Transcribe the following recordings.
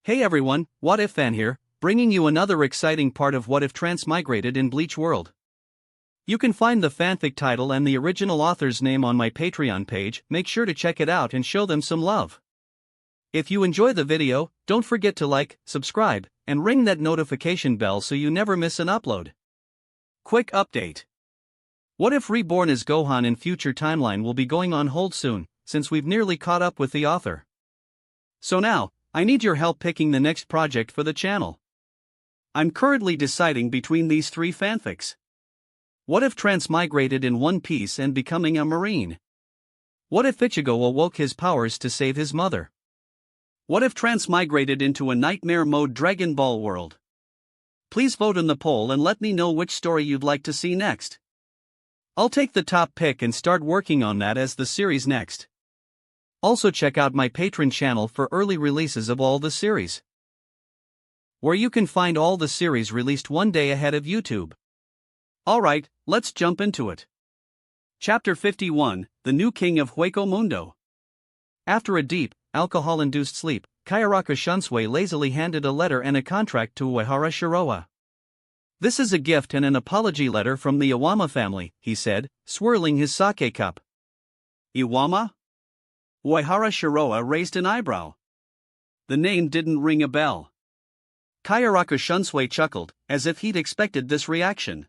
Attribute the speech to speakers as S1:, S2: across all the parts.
S1: Hey everyone, What If Fan here, bringing you another exciting part of What If Transmigrated in Bleach World. You can find the fanfic title and the original author's name on my Patreon page. Make sure to check it out and show them some love. If you enjoy the video, don't forget to like, subscribe, and ring that notification bell so you never miss an upload. Quick update. What If Reborn as Gohan in future timeline will be going on hold soon, since we've nearly caught up with the author. So now, I need your help picking the next project for the channel. I'm currently deciding between these three fanfics. What if Transmigrated in One Piece and becoming a Marine? What if Ichigo awoke his powers to save his mother? What if Transmigrated into a nightmare mode Dragon Ball world? Please vote in the poll and let me know which story you'd like to see next. I'll take the top pick and start working on that as the series next. Also check out my Patreon channel for early releases of all the series, where you can find all the series released one day ahead of YouTube. Alright, let's jump into it. Chapter 51, The New King of Hueco Mundo. After a deep, alcohol-induced sleep, Kayaraka Shunsui lazily handed a letter and a contract to Uehara Shiroa. This is a gift and an apology letter from the Iwama family, he said, swirling his sake cup. Iwama? Uehara Shiroa raised an eyebrow. The name didn't ring a bell. Kayaraka Shunsui chuckled, as if he'd expected this reaction.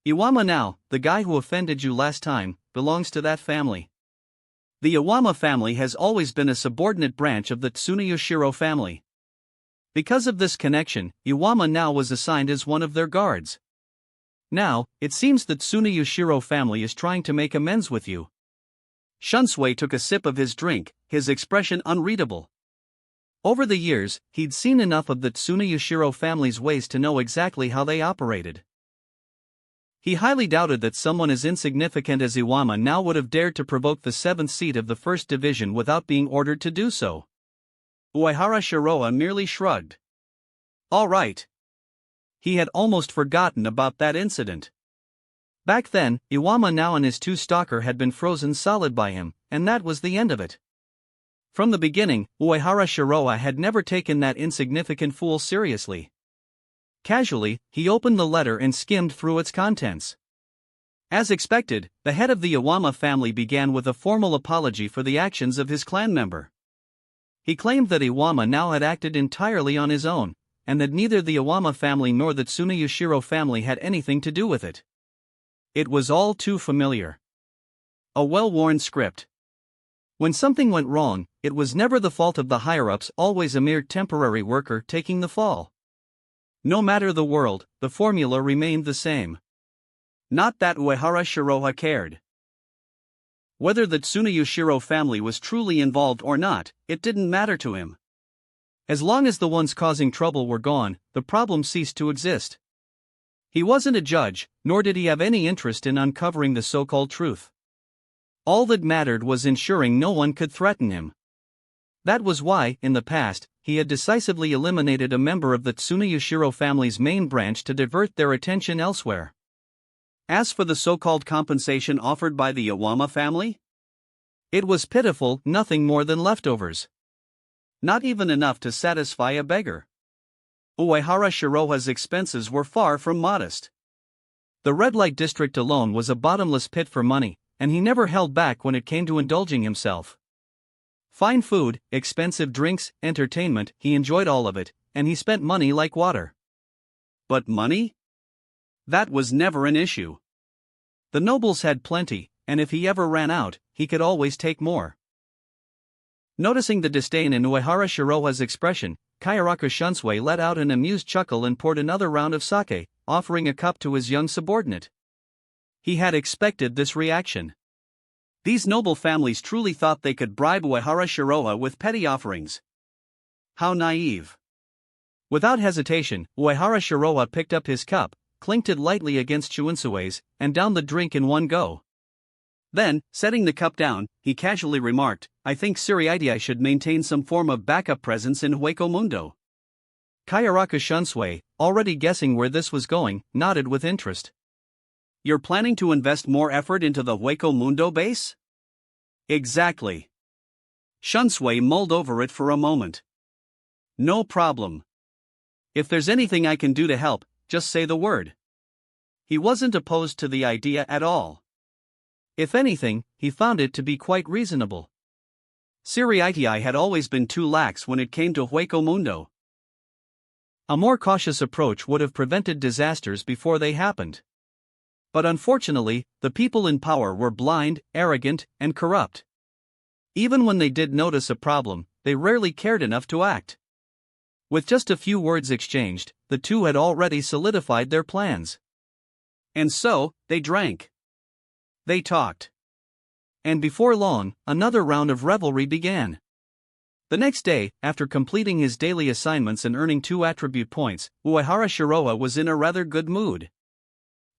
S1: Iwama now, the guy who offended you last time, belongs to that family. The Iwama family has always been a subordinate branch of the Tsunoyoshiro family. Because of this connection, Iwama now was assigned as one of their guards. Now, it seems the Tsunoyoshiro family is trying to make amends with you. Shunsui took a sip of his drink, his expression unreadable. Over the years, he'd seen enough of the Tsunoyoshiro family's ways to know exactly how they operated. He highly doubted that someone as insignificant as Iwama now would have dared to provoke the 7th seed of the First Division without being ordered to do so. Uehara Shiroa merely shrugged. All right. He had almost forgotten about that incident. Back then, Iwama now and his two-stalker had been frozen solid by him, and that was the end of it. From the beginning, Uehara Shiroa had never taken that insignificant fool seriously. Casually, he opened the letter and skimmed through its contents. As expected, the head of the Iwama family began with a formal apology for the actions of his clan member. He claimed that Iwama now had acted entirely on his own, and that neither the Iwama family nor the Tsunoyoshiro family had anything to do with it. It was all too familiar. A well-worn script. When something went wrong, it was never the fault of the higher-ups, always a mere temporary worker taking the fall. No matter the world, the formula remained the same. Not that Uehara Shiroa cared. Whether the Tsunoyoshiro family was truly involved or not, it didn't matter to him. As long as the ones causing trouble were gone, the problem ceased to exist. He wasn't a judge, nor did he have any interest in uncovering the so-called truth. All that mattered was ensuring no one could threaten him. That was why, in the past, he had decisively eliminated a member of the Tsunoyoshiro family's main branch to divert their attention elsewhere. As for the so-called compensation offered by the Iwama family, it was pitiful, nothing more than leftovers. Not even enough to satisfy a beggar. Uehara Shiroa's expenses were far from modest. The red light district alone was a bottomless pit for money, and he never held back when it came to indulging himself. Fine food, expensive drinks, entertainment, he enjoyed all of it, and he spent money like water. But money? That was never an issue. The nobles had plenty, and if he ever ran out, he could always take more. Noticing the disdain in Uehara Shiroa's expression, Kayaraka Shunsui let out an amused chuckle and poured another round of sake, offering a cup to his young subordinate. He had expected this reaction. These noble families truly thought they could bribe Uehara Shiroa with petty offerings. How naive. Without hesitation, Uehara Shiroa picked up his cup, clinked it lightly against Shunsui, and downed the drink in one go. Then, setting the cup down, he casually remarked, I think Suriidii should maintain some form of backup presence in Hueco Mundo. Kayaraka Shunsui, already guessing where this was going, nodded with interest. You're planning to invest more effort into the Hueco Mundo base? Exactly. Shunsui mulled over it for a moment. No problem. If there's anything I can do to help, just say the word. He wasn't opposed to the idea at all. If anything, he found it to be quite reasonable. Siriitii had always been too lax when it came to Hueco Mundo. A more cautious approach would have prevented disasters before they happened. But unfortunately, the people in power were blind, arrogant, and corrupt. Even when they did notice a problem, they rarely cared enough to act. With just a few words exchanged, the two had already solidified their plans. And so, they drank. They talked. And before long, another round of revelry began. The next day, after completing his daily assignments and earning 2 attribute points, Uehara Shiroa was in a rather good mood.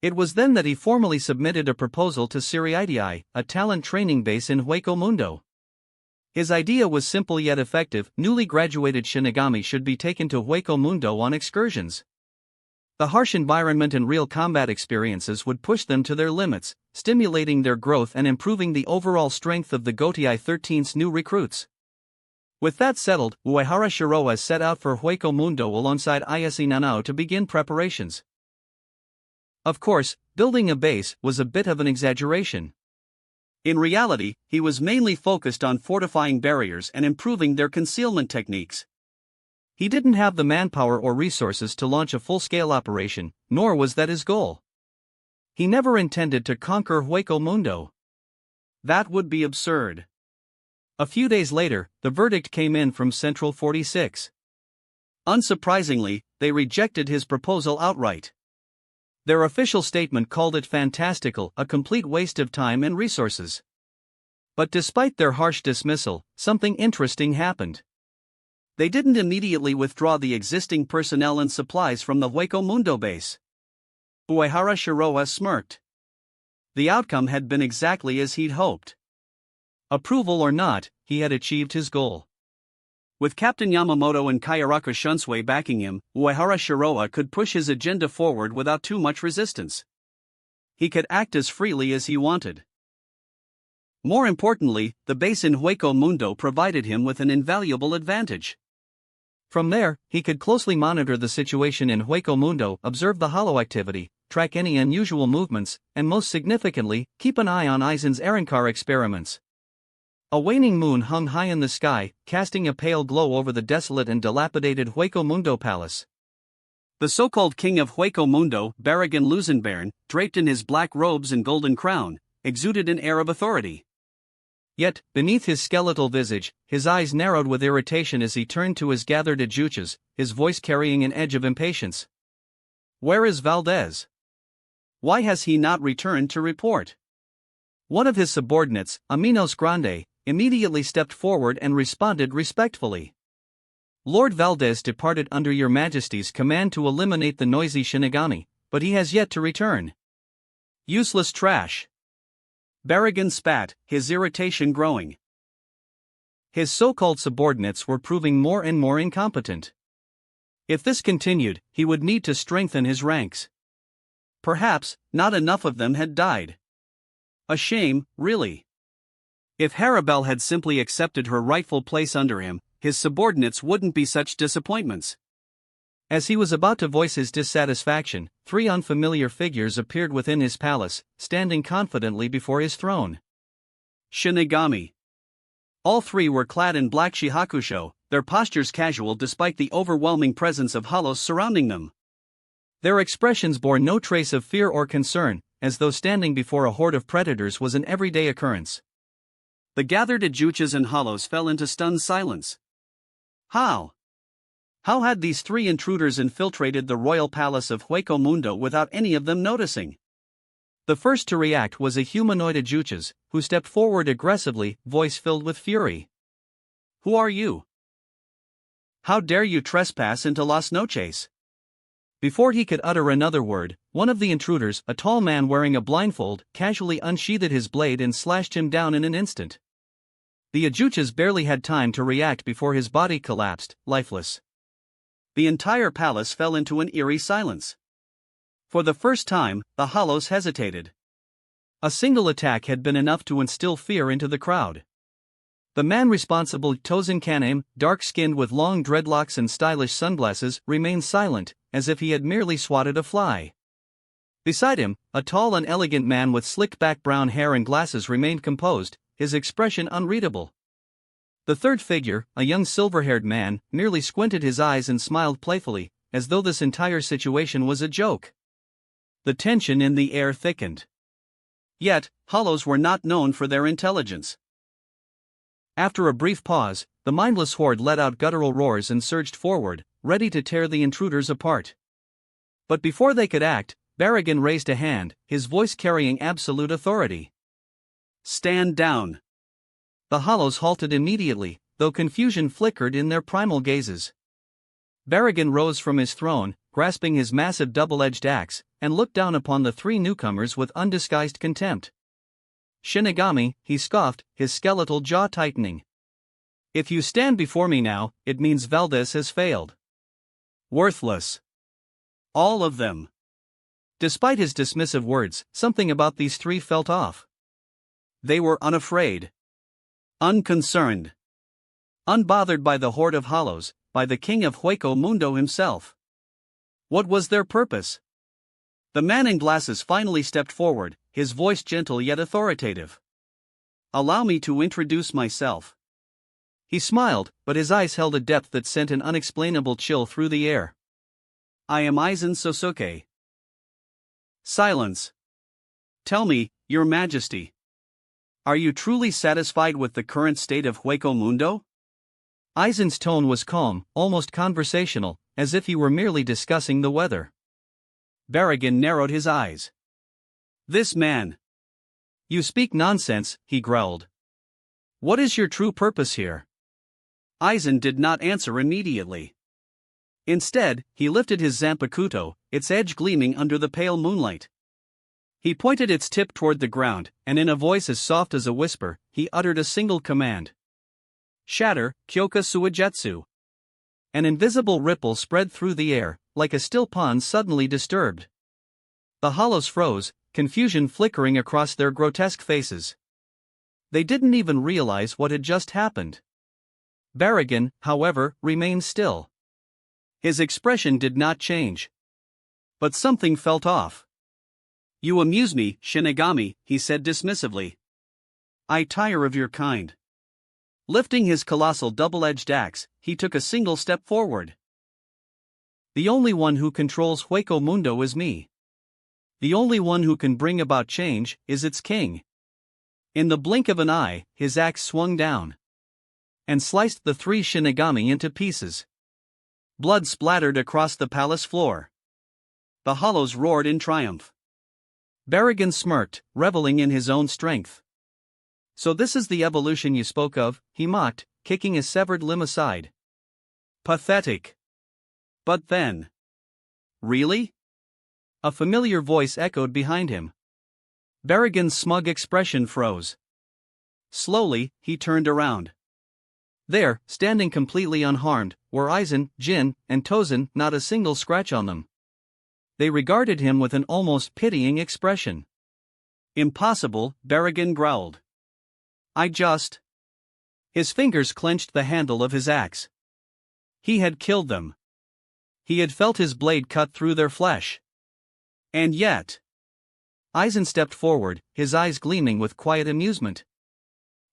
S1: It was then that he formally submitted a proposal to Siriitii, a talent training base in Hueco Mundo. His idea was simple yet effective: newly graduated Shinigami should be taken to Hueco Mundo on excursions. The harsh environment and real combat experiences would push them to their limits, stimulating their growth and improving the overall strength of the Gotii 13's new recruits. With that settled, Uehara Shiroa set out for Hueco Mundo alongside Ayase Nanao to begin preparations. Of course, building a base was a bit of an exaggeration. In reality, he was mainly focused on fortifying barriers and improving their concealment techniques. He didn't have the manpower or resources to launch a full-scale operation, nor was that his goal. He never intended to conquer Hueco Mundo. That would be absurd. A few days later, the verdict came in from Central 46. Unsurprisingly, they rejected his proposal outright. Their official statement called it fantastical, a complete waste of time and resources. But despite their harsh dismissal, something interesting happened. They didn't immediately withdraw the existing personnel and supplies from the Hueco Mundo base. Uehara Shiroa smirked. The outcome had been exactly as he'd hoped. Approval or not, he had achieved his goal. With Captain Yamamoto and Kayaraka Shunsui backing him, Uehara Shiroa could push his agenda forward without too much resistance. He could act as freely as he wanted. More importantly, the base in Hueco Mundo provided him with an invaluable advantage. From there, he could closely monitor the situation in Hueco Mundo, observe the hollow activity, track any unusual movements, and most significantly, keep an eye on Aizen's Arrancar experiments. A waning moon hung high in the sky, casting a pale glow over the desolate and dilapidated Hueco Mundo palace. The so-called king of Hueco Mundo, Barragan Lusenbairn, draped in his black robes and golden crown, exuded an air of authority. Yet, beneath his skeletal visage, his eyes narrowed with irritation as he turned to his gathered adjuches, his voice carrying an edge of impatience. "Where is Valdez? Why has he not returned to report?" One of his subordinates, Aminos Grande, immediately stepped forward and responded respectfully. "Lord Valdez departed under your Majesty's command to eliminate the noisy Shinigami, but he has yet to return." "Useless trash." Barragan spat, his irritation growing. His so-called subordinates were proving more and more incompetent. If this continued, he would need to strengthen his ranks. Perhaps, not enough of them had died. A shame, really. If Harabel had simply accepted her rightful place under him, his subordinates wouldn't be such disappointments. As he was about to voice his dissatisfaction, 3 unfamiliar figures appeared within his palace, standing confidently before his throne. Shinigami. All 3 were clad in black shihakusho, their postures casual despite the overwhelming presence of hollows surrounding them. Their expressions bore no trace of fear or concern, as though standing before a horde of predators was an everyday occurrence. The gathered adjuches and hollows fell into stunned silence. How had these 3 intruders infiltrated the royal palace of Hueco Mundo without any of them noticing? The first to react was a humanoid adjuches, who stepped forward aggressively, voice filled with fury. "Who are you? How dare you trespass into Las Noches?" Before he could utter another word, one of the intruders, a tall man wearing a blindfold, casually unsheathed his blade and slashed him down in an instant. The adjuches barely had time to react before his body collapsed, lifeless. The entire palace fell into an eerie silence. For the first time, the hollows hesitated. A single attack had been enough to instill fear into the crowd. The man responsible, Tozen Kaname, dark-skinned with long dreadlocks and stylish sunglasses, remained silent, as if he had merely swatted a fly. Beside him, a tall and elegant man with slick-back brown hair and glasses remained composed, his expression unreadable. The third figure, a young silver-haired man, merely squinted his eyes and smiled playfully, as though this entire situation was a joke. The tension in the air thickened. Yet, hollows were not known for their intelligence. After a brief pause, the mindless horde let out guttural roars and surged forward, ready to tear the intruders apart. But before they could act, Barragan raised a hand, his voice carrying absolute authority. "Stand down." The hollows halted immediately, though confusion flickered in their primal gazes. Barragan rose from his throne, grasping his massive double-edged axe, and looked down upon the three newcomers with undisguised contempt. "Shinigami," he scoffed, his skeletal jaw tightening. "If you stand before me now, it means Valdez has failed. Worthless. All of them." Despite his dismissive words, something about these three felt off. They were unafraid. Unconcerned. Unbothered by the horde of hollows, by the king of Hueco Mundo himself. What was their purpose? The man in glasses finally stepped forward, his voice gentle yet authoritative. "Allow me to introduce myself." He smiled, but his eyes held a depth that sent an unexplainable chill through the air. "I am Aizen Sosuke." Silence. "Tell me, Your Majesty. Are you truly satisfied with the current state of Hueco Mundo?" Aizen's tone was calm, almost conversational, as if he were merely discussing the weather. Barragan narrowed his eyes. "This man." "You speak nonsense," he growled. "What is your true purpose here?" Aizen did not answer immediately. Instead, he lifted his Zanpakuto, its edge gleaming under the pale moonlight. He pointed its tip toward the ground, and in a voice as soft as a whisper, he uttered a single command. "Shatter, Kyoka Suijutsu." An invisible ripple spread through the air, like a still pond suddenly disturbed. The hollows froze, confusion flickering across their grotesque faces. They didn't even realize what had just happened. Barragan, however, remained still. His expression did not change. But something felt off. "You amuse me, Shinigami," he said dismissively. "I tire of your kind." Lifting his colossal double-edged axe, he took a single step forward. "The only one who controls Hueco Mundo is me. The only one who can bring about change is its king." In the blink of an eye, his axe swung down and sliced the three Shinigami into pieces. Blood splattered across the palace floor. The hollows roared in triumph. Barragan smirked, reveling in his own strength. "So this is the evolution you spoke of," he mocked, kicking his severed limb aside. "Pathetic." "But then." "Really?" A familiar voice echoed behind him. Barragan's smug expression froze. Slowly, he turned around. There, standing completely unharmed, were Aizen, Jin, and Tozen, not a single scratch on them. They regarded him with an almost pitying expression. "Impossible," Barragan growled. "I just..." His fingers clenched the handle of his axe. He had killed them. He had felt his blade cut through their flesh. And yet... Aizen stepped forward, his eyes gleaming with quiet amusement.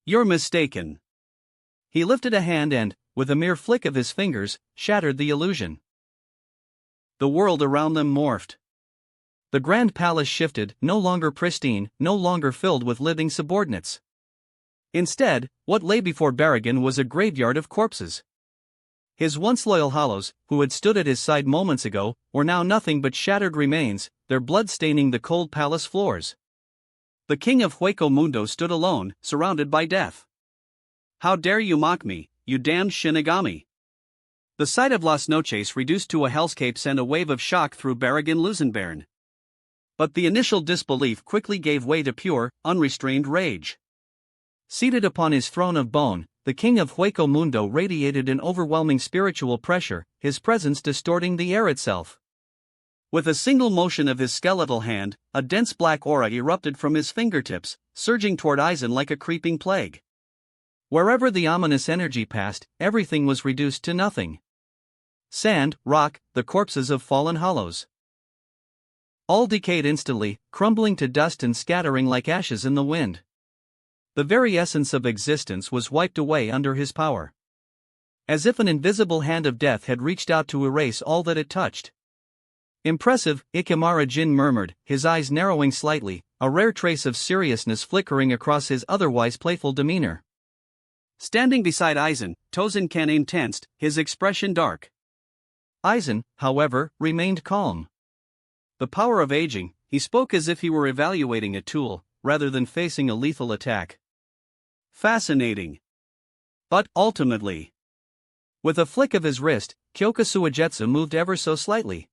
S1: "You're mistaken." He lifted a hand and, with a mere flick of his fingers, shattered the illusion. The world around them morphed. The grand palace shifted, no longer pristine, no longer filled with living subordinates. Instead, what lay before Barragan was a graveyard of corpses. His once loyal hollows, who had stood at his side moments ago, were now nothing but shattered remains, their blood staining the cold palace floors. The king of Hueco Mundo stood alone, surrounded by death. "How dare you mock me, you damned Shinigami!" The sight of Las Noches reduced to a hellscape sent a wave of shock through Barragan Lusenbairn. But the initial disbelief quickly gave way to pure, unrestrained rage. Seated upon his throne of bone, the king of Hueco Mundo radiated an overwhelming spiritual pressure, his presence distorting the air itself. With a single motion of his skeletal hand, a dense black aura erupted from his fingertips, surging toward Aizen like a creeping plague. Wherever the ominous energy passed, everything was reduced to nothing. Sand, rock, the corpses of fallen hollows. All decayed instantly, crumbling to dust and scattering like ashes in the wind. The very essence of existence was wiped away under his power. As if an invisible hand of death had reached out to erase all that it touched. Impressive, Ikemara Jin murmured, his eyes narrowing slightly, a rare trace of seriousness flickering across his otherwise playful demeanor. Standing beside Aizen, Tozen Kaname tensed, his expression dark. Aizen, however, remained calm. The power of aging, he spoke as if he were evaluating a tool, rather than facing a lethal attack. Fascinating. But, ultimately. With a flick of his wrist, Kyoka Suigetsu moved ever so slightly.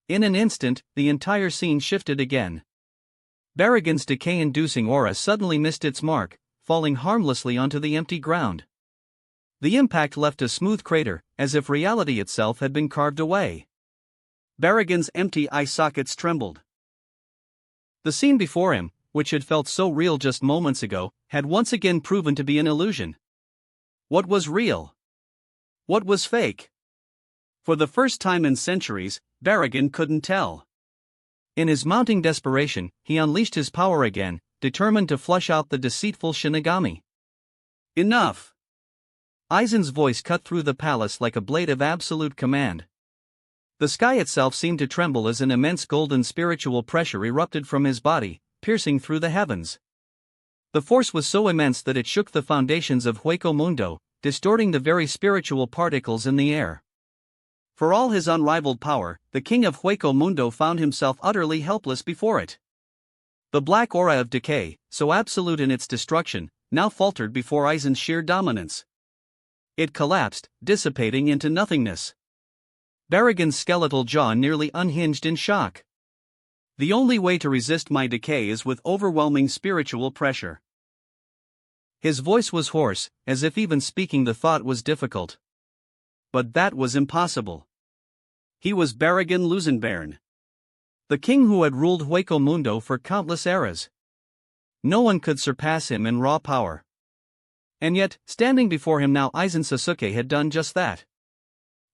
S1: In an instant, the entire scene shifted again. Baragon's decay-inducing aura suddenly missed its mark, falling harmlessly onto the empty ground. The impact left a smooth crater, as if reality itself had been carved away. Baragon's empty eye sockets trembled. The scene before him, which had felt so real just moments ago, had once again proven to be an illusion. What was real? What was fake? For the first time in centuries, Baragon couldn't tell. In his mounting desperation, he unleashed his power again, determined to flush out the deceitful Shinigami. Enough! Aizen's voice cut through the palace like a blade of absolute command. The sky itself seemed to tremble as an immense golden spiritual pressure erupted from his body, piercing through the heavens. The force was so immense that it shook the foundations of Hueco Mundo, distorting the very spiritual particles in the air. For all his unrivaled power, the king of Hueco Mundo found himself utterly helpless before it. The black aura of decay, so absolute in its destruction, now faltered before Aizen's sheer dominance. It collapsed, dissipating into nothingness. Baragon's skeletal jaw nearly unhinged in shock. The only way to resist my decay is with overwhelming spiritual pressure. His voice was hoarse, as if even speaking the thought was difficult. But that was impossible. He was Baragon Lusenbairn. The king who had ruled Hueco Mundo for countless eras. No one could surpass him in raw power. And yet, standing before him now, Aizen Sasuke had done just that.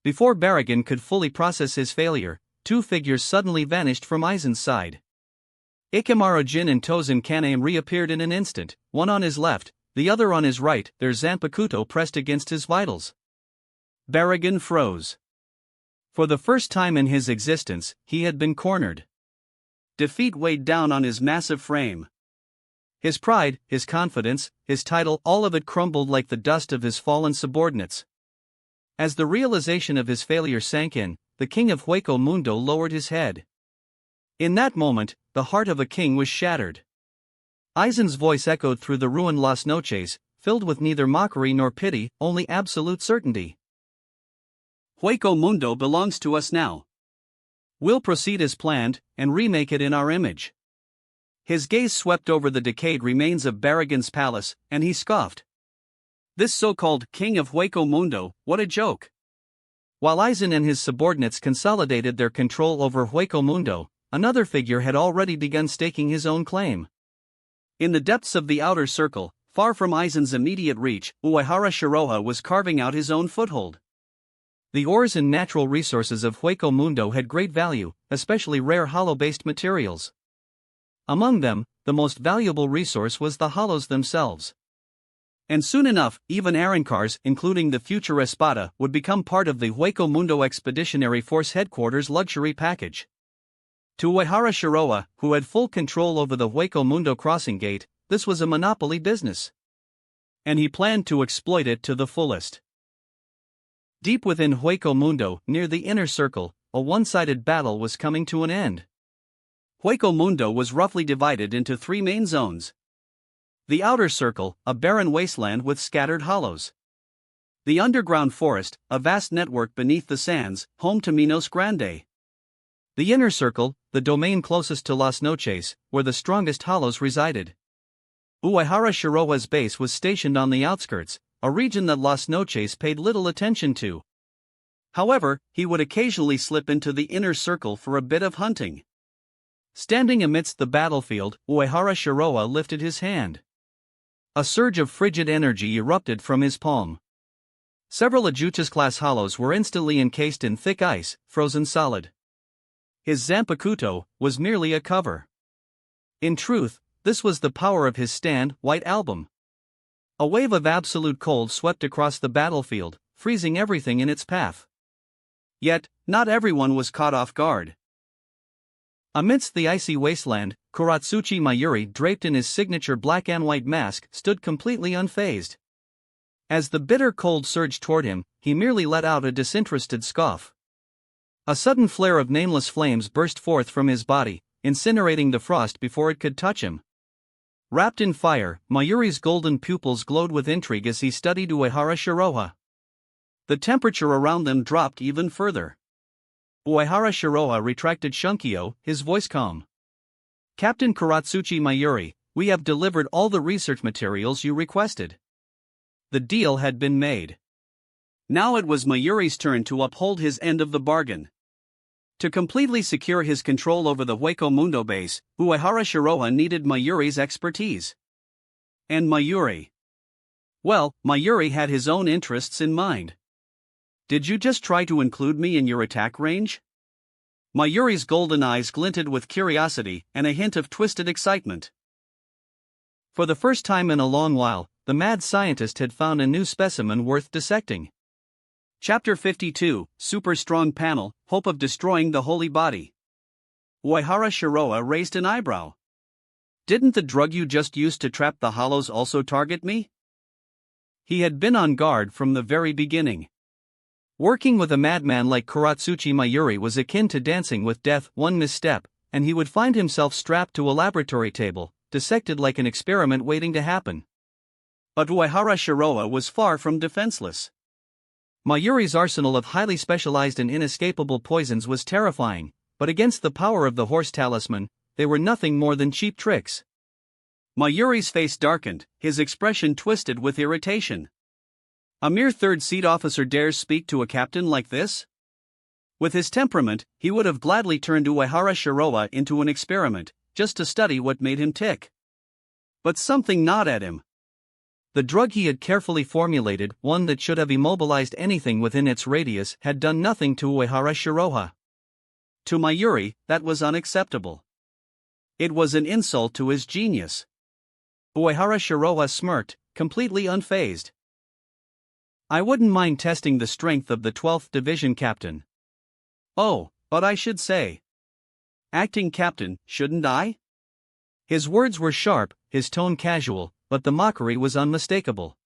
S1: Before Baragon could fully process his failure, two figures suddenly vanished from Aizen's side. Ikemara Jin and Tozen Kaname reappeared in an instant, one on his left, the other on his right, their Zanpakuto pressed against his vitals. Baragon froze. For the first time in his existence, he had been cornered. Defeat weighed down on his massive frame. His pride, his confidence, his title, all of it crumbled like the dust of his fallen subordinates. As the realization of his failure sank in, the king of Hueco Mundo lowered his head. In that moment, the heart of a king was shattered. Aizen's voice echoed through the ruined Las Noches, filled with neither mockery nor pity, only absolute certainty. Hueco Mundo belongs to us now. We'll proceed as planned, and remake it in our image. His gaze swept over the decayed remains of Baragon's palace, and he scoffed. This so-called king of Hueco Mundo, what a joke! While Aizen and his subordinates consolidated their control over Hueco Mundo, another figure had already begun staking his own claim. In the depths of the outer circle, far from Aizen's immediate reach, Uehara Shiroha was carving out his own foothold. The ores and natural resources of Hueco Mundo had great value, especially rare hollow-based materials. Among them, the most valuable resource was the hollows themselves. And soon enough, even Arancars, including the future Espada, would become part of the Hueco Mundo Expeditionary Force Headquarters luxury package. To Uehara Shiroha, who had full control over the Hueco Mundo crossing gate, this was a monopoly business. And he planned to exploit it to the fullest. Deep within Hueco Mundo, near the inner circle, a one-sided battle was coming to an end. Hueco Mundo was roughly divided into three main zones. The outer circle, a barren wasteland with scattered hollows. The underground forest, a vast network beneath the sands, home to Minos Grande. The inner circle, the domain closest to Las Noches, where the strongest hollows resided. Uehara Shiroha's base was stationed on the outskirts, a region that Las Noches paid little attention to. However, he would occasionally slip into the inner circle for a bit of hunting. Standing amidst the battlefield, Uehara Shiroha lifted his hand. A surge of frigid energy erupted from his palm. Several Ajutas-class hollows were instantly encased in thick ice, frozen solid. His Zanpakuto was merely a cover. In truth, this was the power of his stand, White Album. A wave of absolute cold swept across the battlefield, freezing everything in its path. Yet, not everyone was caught off guard. Amidst the icy wasteland, Kuratsuchi Mayuri, draped in his signature black and white mask, stood completely unfazed. As the bitter cold surged toward him, he merely let out a disinterested scoff. A sudden flare of nameless flames burst forth from his body, incinerating the frost before it could touch him. Wrapped in fire, Mayuri's golden pupils glowed with intrigue as he studied Uehara Shiroha. The temperature around them dropped even further. Uehara Shiroha retracted Shunkyo, his voice calm. "Captain Kuratsuchi Mayuri, we have delivered all the research materials you requested." The deal had been made. Now it was Mayuri's turn to uphold his end of the bargain. To completely secure his control over the Hueco Mundo base, Uehara Shiroha needed Mayuri's expertise. And Mayuri? Well, Mayuri had his own interests in mind. "Did you just try to include me in your attack range?" Mayuri's golden eyes glinted with curiosity and a hint of twisted excitement. For the first time in a long while, the mad scientist had found a new specimen worth dissecting. Chapter 52, Super Strong Panel, Hope of Destroying the Holy Body. Uehara Shiroha raised an eyebrow. "Didn't the drug you just used to trap the hollows also target me?" He had been on guard from the very beginning. Working with a madman like Kuratsuchi Mayuri was akin to dancing with death. One misstep, and he would find himself strapped to a laboratory table, dissected like an experiment waiting to happen. But Uehara Shiroha was far from defenseless. Mayuri's arsenal of highly specialized and inescapable poisons was terrifying, but against the power of the horse talisman, they were nothing more than cheap tricks. Mayuri's face darkened, his expression twisted with irritation. A mere third-seat officer dares speak to a captain like this? With his temperament, he would have gladly turned Uehara Shiroha into an experiment, just to study what made him tick. But something gnawed at him. The drug he had carefully formulated, one that should have immobilized anything within its radius, had done nothing to Uehara Shiroha. To Mayuri, that was unacceptable. It was an insult to his genius. Uehara Shiroha smirked, completely unfazed. "I wouldn't mind testing the strength of the 12th Division captain." "Oh, but I should say. Acting captain, shouldn't I?" His words were sharp, his tone casual, but the mockery was unmistakable.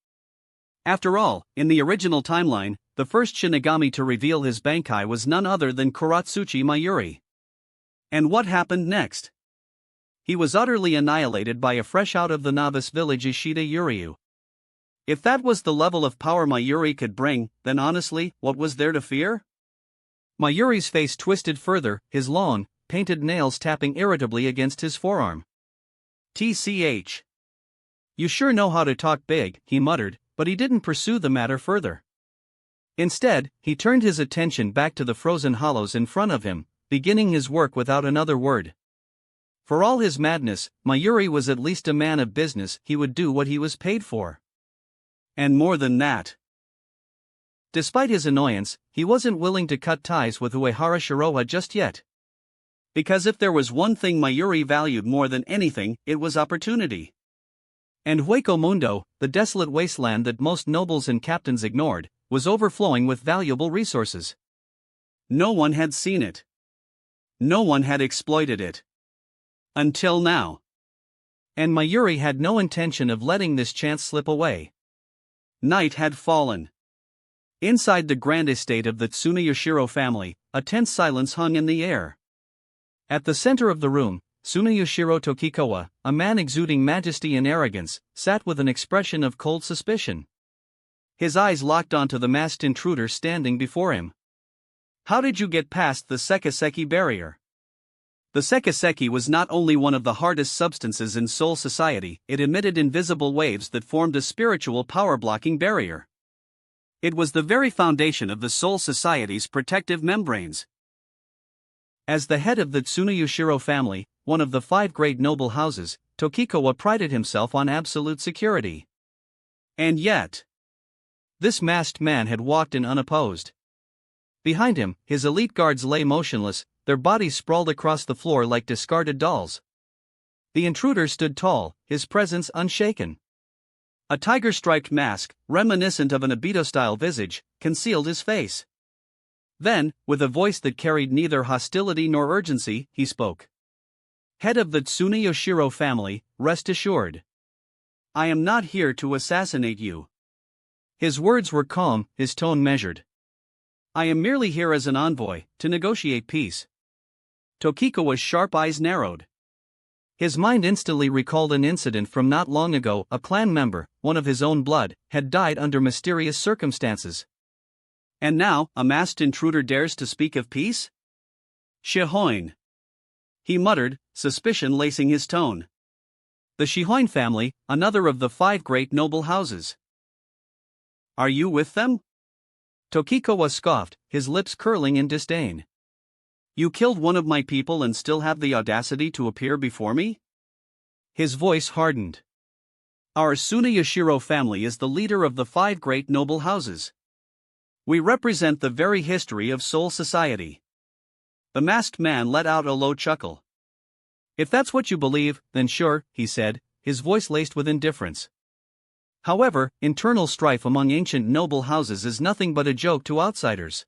S1: After all, in the original timeline, the first Shinigami to reveal his Bankai was none other than Kuratsuchi Mayuri. And what happened next? He was utterly annihilated by a fresh out of the novice village Ishida Yuryu. If that was the level of power Mayuri could bring, then honestly, what was there to fear? Mayuri's face twisted further, his long, painted nails tapping irritably against his forearm. "TCH. You sure know how to talk big," he muttered, but he didn't pursue the matter further. Instead, he turned his attention back to the frozen hollows in front of him, beginning his work without another word. For all his madness, Mayuri was at least a man of business. He would do what he was paid for. And more than that. Despite his annoyance, he wasn't willing to cut ties with Uehara Shiroha just yet. Because if there was one thing Mayuri valued more than anything, it was opportunity. And Hueco Mundo, the desolate wasteland that most nobles and captains ignored, was overflowing with valuable resources. No one had seen it. No one had exploited it. Until now. And Mayuri had no intention of letting this chance slip away. Night had fallen. Inside the grand estate of the Tsuneyashiro family, a tense silence hung in the air. At the center of the room, Tsuneyashiro Tokikawa, a man exuding majesty and arrogance, sat with an expression of cold suspicion. His eyes locked onto the masked intruder standing before him. "How did you get past the Sekiseki barrier?" The Sekiseki was not only one of the hardest substances in Soul Society, it emitted invisible waves that formed a spiritual power-blocking barrier. It was the very foundation of the Soul Society's protective membranes. As the head of the Tsuneyashiro family, one of the 5 great noble houses, Tokikawa prided himself on absolute security. And yet, this masked man had walked in unopposed. Behind him, his elite guards lay motionless, their bodies sprawled across the floor like discarded dolls. The intruder stood tall, his presence unshaken. A tiger-striped mask, reminiscent of an Obito-style visage, concealed his face. Then, with a voice that carried neither hostility nor urgency, he spoke. "Head of the Tsunayoshiro family, rest assured. I am not here to assassinate you." His words were calm, his tone measured. "I am merely here as an envoy, to negotiate peace." Tokikawa's sharp eyes narrowed. His mind instantly recalled an incident from not long ago. A clan member, one of his own blood, had died under mysterious circumstances. And now, a masked intruder dares to speak of peace? Shihoin. He muttered, suspicion lacing his tone. The Shihoin family, another of the 5 great noble houses. Are you with them? Tokikawa scoffed, his lips curling in disdain. You killed one of my people and still have the audacity to appear before me? His voice hardened. Our Tsunayoshiro family is the leader of the 5 great noble houses. We represent the very history of Soul Society. The masked man let out a low chuckle. If that's what you believe, then sure, he said, his voice laced with indifference. However, internal strife among ancient noble houses is nothing but a joke to outsiders.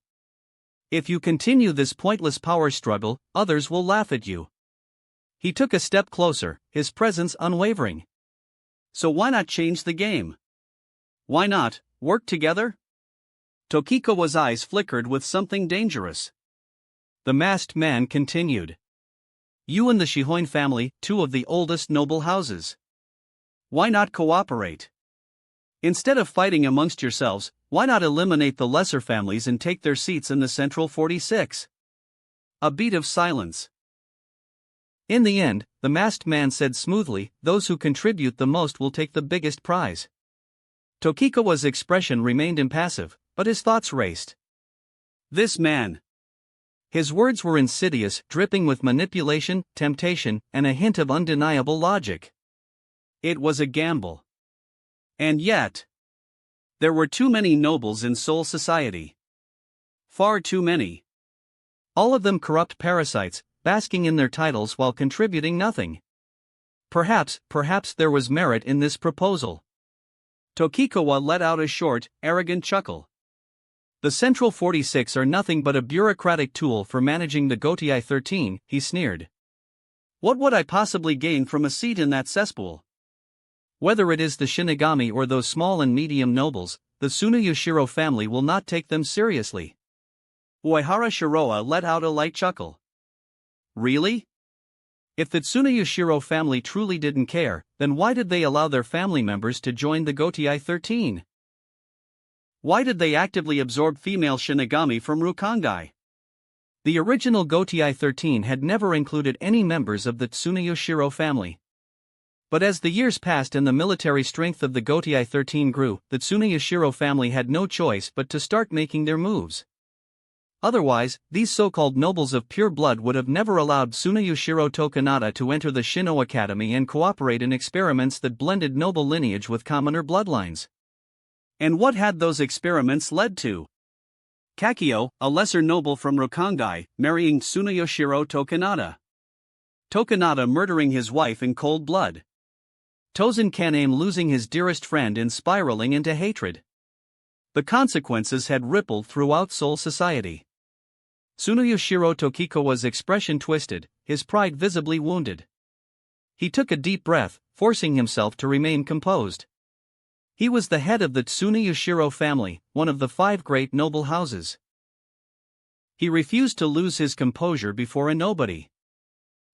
S1: If you continue this pointless power struggle, others will laugh at you. He took a step closer, his presence unwavering. So why not change the game? Why not work together? Tokikawa's eyes flickered with something dangerous. The masked man continued. You and the Shihoin family, 2 of the oldest noble houses. Why not cooperate? Instead of fighting amongst yourselves, why not eliminate the lesser families and take their seats in the Central 46? A beat of silence. In the end, the masked man said smoothly, those who contribute the most will take the biggest prize. Tokikawa's expression remained impassive, but his thoughts raced. This man. His words were insidious, dripping with manipulation, temptation, and a hint of undeniable logic. It was a gamble. And yet, there were too many nobles in Soul Society. Far too many. All of them corrupt parasites, basking in their titles while contributing nothing. Perhaps there was merit in this proposal. Tokikawa let out a short, arrogant chuckle. The Central 46 are nothing but a bureaucratic tool for managing the Gotei 13, he sneered. What would I possibly gain from a seat in that cesspool? Whether it is the Shinigami or those small and medium nobles, the Tsunayoshiro family will not take them seriously. Uehara Shiroa let out a light chuckle. Really? If the Tsunayoshiro family truly didn't care, then why did they allow their family members to join the Gotei 13? Why did they actively absorb female Shinigami from Rukongai? The original Gotei 13 had never included any members of the Tsunayoshiro family. But as the years passed and the military strength of the Gotei 13 grew, the Tsunayoshiro family had no choice but to start making their moves. Otherwise, these so-called nobles of pure blood would have never allowed Tsunayoshiro Tokunada to enter the Shino Academy and cooperate in experiments that blended noble lineage with commoner bloodlines. And what had those experiments led to? Kakio, a lesser noble from Rukongai, marrying Tsunayoshiro Tokunada. Tokunada murdering his wife in cold blood. Tozen Kaname losing his dearest friend and spiraling into hatred. The consequences had rippled throughout Soul Society. Tsunayoshiro Tokikawa's expression twisted, his pride visibly wounded. He took a deep breath, forcing himself to remain composed. He was the head of the Tsunayoshiro family, one of the 5 great noble houses. He refused to lose his composure before a nobody.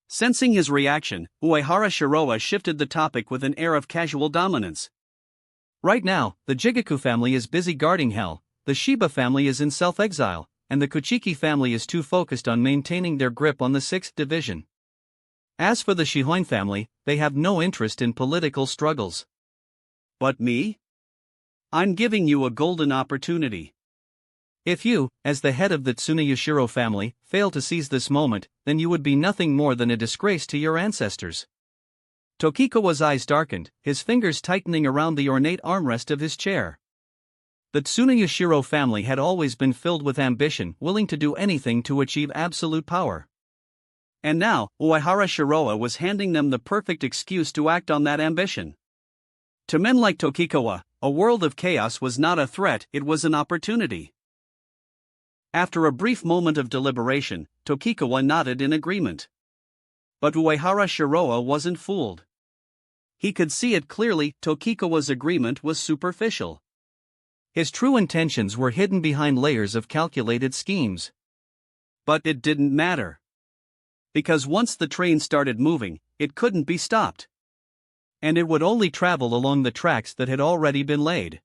S1: Sensing his reaction, Uehara Shiroa shifted the topic with an air of casual dominance. Right now, the Jigaku family is busy guarding hell, the Shiba family is in self-exile, and the Kuchiki family is too focused on maintaining their grip on the 6th division. As for the Shihoin family, they have no interest in political struggles. But me? I'm giving you a golden opportunity. If you, as the head of the Tsunayoshiro family, fail to seize this moment, then you would be nothing more than a disgrace to your ancestors. Tokikawa's eyes darkened, his fingers tightening around the ornate armrest of his chair. The Tsuneyashiro family had always been filled with ambition, willing to do anything to achieve absolute power. And now, Uehara Shiroa was handing them the perfect excuse to act on that ambition. To men like Tokikawa, a world of chaos was not a threat, it was an opportunity. After a brief moment of deliberation, Tokikawa nodded in agreement. But Uehara Shiroa wasn't fooled. He could see it clearly, Tokikawa's agreement was superficial. His true intentions were hidden behind layers of calculated schemes. But it didn't matter. Because once the train started moving, it couldn't be stopped. And it would only travel along the tracks that had already been laid.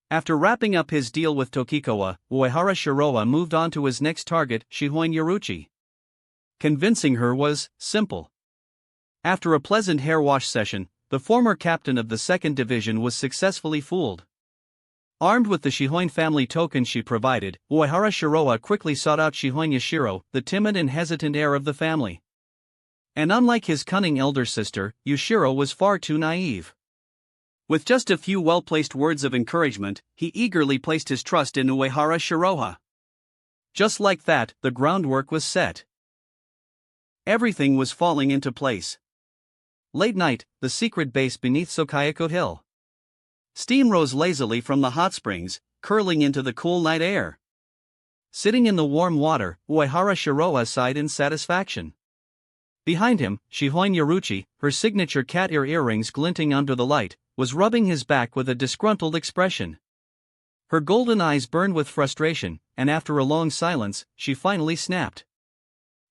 S1: After wrapping up his deal with Tokikawa, Uehara Shiroa moved on to his next target, Shihoin Yoruchi. Convincing her was simple. After a pleasant hair wash session, the former captain of the 2nd Division was successfully fooled. Armed with the Shihoin family token she provided, Uehara Shiroa quickly sought out Shihoin Yashiro, the timid and hesitant heir of the family. And unlike his cunning elder sister, Yashiro was far too naive. With just a few well-placed words of encouragement, he eagerly placed his trust in Uehara Shiroa. Just like that, the groundwork was set. Everything was falling into place. Late night, the secret base beneath Sokayako Hill. Steam rose lazily from the hot springs, curling into the cool night air. Sitting in the warm water, Uehara Shiroa sighed in satisfaction. Behind him, Shihoin Yoruchi, her signature cat ear earrings glinting under the light, was rubbing his back with a disgruntled expression. Her golden eyes burned with frustration, and after a long silence, she finally snapped.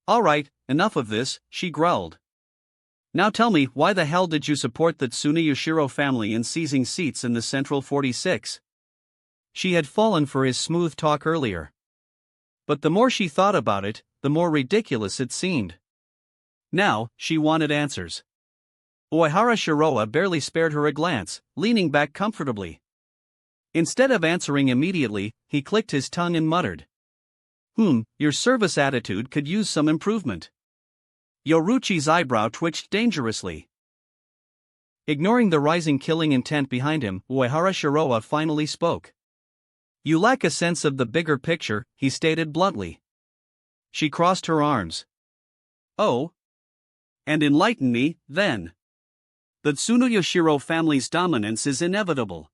S1: "All right, enough of this," she growled. "Now tell me, why the hell did you support the Tsuneyashiro family in seizing seats in the Central 46? She had fallen for his smooth talk earlier. But the more she thought about it, the more ridiculous it seemed. Now, she wanted answers. Uehara Shiroa barely spared her a glance, leaning back comfortably. Instead of answering immediately, he clicked his tongue and muttered. Your service attitude could use some improvement." Yoruchi's eyebrow twitched dangerously. Ignoring the rising killing intent behind him, Uehara Shiroa finally spoke. "You lack a sense of the bigger picture," he stated bluntly. She crossed her arms. "Oh? And enlighten me, then. The Tsuneyashiro family's dominance is inevitable.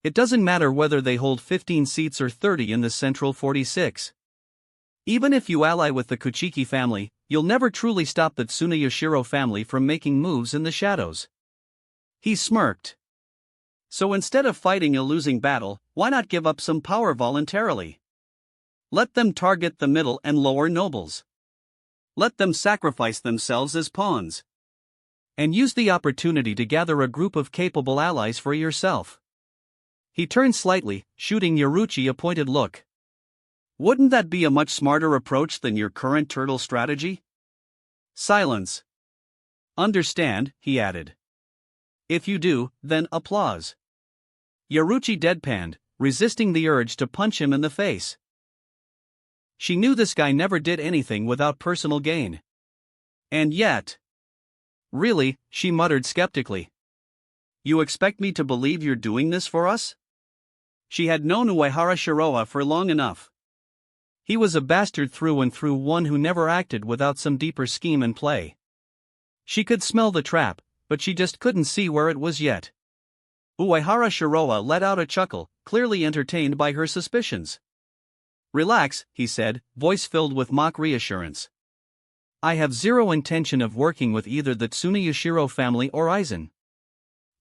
S1: It doesn't matter whether they hold 15 seats or 30 in the Central 46. Even if you ally with the Kuchiki family, you'll never truly stop the Tsuneyashiro family from making moves in the shadows." He smirked. "So instead of fighting a losing battle, why not give up some power voluntarily? Let them target the middle and lower nobles. Let them sacrifice themselves as pawns. And use the opportunity to gather a group of capable allies for yourself." He turned slightly, shooting Yoruchi a pointed look. "Wouldn't that be a much smarter approach than your current turtle strategy?" Silence. "Understand," he added. "If you do, then applause." Yoruchi deadpanned, resisting the urge to punch him in the face. She knew this guy never did anything without personal gain. And yet... "Really," she muttered skeptically. "You expect me to believe you're doing this for us?" She had known Uehara Shiroa for long enough. He was a bastard through and through, one who never acted without some deeper scheme and play. She could smell the trap, but she just couldn't see where it was yet. Uehara Shiroa let out a chuckle, clearly entertained by her suspicions. "Relax," he said, voice filled with mock reassurance. "I have zero intention of working with either the Tsuneyashiro family or Aizen.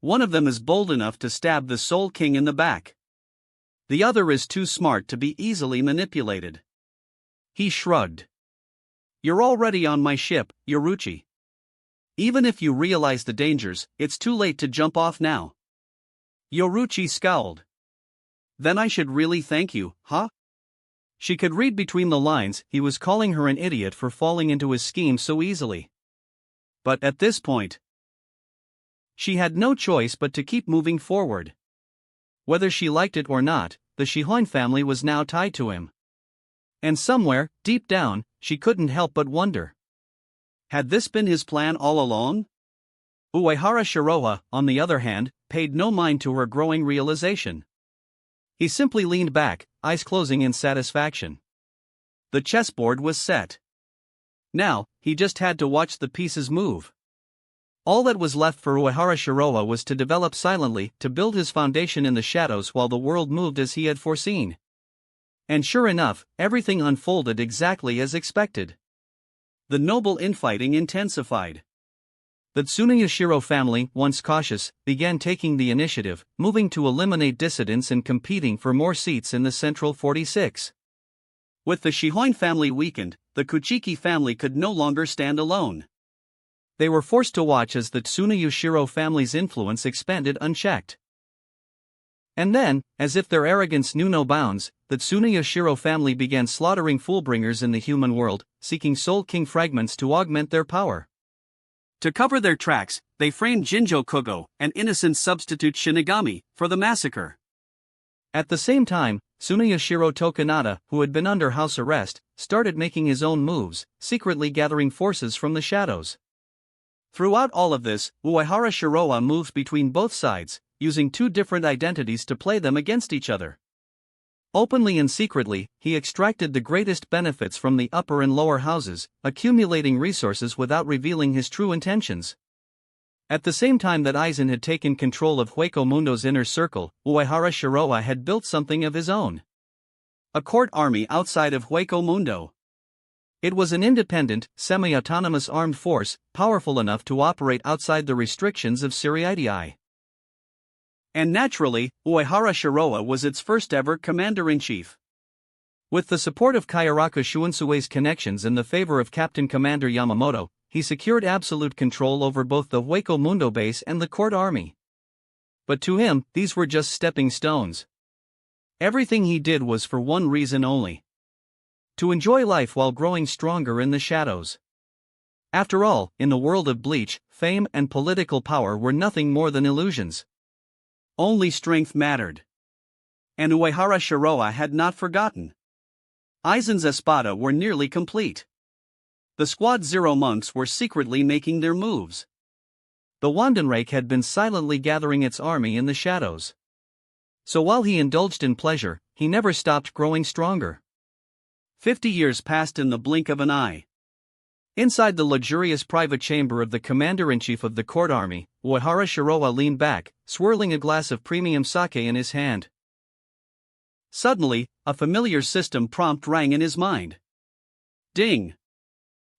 S1: One of them is bold enough to stab the Soul King in the back. The other is too smart to be easily manipulated." He shrugged. "You're already on my ship, Yoruchi. Even if you realize the dangers, it's too late to jump off now." Yoruchi scowled. "Then I should really thank you, huh?" She could read between the lines, he was calling her an idiot for falling into his scheme so easily. But at this point, she had no choice but to keep moving forward. Whether she liked it or not, the Shihoin family was now tied to him. And somewhere, deep down, she couldn't help but wonder. Had this been his plan all along? Uehara Shiroha, on the other hand, paid no mind to her growing realization. He simply leaned back, eyes closing in satisfaction. The chessboard was set. Now, he just had to watch the pieces move. All that was left for Uehara Shiroha was to develop silently, to build his foundation in the shadows while the world moved as he had foreseen. And sure enough, everything unfolded exactly as expected. The noble infighting intensified. The Tsuneyashiro family, once cautious, began taking the initiative, moving to eliminate dissidents and competing for more seats in the Central 46. With the Shihoin family weakened, the Kuchiki family could no longer stand alone. They were forced to watch as the Tsuneyashiro family's influence expanded unchecked. And then, as if their arrogance knew no bounds, the Tsuneyashiro family began slaughtering foolbringers in the human world, seeking Soul King fragments to augment their power. To cover their tracks, they framed Jinjo Kogo, an innocent substitute Shinigami, for the massacre. At the same time, Tsuneyashiro Tokunada, who had been under house arrest, started making his own moves, secretly gathering forces from the shadows. Throughout all of this, Uehara Shiroha moved between both sides, using two different identities to play them against each other. Openly and secretly, he extracted the greatest benefits from the upper and lower houses, accumulating resources without revealing his true intentions. At the same time that Aizen had taken control of Hueco Mundo's inner circle, Uehara Shiroha had built something of his own. A court army outside of Hueco Mundo. It was an independent, semi-autonomous armed force, powerful enough to operate outside the restrictions of Siriidii. And naturally, Uehara Shiroha was its first-ever commander-in-chief. With the support of Kayaraka Shuunsue's connections and the favor of Captain Commander Yamamoto, he secured absolute control over both the Hueco Mundo base and the court army. But to him, these were just stepping stones. Everything he did was for one reason only: to enjoy life while growing stronger in the shadows. After all, in the world of Bleach, fame and political power were nothing more than illusions. Only strength mattered. And Uehara Shiroha had not forgotten. Aizen's Espada were nearly complete. The Squad Zero monks were secretly making their moves. The Wandenreich had been silently gathering its army in the shadows. So while he indulged in pleasure, he never stopped growing stronger. 50 years passed in the blink of an eye. Inside the luxurious private chamber of the commander-in-chief of the court army, Uehara Shiroha leaned back, swirling a glass of premium sake in his hand. Suddenly, a familiar system prompt rang in his mind. Ding!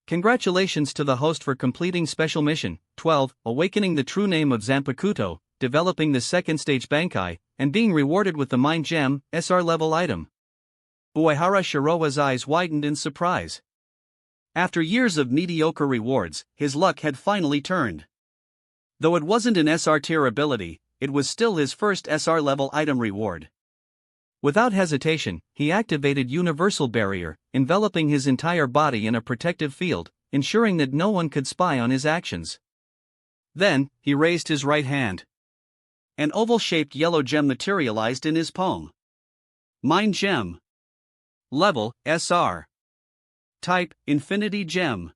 S1: Congratulations to the host for completing Special Mission 12, awakening the true name of Zanpakuto, developing the second stage Bankai, and being rewarded with the Mind Gem, SR level item. Uehara Shiroha's eyes widened in surprise. After years of mediocre rewards, his luck had finally turned. Though it wasn't an SR tier ability, it was still his first SR level item reward. Without hesitation, he activated Universal Barrier, enveloping his entire body in a protective field, ensuring that no one could spy on his actions. Then, he raised his right hand. An oval-shaped yellow gem materialized in his palm. Mind Gem. Level, SR. Type, Infinity Gem.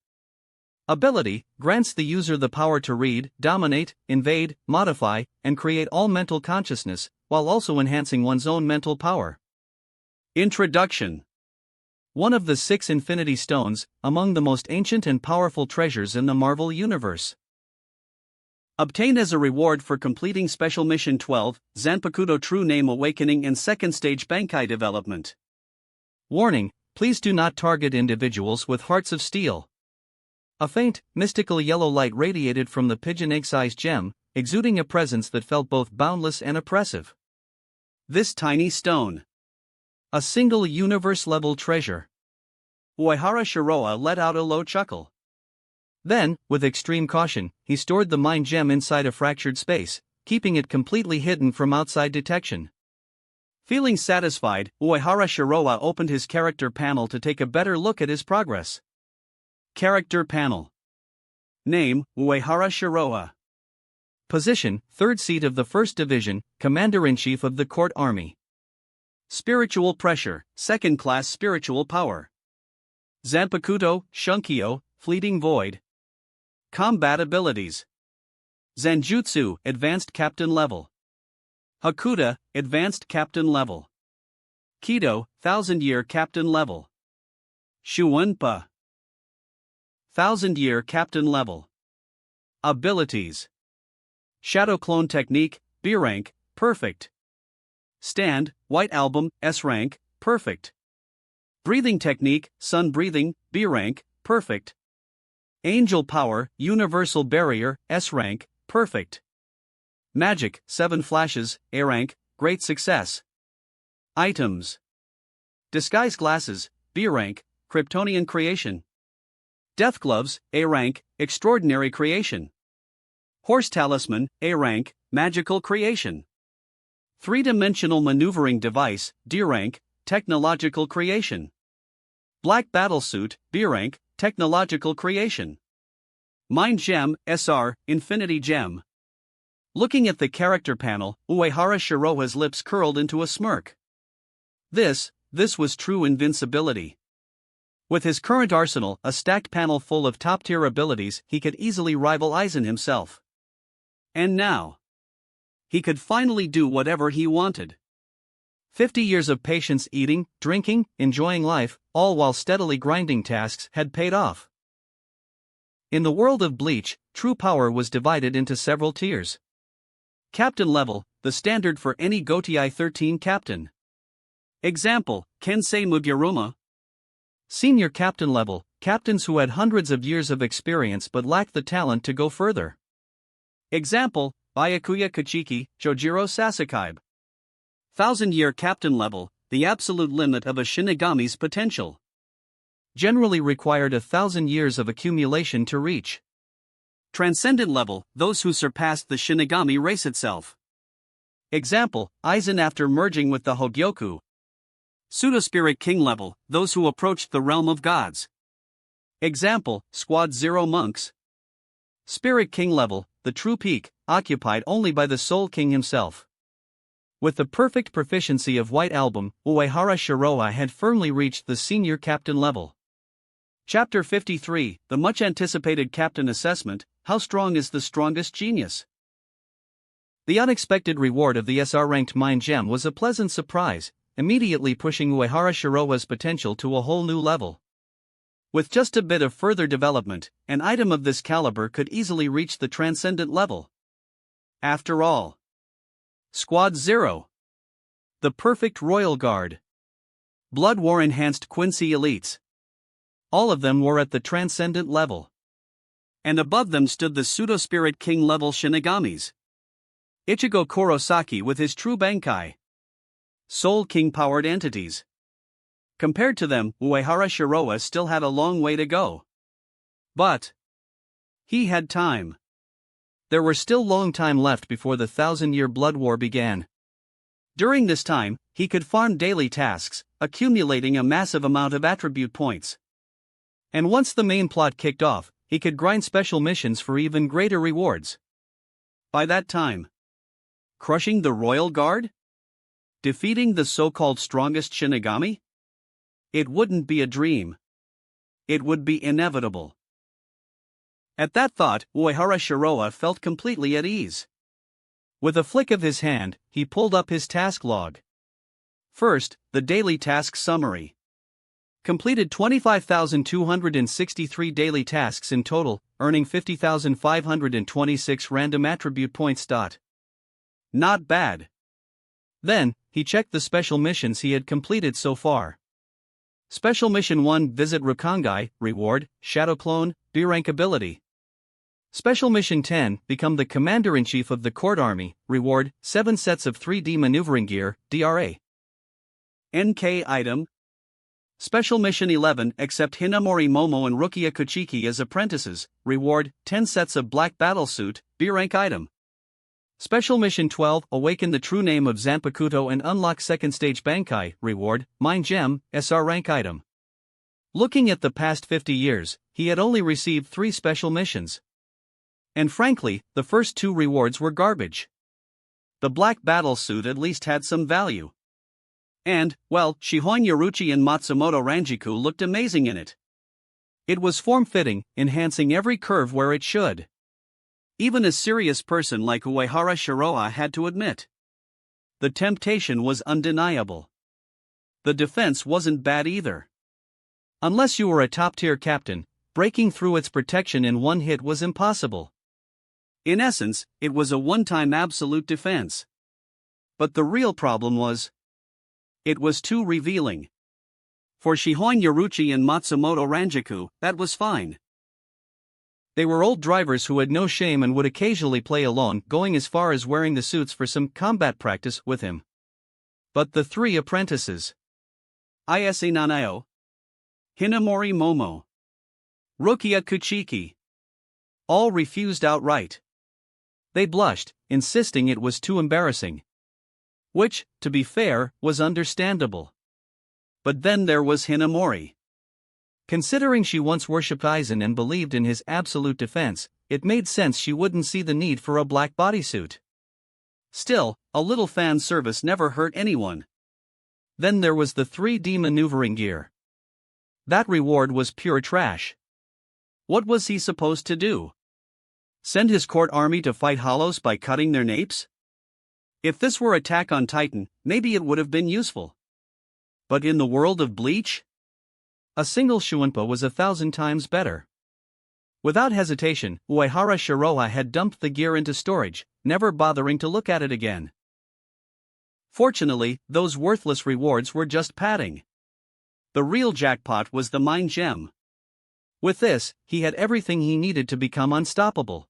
S1: Ability, grants the user the power to read, dominate, invade, modify, and create all mental consciousness, while also enhancing one's own mental power. Introduction. One of the 6 Infinity Stones, among the most ancient and powerful treasures in the Marvel Universe. Obtained as a reward for completing Special Mission 12, Zanpakuto True Name Awakening and Second Stage Bankai Development. Warning, please do not target individuals with hearts of steel. A faint, mystical yellow light radiated from the pigeon egg-sized gem, exuding a presence that felt both boundless and oppressive. This tiny stone. A single universe-level treasure. Uehara Shiroha let out a low chuckle. Then, with extreme caution, he stored the mind gem inside a fractured space, keeping it completely hidden from outside detection. Feeling satisfied, Uehara Shiroha opened his character panel to take a better look at his progress. Character panel. Name, Uehara Shiroha. Position, 3rd seat of the 1st Division, Commander-in-Chief of the Court Army. Spiritual Pressure, 2nd Class Spiritual Power. Zanpakuto, Shunkyo, Fleeting Void. Combat Abilities. Zanjutsu, Advanced Captain Level. Hakuda, Advanced Captain Level. Kido, 1000-Year Captain Level. Shuunpa, 1000-Year Captain Level. Abilities: Shadow Clone Technique, B rank, Perfect. Stand, White Album, S rank, Perfect. Breathing Technique, Sun Breathing, B rank, Perfect. Angel Power, Universal Barrier, S rank, Perfect. Magic, 7 Flashes, A rank, Great Success. Items: Disguise Glasses, B rank, Kryptonian Creation. Death Gloves, A rank, Extraordinary Creation. Horse Talisman, A rank, Magical Creation. Three-Dimensional Maneuvering Device, D rank, Technological Creation. Black Battlesuit, B rank, Technological Creation. Mind Gem, SR, Infinity Gem. Looking at the character panel, Uehara Shiroha's lips curled into a smirk. This was true invincibility. With his current arsenal, a stacked panel full of top-tier abilities, he could easily rival Aizen himself. And now, he could finally do whatever he wanted. 50 years of patience, eating, drinking, enjoying life, all while steadily grinding tasks, had paid off. In the world of Bleach, true power was divided into several tiers. Captain level, the standard for any Gotei 13 captain. Example, Kensei Mugyaruma. Senior captain level, captains who had hundreds of years of experience but lacked the talent to go further. Example, Byakuya Kachiki, Jojiro Sasakaibe. 1000-Year captain level, the absolute limit of a Shinigami's potential. Generally required 1,000 years of accumulation to reach. Transcendent level, those who surpassed the Shinigami race itself. Example, Aizen after merging with the Hogyoku. Pseudo-Spirit King level, those who approached the realm of gods. Example, Squad Zero Monks. Spirit King level, the true peak, occupied only by the Soul King himself. With the perfect proficiency of White Album, Uehara Shiroha had firmly reached the senior captain level. Chapter 53, the much-anticipated Captain Assessment, How Strong is the Strongest Genius? The unexpected reward of the SR-ranked Mind Gem was a pleasant surprise, immediately pushing Uehara Shiroha's potential to a whole new level. With just a bit of further development, an item of this caliber could easily reach the transcendent level. After all, Squad Zero, the perfect Royal Guard, Blood War enhanced Quincy Elites. All of them were at the transcendent level. And above them stood the Pseudo-Spirit King level Shinigamis. Ichigo Kurosaki with his true Bankai. Soul King powered entities. Compared to them, Uehara Shiroha still had a long way to go. But he had time. There were still long time left before the 1000-year Blood War began. During this time, he could farm daily tasks, accumulating a massive amount of attribute points. And once the main plot kicked off, he could grind special missions for even greater rewards. By that time, crushing the Royal Guard? Defeating the so-called strongest Shinigami? It wouldn't be a dream. It would be inevitable. At that thought, Uehara Shiroha felt completely at ease. With a flick of his hand, he pulled up his task log. First, the daily task summary. Completed 25,263 daily tasks in total, earning 50,526 random attribute points. Not bad. Then, he checked the special missions he had completed so far. Special Mission 1, Visit Rukangai, Reward, Shadow Clone, B-rank ability. Special Mission 10, Become the Commander-in-Chief of the Court Army, Reward, 7 sets of 3D maneuvering gear, DRA. NK item. Special Mission 11, Accept Hinamori Momo and Rukia Kuchiki as apprentices, Reward, 10 sets of Black Battlesuit, B-rank item. Special Mission 12, Awaken the True Name of Zanpakuto and Unlock Second Stage Bankai, Reward, Mind Gem, SR rank item. Looking at the past 50 years, he had only received 3 special missions. And frankly, the first 2 rewards were garbage. The Black Battlesuit at least had some value. And, well, Shihoin Yoruchi and Matsumoto Ranjiku looked amazing in it. It was form-fitting, enhancing every curve where it should.
S2: Even a serious person like Uehara Shiroha had to admit. The temptation was undeniable. The defense wasn't bad either.
S1: Unless you were a top-tier captain, breaking through its protection in one hit was impossible.
S2: In essence, it was a one-time absolute defense. But the real problem was, it was too revealing. For Shihoin Yoruchi and Matsumoto Ranjaku, that was fine.
S1: They were old drivers who had no shame and would occasionally play along, going as far as wearing the suits for some combat practice with him. But the three apprentices,
S2: Ayase Nanao, Hinamori Momo, Rukia Kuchiki,
S1: all refused outright. They blushed, insisting it was too embarrassing. Which, to be fair, was understandable.
S2: But then there was Hinamori.
S1: Considering she once worshipped Aizen and believed in his absolute defense, it made sense she wouldn't see the need for a black bodysuit.
S2: Still, a little fan service never hurt anyone.
S1: Then there was the 3D maneuvering gear. That reward was pure trash.
S2: What was he supposed to do? Send his court army to fight hollows by cutting their napes? If this were Attack on Titan, maybe it would have been useful. But in the world of Bleach?
S1: A single Shuinpa was 1,000 times better. Without hesitation, Uehara Shiroha had dumped the gear into storage, never bothering to look at it again. Fortunately, those worthless rewards were just padding.
S2: The real jackpot was the Mind Gem.
S1: With this, he had everything he needed to become unstoppable.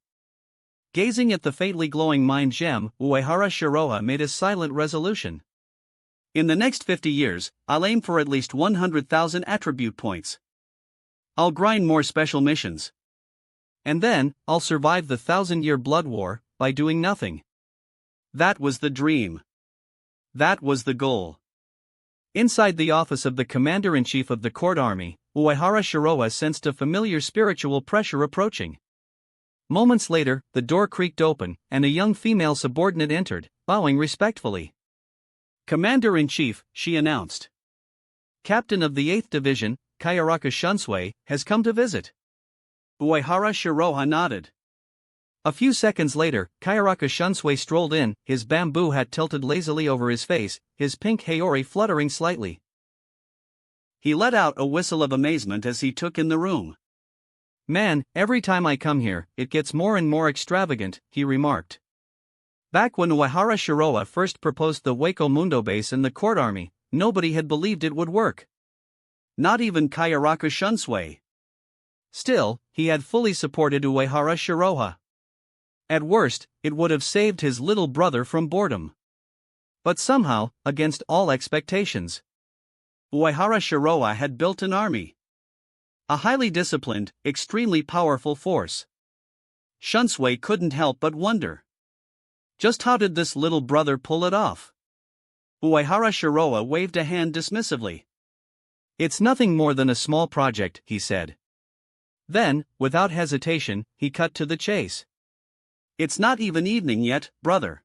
S1: Gazing at the faintly glowing Mind Gem, Uehara Shiroha made a silent resolution.
S2: In the next 50 years, I'll aim for at least 100,000 attribute points. I'll grind more special missions.
S1: And then, I'll survive the 1,000-year blood war, by doing nothing.
S2: That was the dream. That was the goal.
S1: Inside the office of the Commander-in-Chief of the Court Army, Uehara Shiroha sensed a familiar spiritual pressure approaching. Moments later, the door creaked open, and a young female subordinate entered, bowing respectfully.
S2: Commander-in-Chief, she announced.
S1: Captain of the 8th Division, Kayaraka Shunsui, has come to visit.
S2: Uehara Shiroha nodded.
S1: A few seconds later, Kayaraka Shunsui strolled in, his bamboo hat tilted lazily over his face, his pink haori fluttering slightly.
S2: He let out a whistle of amazement as he took in the room.
S1: Man, every time I come here, it gets more and more extravagant, he remarked. Back when Uehara Shiroha first proposed the Waco Mundo base in the Court Army, nobody had believed it would work.
S2: Not even Kayaraka Shunsui.
S1: Still, he had fully supported Uehara Shiroha. At worst, it would have saved his little brother from boredom. But somehow, against all expectations,
S2: Uehara Shiroha had built an army. A highly disciplined, extremely powerful force. Shunsui couldn't help but wonder. Just how did this little brother pull it off? Uehara Shiroha waved a hand dismissively.
S1: It's nothing more than a small project, he said. Then, without hesitation, he cut to the chase.
S2: It's not even evening yet, brother.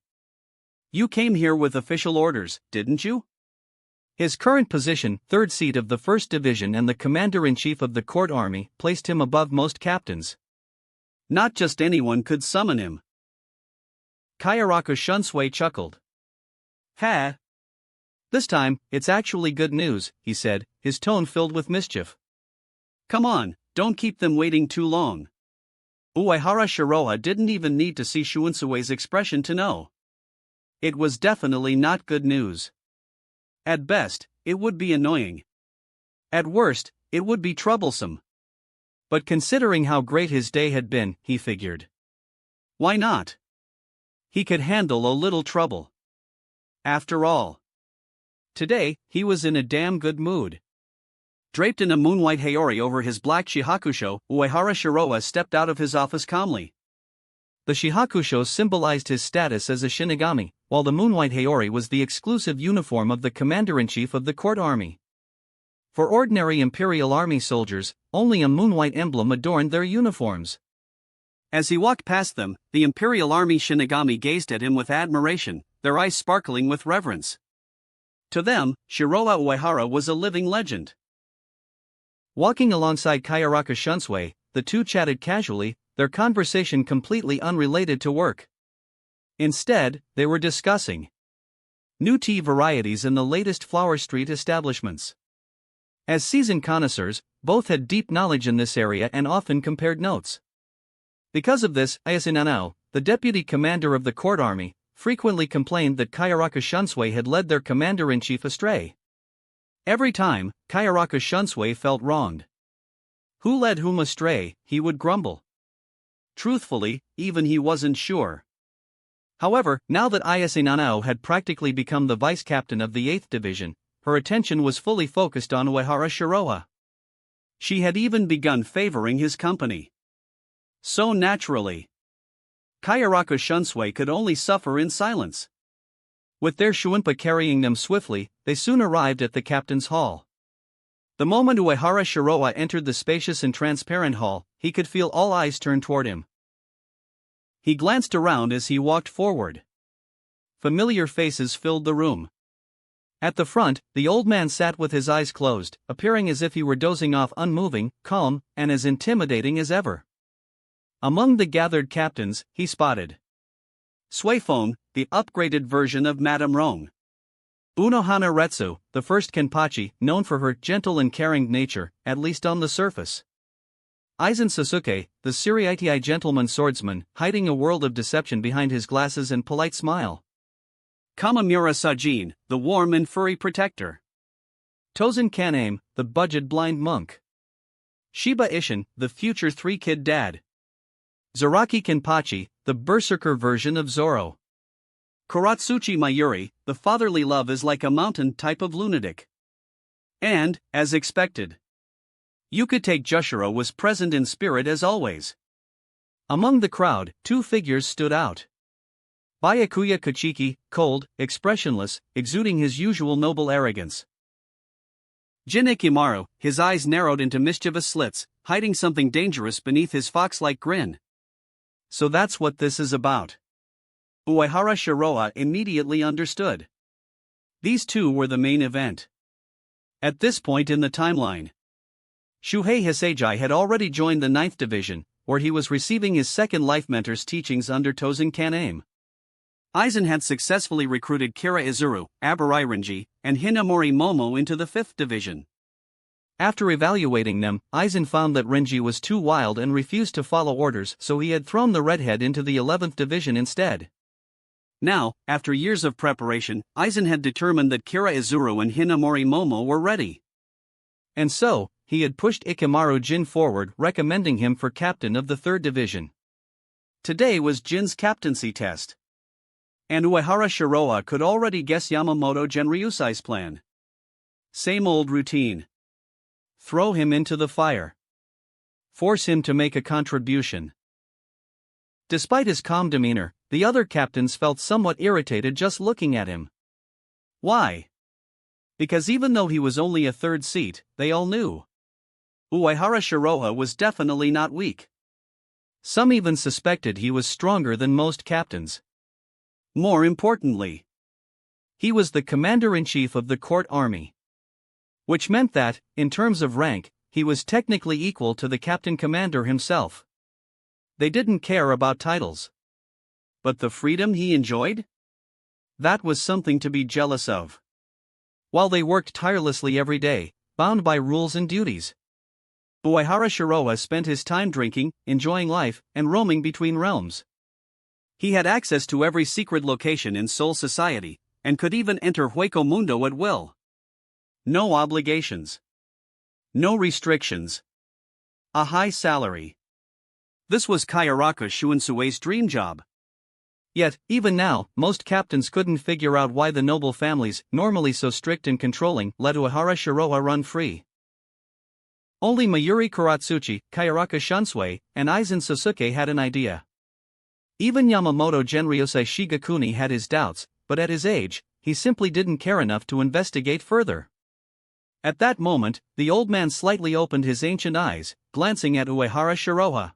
S2: You came here with official orders, didn't you?
S1: His current position, 3rd seat of the 1st Division and the Commander-in-Chief of the Court Army, placed him above most captains.
S2: Not just anyone could summon him.
S1: Kayaraka Shunsui chuckled.
S2: Ha!
S1: This time, it's actually good news, he said, his tone filled with mischief.
S2: Come on, don't keep them waiting too long. Uehara Shiroha didn't even need to see Shuinsui's expression to know. It was definitely not good news. At best, it would be annoying. At worst, it would be troublesome.
S1: But considering how great his day had been, he figured.
S2: Why not? He could handle a little trouble. After all,
S1: today, he was in a damn good mood.
S2: Draped in a moonwhite haori over his black shihakusho, Uehara Shiroha stepped out of his office calmly.
S1: The shihakusho symbolized his status as a shinigami, while the moonwhite haori was the exclusive uniform of the Commander-in-Chief of the Court Army. For ordinary Imperial Army soldiers, only a moonwhite emblem adorned their uniforms.
S2: As he walked past them, the Imperial Army Shinigami gazed at him with admiration, their eyes sparkling with reverence. To them, Shiroha Uehara was a living legend.
S1: Walking alongside Kayaraka Shunsui, the two chatted casually, their conversation completely unrelated to work. Instead, they were discussing new tea varieties in the latest Flower Street establishments. As seasoned connoisseurs, both had deep knowledge in this area and often compared notes. Because of this, Ayasin Nanao, the deputy commander of the court army, frequently complained that Kayaraka Shunsui had led their commander-in-chief astray. Every time, Kayaraka Shunsui felt wronged. Who led whom astray, he would grumble. Truthfully, even he wasn't sure. However, now that Ayase Nanao had practically become the vice-captain of the 8th Division, her attention was fully focused on Uehara Shiroha. She had even begun favoring his company. So naturally, Kayaraka Shunsui could only suffer in silence. With their Shuinpa carrying them swiftly, they soon arrived at the captain's hall. The moment Uehara Shiroha entered the spacious and transparent hall, he could feel all eyes turn toward him. He glanced around as he walked forward. Familiar faces filled the room. At the front, the old man sat with his eyes closed, appearing as if he were dozing off, unmoving, calm, and as intimidating as ever. Among the gathered captains, he spotted Suifeng, the upgraded version of Madame Rong. Unohana Retsu, the first Kenpachi, known for her gentle and caring nature, at least on the surface. Aizen Sasuke, the Suriitai gentleman swordsman, hiding a world of deception behind his glasses and polite smile. Kamamura Sajin, the warm and furry protector. Tozen Kaname, the budget blind monk. Shiba Ishin, the future three-kid dad. Zaraki Kenpachi, the berserker version of Zoro. Kuratsuchi Mayuri, the fatherly love is like a mountain type of lunatic. And, as expected, Yukitake Jushiro was present in spirit as always. Among the crowd, two figures stood out. Byakuya Kachiki, cold, expressionless, exuding his usual noble arrogance. Jin Ikimaru, his eyes narrowed into mischievous slits, hiding something dangerous beneath his fox-like grin. So that's what this is about. Uehara Shiroha immediately understood. These two were the main event. At this point in the timeline, Shuhei Hisagi had already joined the 9th Division, where he was receiving his second life mentor's teachings under Tozen Kaname. Aizen had successfully recruited Kira Izuru, Abarai Renji, and Hinamori Momo into the 5th Division. After evaluating them, Aizen found that Renji was too wild and refused to follow orders, so he had thrown the redhead into the 11th Division instead. Now, after years of preparation, Aizen had determined that Kira Izuru and Hinamori Momo were ready. And so, he had pushed Ikimaru Jin forward, recommending him for captain of the 3rd Division. Today was Jin's captaincy test. And Uehara Shiroha could already guess Yamamoto Genryusai's plan. Same old routine. Throw him into the fire. Force him to make a contribution. Despite his calm demeanor, the other captains felt somewhat irritated just looking at him. Why? Because even though he was only a 3rd seat, they all knew Uehara Shiroha was definitely not weak. Some even suspected he was stronger than most captains. More importantly, he was the commander-in-chief of the court army. Which meant that, in terms of rank, he was technically equal to the captain-commander himself. They didn't care about titles. But the freedom he enjoyed? That was something to be jealous of. While they worked tirelessly every day, bound by rules and duties, Uehara Shiroha spent his time drinking, enjoying life, and roaming between realms. He had access to every secret location in Soul Society, and could even enter Hueco Mundo at will. No obligations. No restrictions. A high salary. This was Kayaraka Shuinsue's dream job. Yet, even now, most captains couldn't figure out why the noble families, normally so strict and controlling, let Uehara Shiroha run free. Only Mayuri Kuratsuchi, Kayaraka Shunsui, and Aizen Sasuke had an idea. Even Yamamoto Genryusai Shigakuni had his doubts, but at his age, he simply didn't care enough to investigate further. At that moment, the old man slightly opened his ancient eyes, glancing at Uehara Shiroha.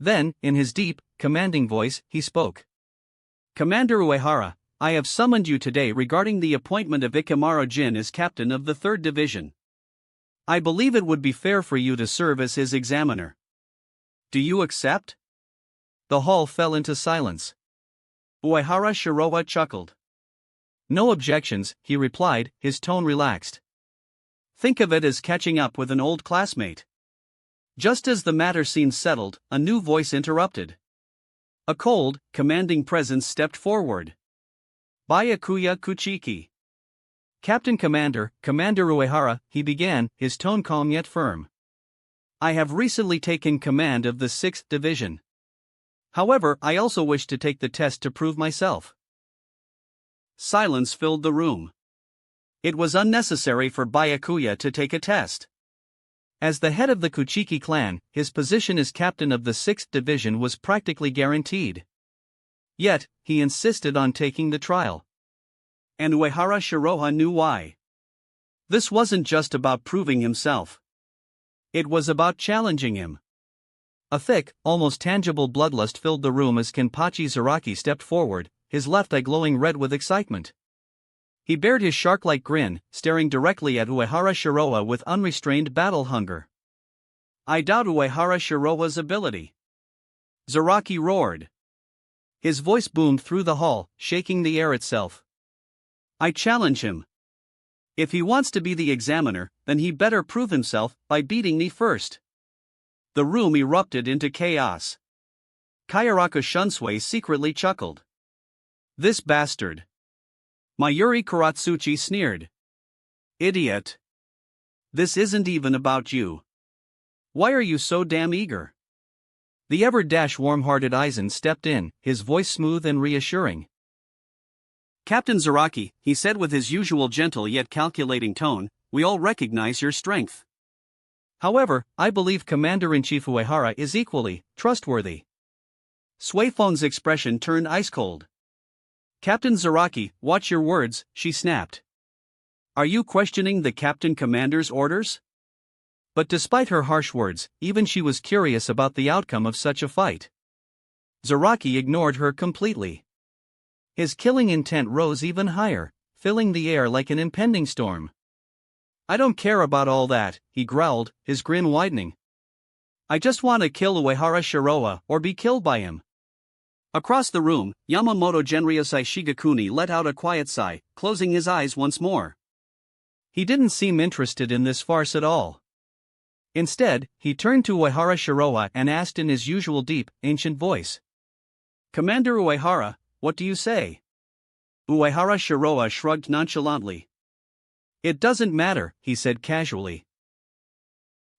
S1: Then, in his deep, commanding voice, he spoke. Commander Uehara, I have summoned you today regarding the appointment of Ikimaru Jin as captain of the 3rd Division. I believe it would be fair for you to serve as his examiner.
S2: Do you accept?
S1: The hall fell into silence.
S2: Uehara Shiroa chuckled.
S1: No objections, he replied, his tone relaxed.
S2: Think of it as catching up with an old classmate. Just as the matter seemed settled, a new voice interrupted. A cold, commanding presence stepped forward. Byakuya Kuchiki.
S1: Captain Commander, Commander Uehara, he began, his tone calm yet firm.
S2: I have recently taken command of the 6th Division. However, I also wish to take the test to prove myself. Silence filled the room. It was unnecessary for Byakuya to take a test.
S1: As the head of the Kuchiki clan, his position as captain of the 6th Division was practically guaranteed. Yet, he insisted on taking the trial.
S2: And Uehara Shiroha knew why. This wasn't just about proving himself. It was about challenging him.
S1: A thick, almost tangible bloodlust filled the room as Kenpachi Zaraki stepped forward, his left eye glowing red with excitement. He bared his shark-like grin, staring directly at Uehara Shiroha with unrestrained battle hunger.
S2: I doubt Uehara Shiroha's ability. Zaraki roared.
S1: His voice boomed through the hall, shaking the air itself.
S2: I challenge him. If he wants to be the examiner, then he better prove himself by beating me first. The room erupted into chaos. Kayaraka Shunsui secretly chuckled. This bastard. Mayuri Karatsuchi sneered. Idiot. This isn't even about you. Why are you so damn eager?
S1: The ever-warm-hearted Aizen stepped in, his voice smooth and reassuring.
S2: Captain Zaraki, he said with his usual gentle yet calculating tone, we all recognize your strength.
S1: However, I believe Commander-in-Chief Uehara is equally trustworthy.
S2: Suifon's expression turned ice-cold. Captain Zaraki, watch your words, she snapped. Are you questioning the Captain Commander's orders?
S1: But despite her harsh words, even she was curious about the outcome of such a fight. Zaraki ignored her completely. His killing intent rose even higher, filling the air like an impending storm. I don't care about all that, he growled, his grin widening. I just want to kill Uehara Shiroha or be killed by him. Across the room, Yamamoto Genryosai Shigakuni let out a quiet sigh, closing his eyes once more. He didn't seem interested in this farce at all. Instead, he turned to Uehara Shiroha and asked in his usual deep, ancient voice. Commander Uehara, what do you say? Uehara Shiroha shrugged nonchalantly. It doesn't matter, he said casually.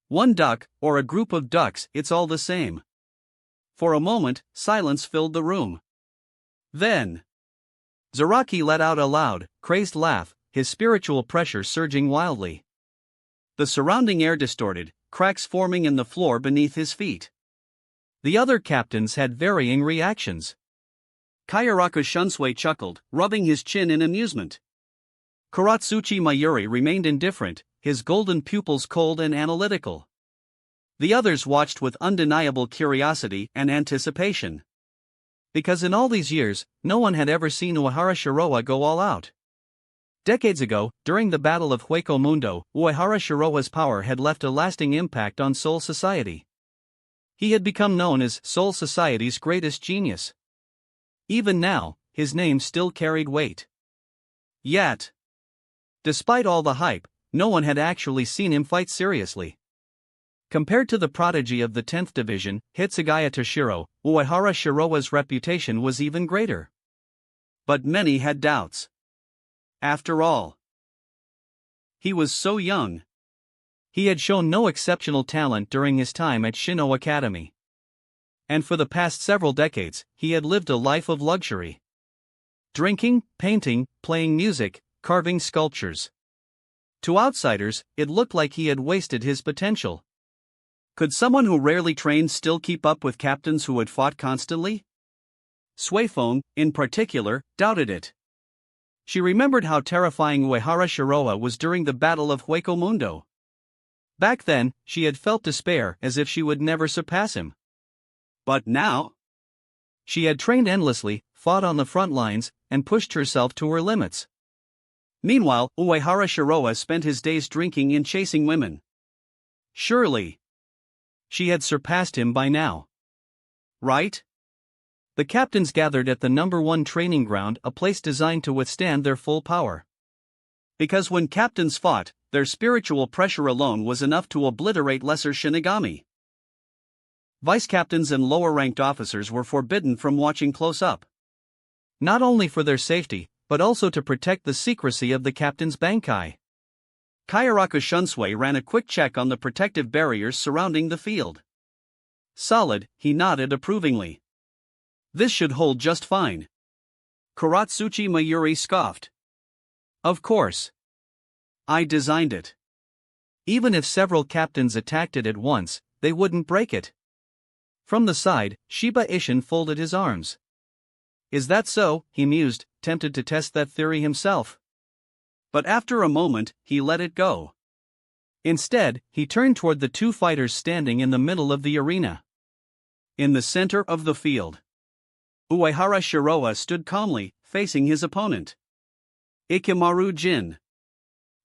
S1: One duck, or a group of ducks, it's all the same. For a moment, silence filled the room. Then, Zaraki let out a loud, crazed laugh, his spiritual pressure surging wildly. The surrounding air distorted, cracks forming in the floor beneath his feet. The other captains had varying reactions. Kayaraka Shunsui chuckled, rubbing his chin in amusement. Karatsuchi Mayuri remained indifferent, his golden pupils cold and analytical. The others watched with undeniable curiosity and anticipation. Because in all these years, no one had ever seen Uehara Shiroha go all out. Decades ago, during the Battle of Hueco Mundo, Uehara Shiroha's power had left a lasting impact on Soul Society. He had become known as Soul Society's greatest genius. Even now, his name still carried weight. Yet, despite all the hype, no one had actually seen him fight seriously. Compared to the prodigy of the 10th Division, Hitsugaya Toshiro, Uehara Shiroha's reputation was even greater. But many had doubts. After all, he was so young. He had shown no exceptional talent during his time at Shino Academy. And for the past several decades, he had lived a life of luxury. Drinking, painting, playing music, carving sculptures. To outsiders, it looked like he had wasted his potential. Could someone who rarely trained still keep up with captains who had fought constantly? Suifong, in particular, doubted it. She remembered how terrifying Uehara Shiroha was during the Battle of Hueco Mundo. Back then, she had felt despair as if she would never surpass him. But now, she had trained endlessly, fought on the front lines, and pushed herself to her limits. Meanwhile, Uehara Shiroha spent his days drinking and chasing women. Surely, She had surpassed him by now.
S2: Right?
S1: The captains gathered at the #1 training ground, a place designed to withstand their full power.
S2: Because when captains fought, their spiritual pressure alone was enough to obliterate lesser Shinigami. Vice captains and lower-ranked officers were forbidden from watching close up.
S1: Not only for their safety, but also to protect the secrecy of the captain's bankai.
S2: Kayaraku Shunsui ran a quick check on the protective barriers surrounding the field. Solid, he nodded approvingly. This should hold just fine. Kuratsuchi Mayuri scoffed.
S1: Of course.
S2: I designed it.
S1: Even if several captains attacked it at once, they wouldn't break it. From the side, Shiba Ishin folded his arms.
S2: Is that so? He mused, tempted to test that theory himself. But after a moment, he let it go.
S1: Instead, he turned toward the two fighters standing in the middle of the arena.
S2: In the center of the field, Uehara Shiroa stood calmly, facing his opponent. Ikimaru Jin.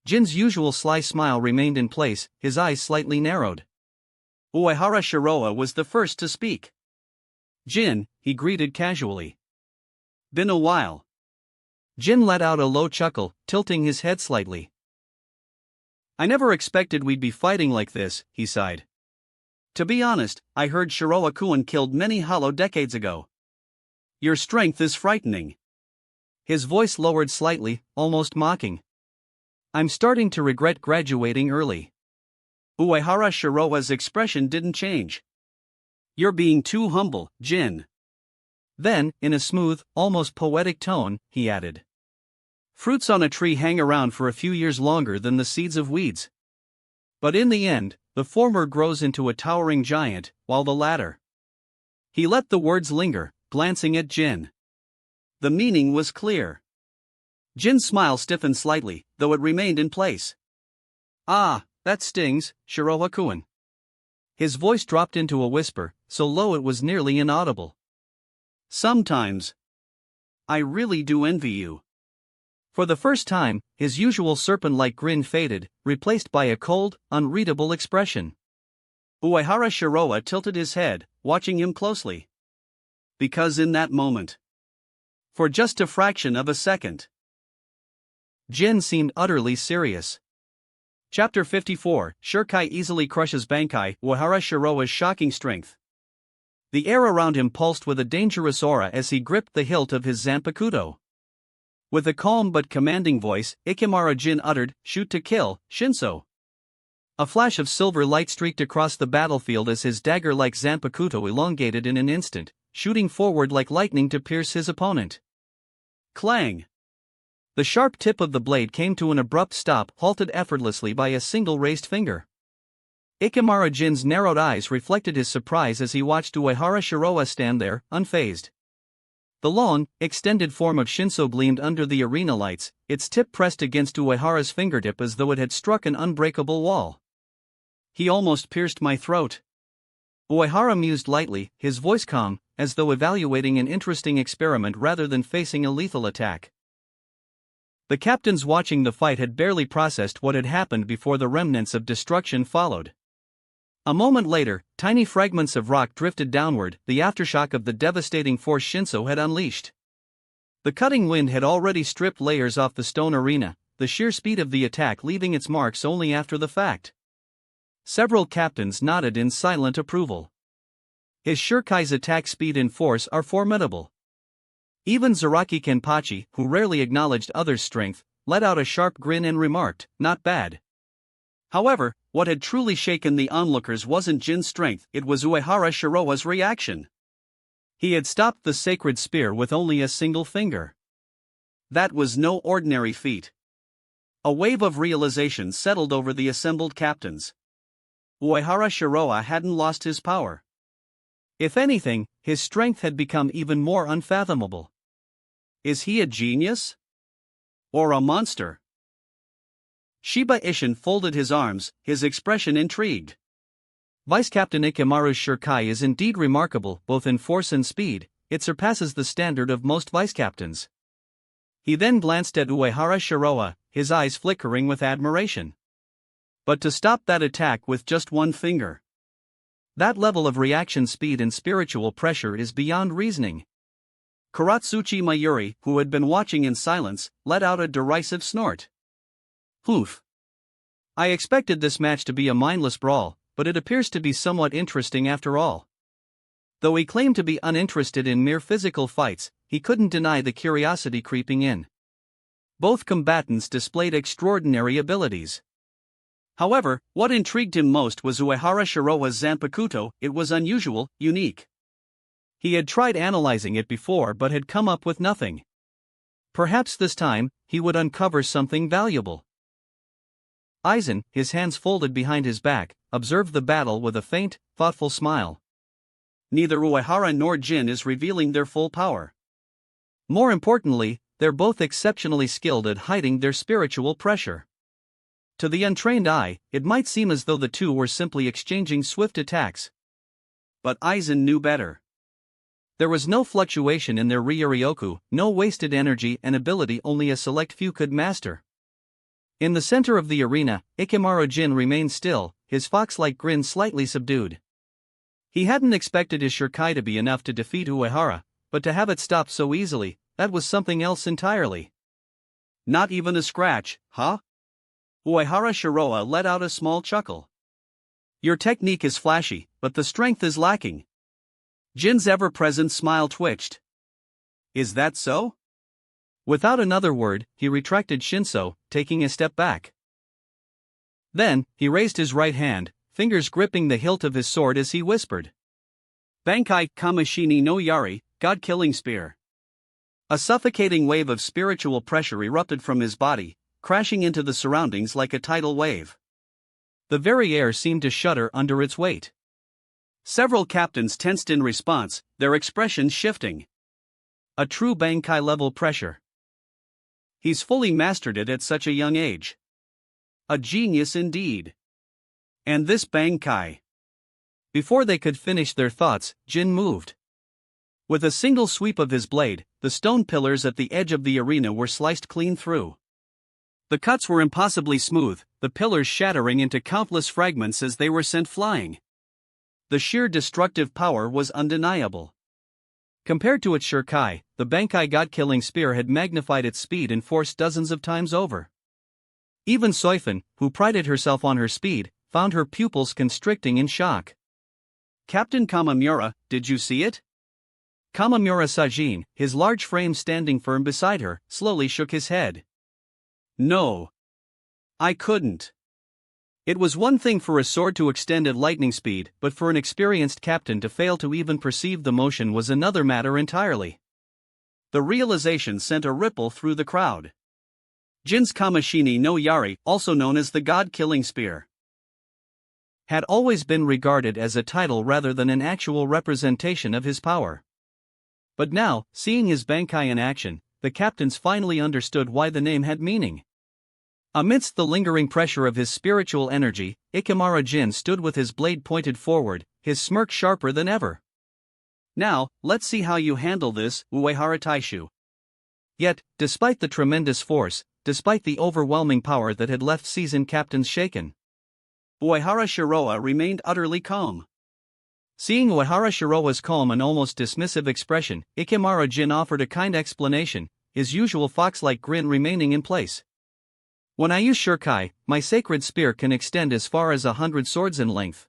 S1: Jin's usual sly smile remained in place, his eyes slightly narrowed.
S2: Uehara Shiroa was the first to speak.
S1: Jin, he greeted casually.
S2: Been a while.
S1: Jin let out a low chuckle, tilting his head slightly.
S2: I never expected we'd be fighting like this, he sighed. To be honest, I heard Shiroa-kun killed many hollow decades ago. Your strength is frightening.
S1: His voice lowered slightly, almost mocking. I'm starting to regret graduating early.
S2: Uehara Shiroa's expression didn't change. You're being too humble, Jin.
S1: Then, in a smooth, almost poetic tone, he added. Fruits on a tree hang around for a few years longer than the seeds of weeds. But in the end, the former grows into a towering giant, while the latter. He let the words linger, glancing at Jin.
S2: The meaning was clear. Jin's smile stiffened slightly, though it remained in place.
S1: Ah, that stings, Shiroa-kun. His voice dropped into a whisper, so low it was nearly inaudible.
S2: Sometimes. I really do envy you.
S1: For the first time, his usual serpent-like grin faded, replaced by a cold, unreadable expression.
S2: Uehara Shiroa tilted his head, watching him closely. Because in that moment, for just a fraction of a second,
S1: Jin seemed utterly serious. Chapter 54, Shirkai easily crushes Bankai, Uehara Shiroa's shocking strength. The air around him pulsed with a dangerous aura as he gripped the hilt of his Zanpakuto. With a calm but commanding voice, Ikimaru Jin uttered, "Shoot to kill, Shinso." A flash of silver light streaked across the battlefield as his dagger-like Zanpakuto elongated in an instant, shooting forward like lightning to pierce his opponent.
S2: Clang!
S1: The sharp tip of the blade came to an abrupt stop, halted effortlessly by a single raised finger. Ikimaru Jin's narrowed eyes reflected his surprise as he watched Uehara Shiroa stand there, unfazed. The long, extended form of Shinso gleamed under the arena lights, its tip pressed against Uehara's fingertip as though it had struck an unbreakable wall.
S2: He almost pierced my throat.
S1: Uehara mused lightly, his voice calm, as though evaluating an interesting experiment rather than facing a lethal attack. The captains watching the fight had barely processed what had happened before the remnants of destruction followed. A moment later, tiny fragments of rock drifted downward, the aftershock of the devastating force Shinso had unleashed. The cutting wind had already stripped layers off the stone arena, the sheer speed of the attack leaving its marks only after the fact. Several captains nodded in silent approval. His Shirkai's attack speed and force are formidable. Even Zaraki Kenpachi, who rarely acknowledged others' strength, let out a sharp grin and remarked, "Not bad." However, what had truly shaken the onlookers wasn't Jin's strength, it was Uehara Shiroa's reaction. He had stopped the sacred spear with only a single finger. That was no ordinary feat. A wave of realization settled over the assembled captains. Uehara Shiroa hadn't lost his power. If anything, his strength had become even more unfathomable. Is he a genius? Or a monster? Shiba Ishin folded his arms, his expression intrigued. Vice Captain Ikimaru's Shirkai is indeed remarkable, both in force and speed, it surpasses the standard of most vice captains. He then glanced at Uehara Shiroa, his eyes flickering with admiration. But to stop that attack with just one finger. That level of reaction speed and spiritual pressure is beyond reasoning.
S2: Kuratsuchi Mayuri, who had been watching in silence, let out a derisive snort.
S1: Oof. I expected this match to be a mindless brawl, but it appears to be somewhat interesting after all. Though he claimed to be uninterested in mere physical fights, he couldn't deny the curiosity creeping in. Both combatants displayed extraordinary abilities.
S2: However, what intrigued him most was Uehara Shiroa's Zanpakuto. It was unusual, unique.
S1: He had tried analyzing it before but had come up with nothing. Perhaps this time, he would uncover something valuable. Aizen, his hands folded behind his back, observed the battle with a faint, thoughtful smile.
S2: Neither Uehara nor Jin is revealing their full power.
S1: More importantly, they're both exceptionally skilled at hiding their spiritual pressure. To the untrained eye, it might seem as though the two were simply exchanging swift attacks.
S2: But Aizen knew better.
S1: There was no fluctuation in their Ryuryoku, no wasted energy and ability only a select few could master. In the center of the arena, Ikemaru Jin remained still, his fox-like grin slightly subdued. He hadn't expected his Shurkai to be enough to defeat Uehara, but to have it stop so easily, that was something else entirely.
S2: Not even a scratch, huh? Uehara Shiroa let out a small chuckle. Your technique is flashy, but the strength is lacking. Jin's ever-present smile twitched. Is that so?
S1: Without another word, he retracted Shinso, taking a step back. Then, he raised his right hand, fingers gripping the hilt of his sword as he whispered.
S2: Bankai Kamishini no Yari, God-killing spear. A suffocating wave of spiritual pressure erupted from his body, crashing into the surroundings like a tidal wave.
S1: The very air seemed to shudder under its weight.
S2: Several captains tensed in response, their expressions shifting.
S1: A true Bankai-level pressure.
S2: He's fully mastered it at such a young age. A genius indeed. And this Bankai.
S1: Before they could finish their thoughts, Jin moved. With a single sweep of his blade, the stone pillars at the edge of the arena were sliced clean through. The cuts were impossibly smooth, the pillars shattering into countless fragments as they were sent flying. The sheer destructive power was undeniable. Compared to its Shurkai, the Bankai God-killing spear had magnified its speed and force dozens of times over. Even Soifun, who prided herself on her speed, found her pupils constricting in shock.
S2: Captain Kamamura, did you see it?
S1: Kamamura Sajin, his large frame standing firm beside her, slowly shook his head.
S2: No. I couldn't.
S1: It was one thing for a sword to extend at lightning speed, but for an experienced captain to fail to even perceive the motion was another matter entirely.
S2: The realization sent a ripple through the crowd. Jin's Kamishini no Yari, also known as the God-killing spear,
S1: had always been regarded as a title rather than an actual representation of his power. But now, seeing his Bankai in action, the captains finally understood why the name had meaning. Amidst the lingering pressure of his spiritual energy, Ikemaru Jin stood with his blade pointed forward, his smirk sharper than ever.
S2: Now, let's see how you handle this, Uehara Taishu.
S1: Yet, despite the tremendous force, despite the overwhelming power that had left seasoned captains shaken,
S2: Uehara Shiroa remained utterly calm.
S1: Seeing Uehara Shiroa's calm and almost dismissive expression, Ikemaru Jin offered a kind explanation, his usual fox-like grin remaining in place. When I use Shurkai, my sacred spear can extend as far as 100 swords in length.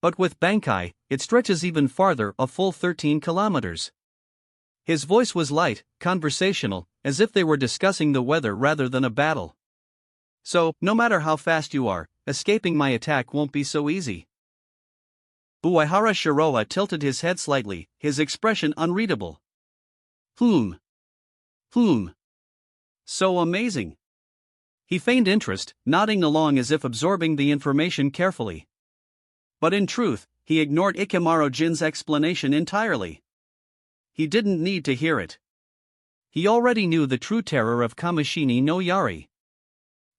S1: But with Bankai, it stretches even farther, a full 13 kilometers. His voice was light, conversational, as if they were discussing the weather rather than a battle. So, no matter how fast you are, escaping my attack won't be so easy.
S2: Uehara Shiroa tilted his head slightly, his expression unreadable. So amazing.
S1: He feigned interest, nodding along as if absorbing the information carefully.
S2: But in truth, he ignored Ikemaru Jin's explanation entirely. He didn't need to hear it.
S1: He already knew the true terror of Kamishini no Yari.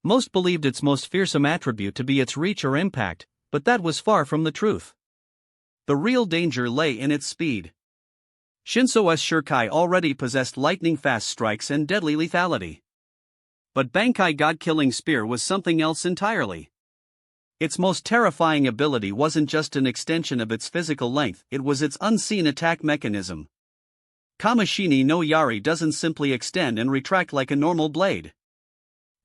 S1: Most believed its most fearsome attribute to be its reach or impact, but that was far from the truth.
S2: The real danger lay in its speed. Shinso's Shurkai already possessed lightning-fast strikes and deadly lethality. But Bankai God-killing spear was something else entirely. Its most terrifying ability wasn't just an extension of its physical length, it was its unseen attack mechanism. Kamishini no Yari doesn't simply extend and retract like a normal blade.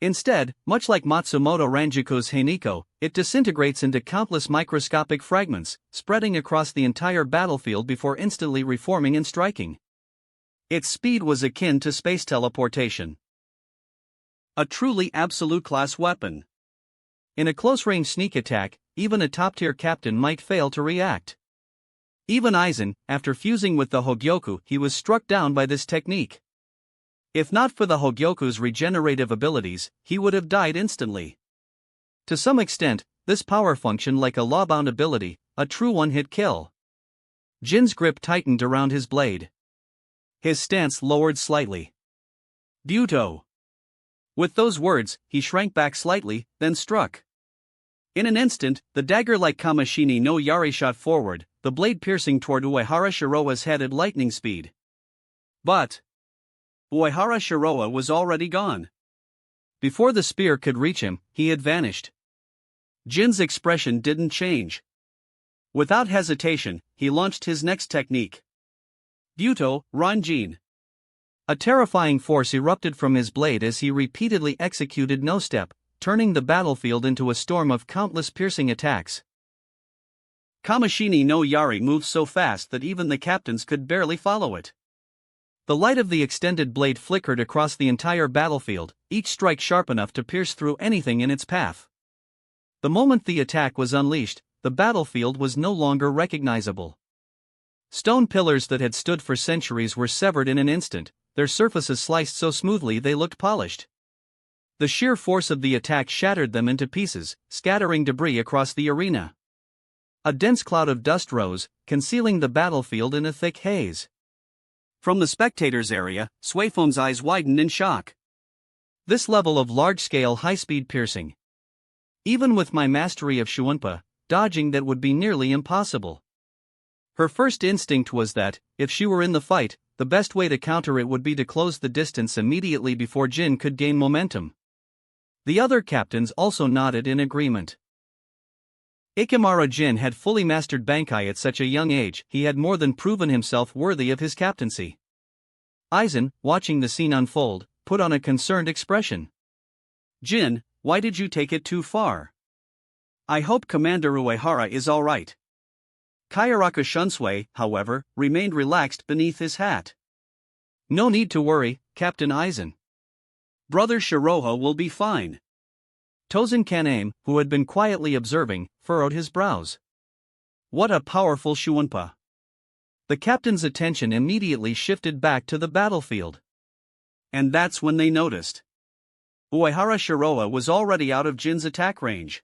S2: Instead, much like Matsumoto Ranjuku's Heiniko, it disintegrates into countless microscopic fragments, spreading across the entire battlefield before instantly reforming and striking. Its speed was akin to space teleportation. A truly absolute class weapon. In a close-range sneak attack, even a top-tier captain might fail to react. Even Aizen, after fusing with the Hogyoku, he was struck down by this technique. If not for the Hogyoku's regenerative abilities, he would have died instantly. To some extent, this power functioned like a lawbound ability, a true one-hit kill. Jin's grip tightened around his blade. His stance lowered slightly. Buto. With those words, he shrank back slightly, then struck. In an instant, the dagger-like Kamishini no Yari shot forward, the blade piercing toward Uehara Shiroa's head at lightning speed. But Uehara Shiroa was already gone. Before the spear could reach him, he had vanished. Jin's expression didn't change. Without hesitation, he launched his next technique. Buto, Ranjin. A terrifying force erupted from his blade as he repeatedly executed no-step, turning the battlefield into a storm of countless piercing attacks. Kamishini no Yari moved so fast that even the captains could barely follow it. The light of the extended blade flickered across the entire battlefield, each strike sharp enough to pierce through anything in its path. The moment the attack was unleashed, the battlefield was no longer recognizable. Stone pillars that had stood for centuries were severed in an instant, their surfaces sliced so smoothly they looked polished. The sheer force of the attack shattered them into pieces, scattering debris across the arena. A dense cloud of dust rose, concealing the battlefield in a thick haze. From the spectators' area, Suifon's eyes widened in shock. This level of large-scale high-speed piercing. Even with my mastery of Shuunpa, dodging that would be nearly impossible. Her first instinct was that, if she were in the fight, the best way to counter it would be to close the distance immediately before Jin could gain momentum. The other captains also nodded in agreement. Ikemara Jin had fully mastered Bankai at such a young age, he had more than proven himself worthy of his captaincy. Aizen, watching the scene unfold, put on a concerned expression. Jin, why did you take it too far? I hope Commander Uehara is alright. Kayaraka Shunsui, however, remained relaxed beneath his hat. No need to worry, Captain Aizen. Brother Shiroha will be fine. Tozen Kaname, who had been quietly observing, furrowed his brows. What a powerful Shuunpa. The captain's attention immediately shifted back to the battlefield. And that's when they noticed. Uehara Shiroa was already out of Jin's attack range.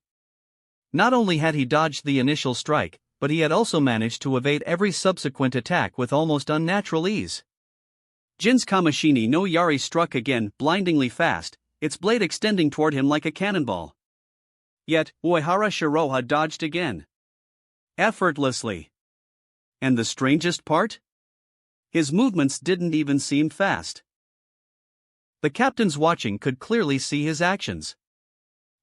S2: Not only had he dodged the initial strike, but he had also managed to evade every subsequent attack with almost unnatural ease. Jin's Kamishini no Yari struck again, blindingly fast, its blade extending toward him like a cannonball. Yet, Uehara Shiroha dodged again. Effortlessly. And the strangest part? His movements didn't even seem fast. The captains watching could clearly see his actions.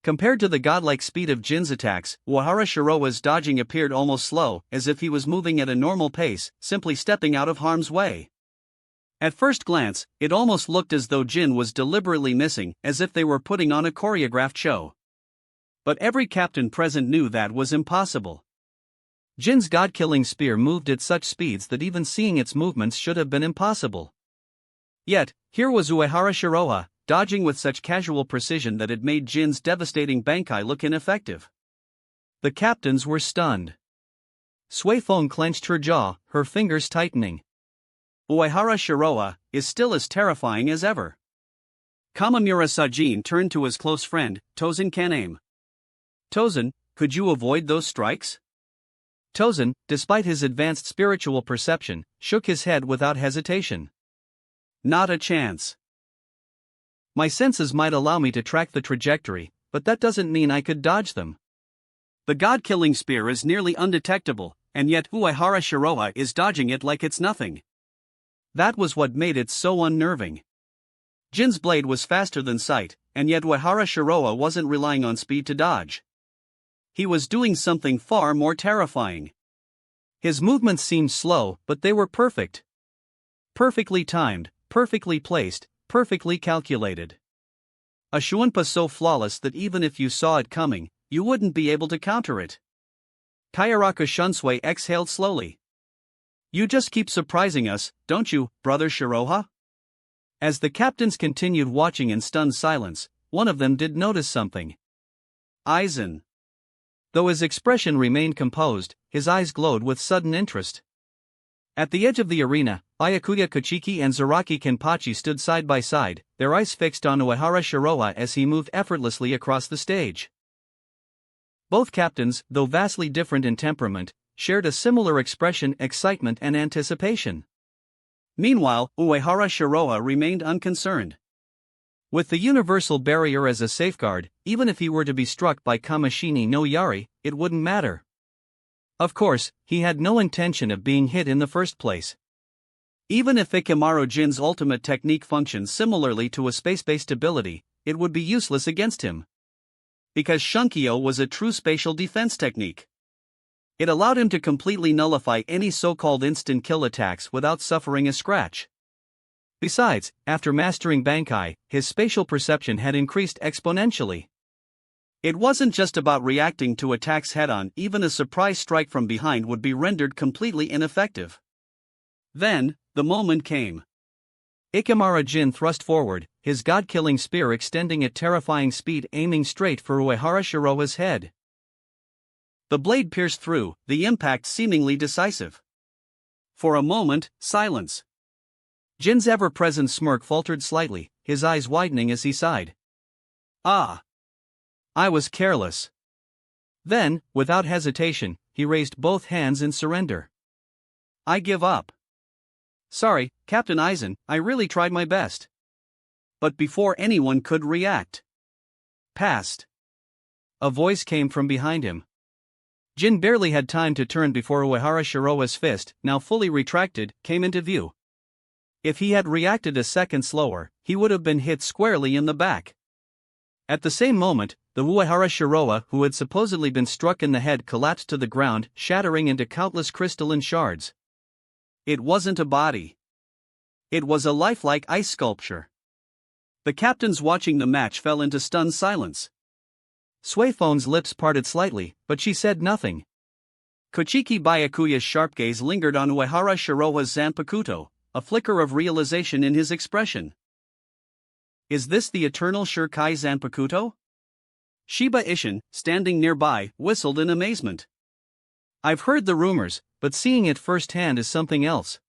S2: Compared to the godlike speed of Jin's attacks, Uehara Shiroa's dodging appeared almost slow, as if he was moving at a normal pace, simply stepping out of harm's way. At first glance, it almost looked as though Jin was deliberately missing, as if they were putting on a choreographed show. But every captain present knew that was impossible. Jin's god-killing spear moved at such speeds that even seeing its movements should have been impossible. Yet, here was Uehara Shiroha, dodging with such casual precision that it made Jin's devastating Bankai look ineffective. The captains were stunned. Suifong clenched her jaw, her fingers tightening. Uehara Shiroa is still as terrifying as ever. Kamamura Sajin turned to his close friend, Tozen Kaname. Tozen, could you avoid those strikes? Tozen, despite his advanced spiritual perception, shook his head without hesitation. Not a chance. My senses might allow me to track the trajectory, but that doesn't mean I could dodge them. The god-killing spear is nearly undetectable, and yet Uehara Shiroha is dodging it like it's nothing. That was what made it so unnerving. Jin's blade was faster than sight, and yet Uehara Shiroha wasn't relying on speed to dodge. he was doing something far more terrifying.
S1: His movements seemed slow, but they were perfect. Perfectly timed, perfectly placed, perfectly calculated. A Shuanpa so flawless that even if you saw it coming, you wouldn't be able to counter it. Kayaraka Shunsui exhaled slowly. You just keep surprising us, don't you, Brother Shiroha? As the captains continued watching in stunned silence, one of them did notice something.
S2: Aizen.
S1: Though his expression remained composed, his eyes glowed with sudden interest. At the edge of the arena, Byakuya Kochiki and Zaraki Kenpachi stood side by side, their eyes fixed on Uehara Shiroha as he moved effortlessly across the stage. Both captains, though vastly different in temperament, shared a similar expression, excitement and anticipation.
S2: Meanwhile, Uehara Shiroha remained unconcerned.
S1: With the universal barrier as a safeguard, even if he were to be struck by Kamishini no Yari, it wouldn't matter. Of course, he had no intention of being hit in the first place.
S2: Even if Ikamaru Jin's ultimate technique functions similarly to a space-based ability, it would be useless against him. Because Shunkyo was a true spatial defense technique. It allowed him to completely nullify any so-called instant kill attacks without suffering a scratch. Besides, after mastering Bankai, his spatial perception had increased exponentially. It wasn't just about reacting to attacks head-on, even a surprise strike from behind would be rendered completely ineffective. Then, the moment came.
S1: Ikamaru Jin thrust forward, his god-killing spear extending at terrifying speed, aiming straight for Uehara Shiroha's head.
S2: The blade pierced through, the impact seemingly decisive. For a moment, silence.
S1: Jin's ever-present smirk faltered slightly, his eyes widening as he sighed.
S2: Ah!
S1: I was careless. Then, without hesitation, he raised both hands in surrender.
S2: I give up.
S1: Sorry, Captain Aizen, I really tried my best.
S2: But before anyone could react.
S1: Passed. A voice came from behind him. Jin barely had time to turn before Uehara Shiroha's fist, now fully retracted, came into view. If he had reacted a second slower, he would have been hit squarely in the back. At the same moment, the Uehara Shiroha who had supposedly been struck in the head collapsed to the ground, shattering into countless crystalline shards.
S2: It wasn't a body. It was a lifelike ice sculpture. The captains watching the match fell into stunned silence.
S1: Suifon's lips parted slightly, but she said nothing.
S2: Kochiki Byakuya's sharp gaze lingered on Uehara Shiroha's Zanpakuto, a flicker of realization in his expression. Is this the eternal Shirkai Zanpakuto? Shiba Ishin, standing nearby, whistled in amazement.
S1: I've heard the rumors, but seeing it firsthand is something else.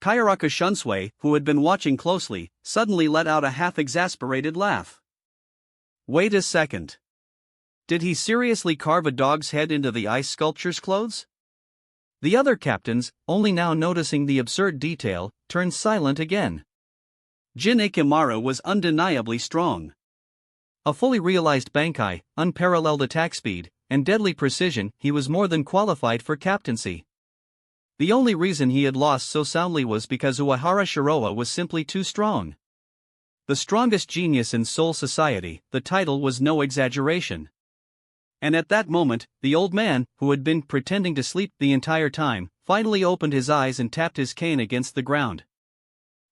S2: Kayaraka Shunsui, who had been watching closely, suddenly let out a half-exasperated laugh.
S1: Wait a second. Did he seriously carve a dog's head into the ice sculpture's clothes? The other captains, only now noticing the absurd detail, turned silent again.
S2: Jin Ikamaru was undeniably strong.
S1: A fully realized Bankai, unparalleled attack speed, and deadly precision, he was more than qualified for captaincy. The only reason he had lost so soundly was because Uehara Shiroha was simply too strong. The strongest genius in Soul Society, the title was no exaggeration. And at that moment, the old man, who had been pretending to sleep the entire time, finally opened his eyes and tapped his cane against the ground.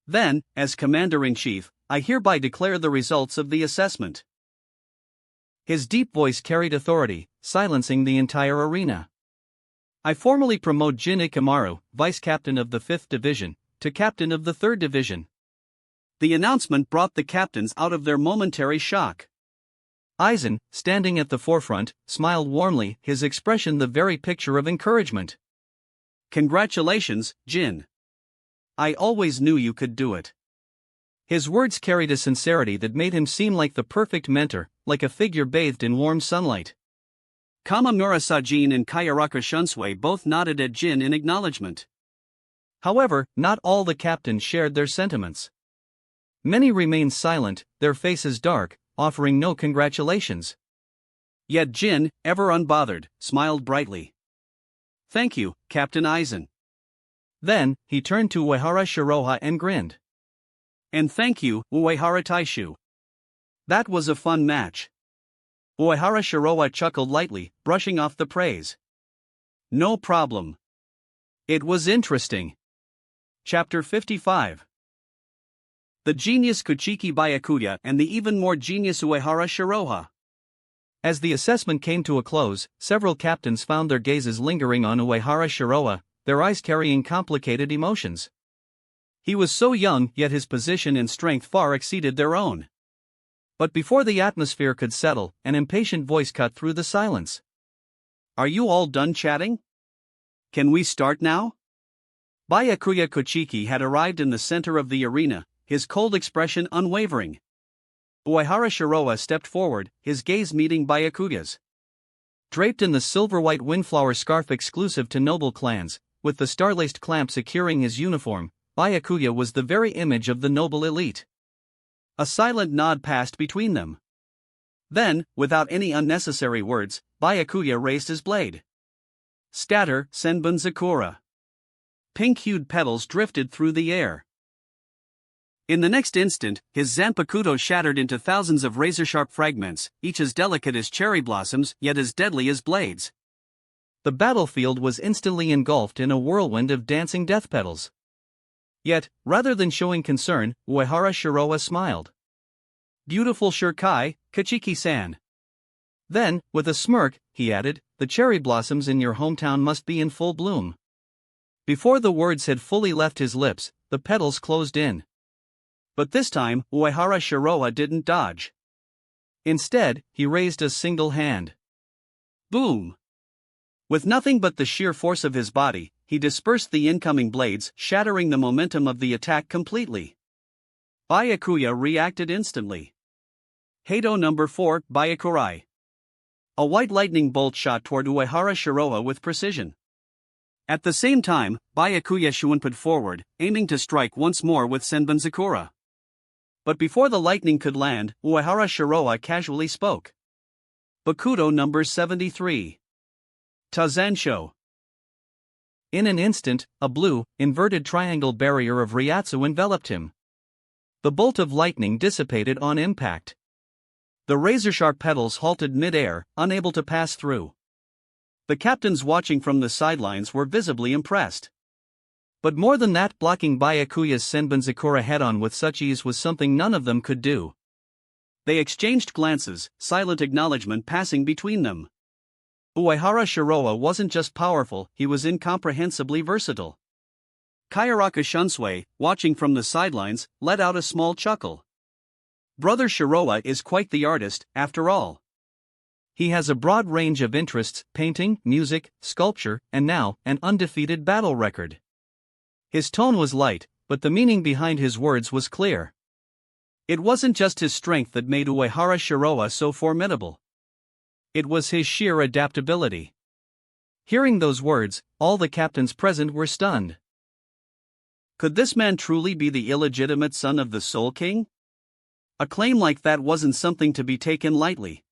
S2: Then, as Commander-in-Chief, I hereby declare the results of the assessment.
S1: His deep voice carried authority, silencing the entire arena. I formally promote Jin Ikamaru, Vice Captain of the 5th Division, to Captain of the 3rd Division.
S2: The announcement brought the captains out of their momentary shock.
S1: Aizen, standing at the forefront, smiled warmly, his expression the very picture of encouragement.
S2: Congratulations, Jin. I always knew you could do it.
S1: His words carried a sincerity that made him seem like the perfect mentor, like a figure bathed in warm sunlight.
S2: Kamamura Sajin and Kayaraka Shunsui both nodded at Jin in acknowledgement.
S1: However, not all the captains shared their sentiments. Many remained silent, their faces dark, offering no congratulations.
S2: Yet Jin, ever unbothered, smiled brightly. Thank you, Captain Aizen.
S1: Then, he turned to Uehara Shiroha and grinned.
S2: And thank you, Uehara Taishu. That was a fun match. Uehara Shiroa chuckled lightly, brushing off the praise. No problem.
S1: It was interesting.
S2: Chapter 55. The genius Kuchiki Byakuya and the even more genius Uehara Shiroha.
S1: As the assessment came to a close, several captains found their gazes lingering on Uehara Shiroa, their eyes carrying complicated emotions. He was so young, yet his position and strength far exceeded their own. But before the atmosphere could settle, an impatient voice cut through the silence.
S2: Are you all done chatting? Can we start now? Byakuya Kuchiki had arrived in the center of the arena, his cold expression unwavering. Uehara Shiroa stepped forward, his gaze meeting Byakuya's.
S1: Draped in the silver-white windflower scarf exclusive to noble clans, with the star-laced clamp securing his uniform, Byakuya was the very image of the noble elite.
S2: A silent nod passed between them. Then, without any unnecessary words, Byakuya raised his blade. Scatter, Senbun Zakura. Pink-hued petals drifted through the air. In the next instant, his Zanpakuto shattered into thousands of razor-sharp fragments, each as delicate as cherry blossoms, yet as deadly as blades.
S1: The battlefield was instantly engulfed in a whirlwind of dancing death petals. Yet, rather than showing concern, Uehara Shiroa smiled.
S2: Beautiful Shirkai, Kachiki-san.
S1: Then, with a smirk, he added, the cherry blossoms in your hometown must be in full bloom. Before the words had fully left his lips, the petals closed in.
S2: But this time, Uehara Shiroa didn't dodge.
S1: Instead, he raised a single hand.
S2: Boom! With nothing but the sheer force of his body, he dispersed the incoming blades, shattering the momentum of the attack completely. Byakuya reacted instantly. Heido number 4, Byakurai. A white lightning bolt shot toward Uehara Shiroa with precision. At the same time, Byakuya shunped forward, aiming to strike once more with Senbun Zakura. But before the lightning could land, Uehara Shiroa casually spoke. Bakudo number 73. Tazansho.
S1: In an instant, a blue, inverted triangle barrier of Ryatsu enveloped him. The bolt of lightning dissipated on impact. The razor-sharp petals halted mid-air, unable to pass through. The captains watching from the sidelines were visibly impressed. But more than that, blocking Byakuya's Senbun Zakura head-on with such ease was something none of them could do. They exchanged glances, silent acknowledgement passing between them. Uehara Shiroa wasn't just powerful, he was incomprehensibly versatile. Kayaraka Shunsui, watching from the sidelines, let out a small chuckle. Brother Shiroa is quite the artist, after all. He has a broad range of interests, painting, music, sculpture, and now, an undefeated battle record. His tone was light, but the meaning behind his words was clear. It wasn't just his strength that made Uehara Shiroa so formidable. It was his sheer adaptability. Hearing those words, all the captains present were stunned. Could this man truly be the illegitimate son of the Soul King? A claim like that wasn't something to be taken lightly.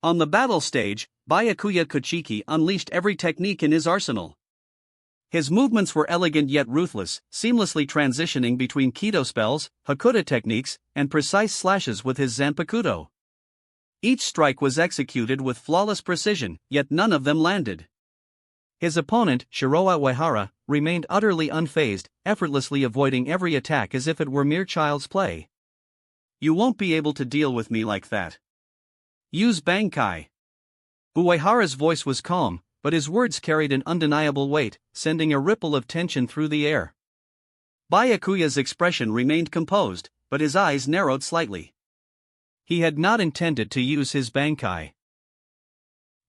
S1: On the battle stage, Byakuya Kuchiki unleashed every technique in his arsenal. His movements were elegant yet ruthless, seamlessly transitioning between Kido spells, Hakuda techniques, and precise slashes with his Zanpakuto. Each strike was executed with flawless precision, yet none of them landed. His opponent, Shiroa Uehara, remained utterly unfazed, effortlessly avoiding every attack as if it were mere child's play. You won't be able to deal with me like that. Use Bankai. Uehara's voice was calm, but his words carried an undeniable weight, sending a ripple of tension through the air. Byakuya's expression remained composed, but his eyes narrowed slightly. He had not intended to use his Bankai.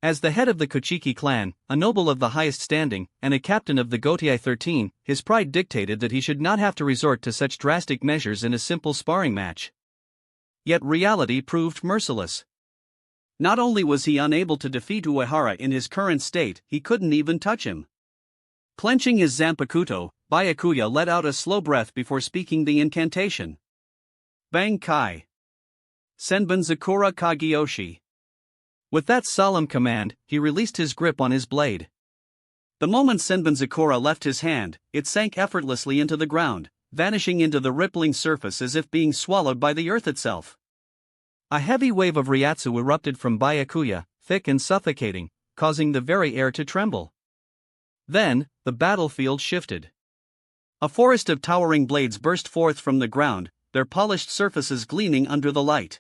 S1: As the head of the Kuchiki clan, a noble of the highest standing, and a captain of the Gotei 13, his pride dictated that he should not have to resort to such drastic measures in a simple sparring match. Yet reality proved merciless. Not only was he unable to defeat Uehara in his current state, he couldn't even touch him. Clenching his Zanpakuto, Byakuya let out a slow breath before speaking the incantation. Bankai. Senbun Zakura Kageyoshi. With that solemn command, he released his grip on his blade. The moment Senbun Zakura left his hand, it sank effortlessly into the ground, vanishing into the rippling surface as if being swallowed by the earth itself. A heavy wave of Ryatsu erupted from Byakuya, thick and suffocating, causing the very air to tremble. Then, the battlefield shifted. A forest of towering blades burst forth from the ground, their polished surfaces gleaming under the light.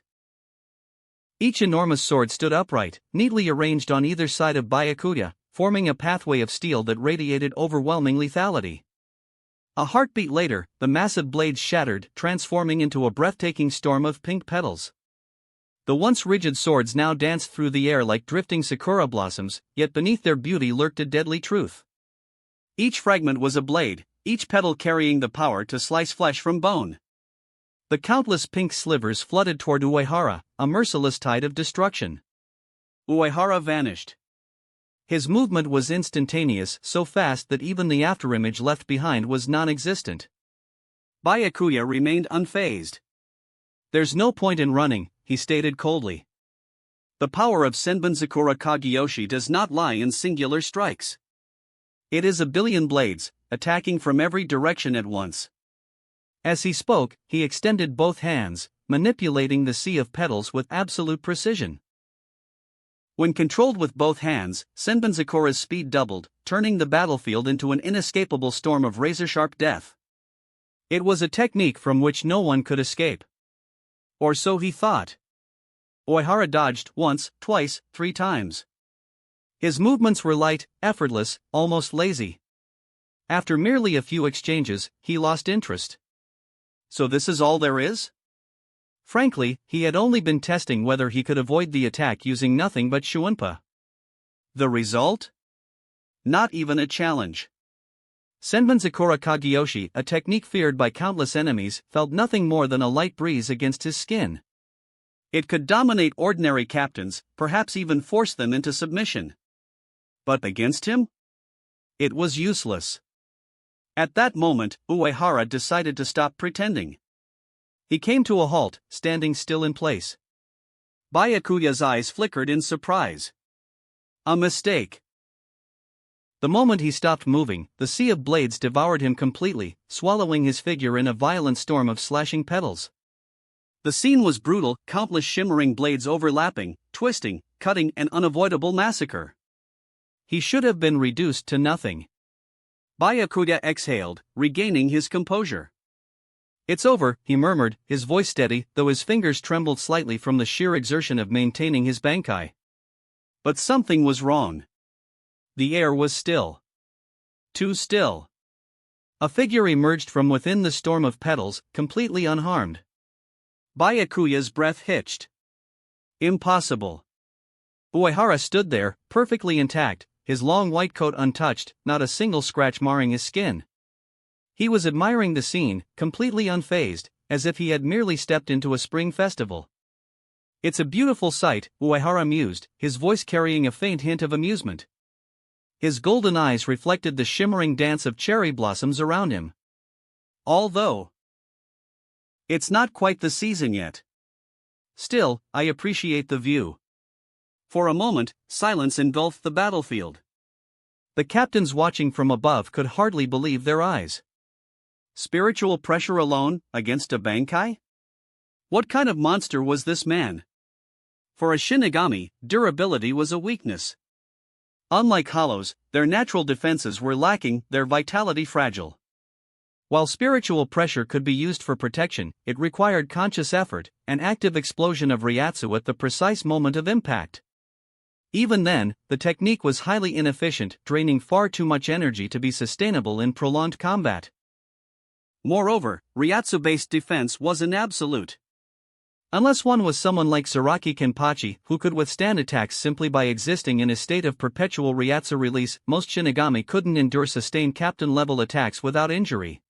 S1: Each enormous sword stood upright, neatly arranged on either side of Byakuya, forming a pathway of steel that radiated overwhelming lethality. A heartbeat later, the massive blades shattered, transforming into a breathtaking storm of pink petals. The once rigid swords now danced through the air like drifting sakura blossoms, yet beneath their beauty lurked a deadly truth. Each fragment was a blade, each petal carrying the power to slice flesh from bone. The countless pink slivers flooded toward Uehara, a merciless tide of destruction. Uehara vanished. His movement was instantaneous, so fast that even the afterimage left behind was non-existent. Byakuya remained unfazed. "There's no point in running," he stated coldly. The power of Senbonzakura Kageyoshi does not lie in singular strikes. It is a billion blades, attacking from every direction at once. As he spoke, he extended both hands, manipulating the sea of petals with absolute precision. When controlled with both hands, Senbonzakura's speed doubled, turning the battlefield into an inescapable storm of razor-sharp death. It was a technique from which no one could escape. Or so he thought. Uehara dodged once, twice, 3 times. His movements were light, effortless, almost lazy. After merely a few exchanges, he lost interest. So this is all there is? Frankly, he had only been testing whether he could avoid the attack using nothing but Shuunpa. The result? Not even a challenge. Senbonzakura Kageyoshi, a technique feared by countless enemies, felt nothing more than a light breeze against his skin. It could dominate ordinary captains, perhaps even force them into submission. But against him? It was useless. At that moment, Uehara decided to stop pretending. He came to a halt, standing still in place. Byakuya's eyes flickered in surprise. A mistake. The moment he stopped moving, the sea of blades devoured him completely, swallowing his figure in a violent storm of slashing petals. The scene was brutal, countless shimmering blades overlapping, twisting, cutting, an unavoidable massacre. He should have been reduced to nothing. Byakuya exhaled, regaining his composure. "It's over," he murmured, his voice steady, though his fingers trembled slightly from the sheer exertion of maintaining his bankai. But something was wrong. The air was still. Too still. A figure emerged from within the storm of petals, completely unharmed. Byakuya's breath hitched. Impossible. Uehara stood there, perfectly intact, his long white coat untouched, not a single scratch marring his skin. He was admiring the scene, completely unfazed, as if he had merely stepped into a spring festival. "It's a beautiful sight," Uehara mused, his voice carrying a faint hint of amusement. His golden eyes reflected the shimmering dance of cherry blossoms around him. "Although it's not quite the season yet. Still, I appreciate the view." For a moment, silence engulfed the battlefield. The captains watching from above could hardly believe their eyes. Spiritual pressure alone, against a bankai? What kind of monster was this man? For a Shinigami, durability was a weakness. Unlike hollows, their natural defenses were lacking, their vitality fragile. While spiritual pressure could be used for protection, it required conscious effort, an active explosion of Ryatsu at the precise moment of impact. Even then, the technique was highly inefficient, draining far too much energy to be sustainable in prolonged combat. Moreover, Ryatsu-based defense wasn't absolute. Unless one was someone like Saraki Kenpachi, who could withstand attacks simply by existing in a state of perpetual Ryatsu release, most Shinigami couldn't endure sustained captain-level attacks without injury.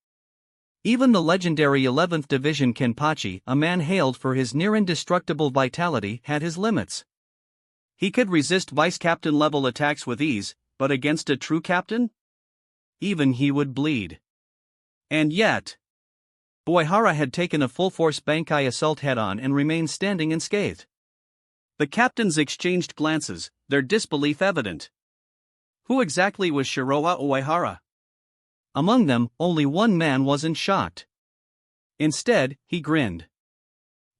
S1: Even the legendary 11th Division Kenpachi, a man hailed for his near-indestructible vitality, had his limits. He could resist vice-captain-level attacks with ease, but against a true captain? Even he would bleed. And yet, Uehara had taken a full-force Bankai assault head-on and remained standing unscathed. The captains exchanged glances, their disbelief evident. Who exactly was Shiroha Uehara? Among them, only one man wasn't shocked. Instead, he grinned.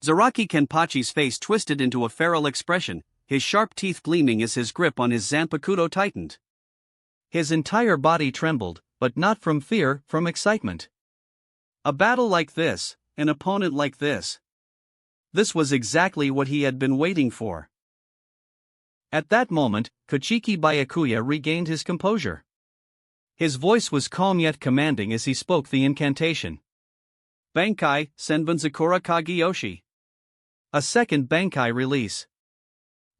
S2: Zaraki Kenpachi's face twisted into a feral expression, his sharp teeth gleaming as his grip on his Zanpakuto tightened.
S1: His entire body trembled, but not from fear, from excitement.
S2: A battle like this, an opponent like this. This was exactly what he had been waiting for.
S1: At that moment, Kochiki Byakuya regained his composure. His voice was calm yet commanding as he spoke the incantation.
S2: Bankai, Senbunzakura Kageyoshi.
S1: A second Bankai release.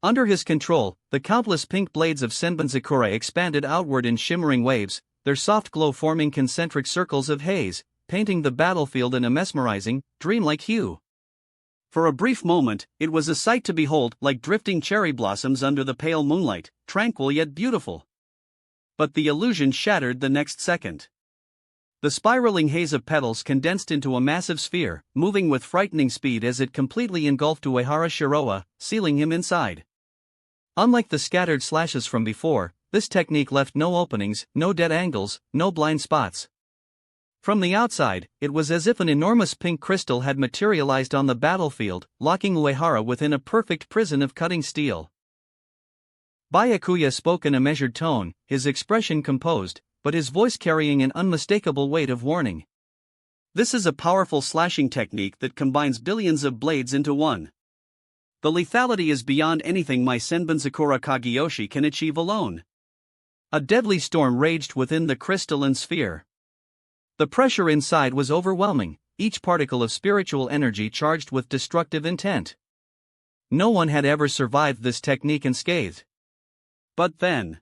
S1: Under his control, the countless pink blades of Senbunzakura expanded outward in shimmering waves, their soft glow forming concentric circles of haze, painting the battlefield in a mesmerizing, dreamlike hue.
S2: For a brief moment, it was a sight to behold, like drifting cherry blossoms under the pale moonlight, tranquil yet beautiful. But the illusion shattered the next second. The spiraling haze of petals condensed into a massive sphere, moving with frightening speed as it completely engulfed Uehara Shiroa, sealing him inside.
S1: Unlike the scattered slashes from before, this technique left no openings, no dead angles, no blind spots. From the outside, it was as if an enormous pink crystal had materialized on the battlefield, locking Uehara within a perfect prison of cutting steel. Byakuya spoke in a measured tone, his expression composed, but his voice carrying an unmistakable weight of warning.
S2: This is a powerful slashing technique that combines billions of blades into one. The lethality is beyond anything my Senbunzakura Kageyoshi can achieve alone.
S1: A deadly storm raged within the crystalline sphere. The pressure inside was overwhelming, each particle of spiritual energy charged with destructive intent. No one had ever survived this technique unscathed.
S2: But then,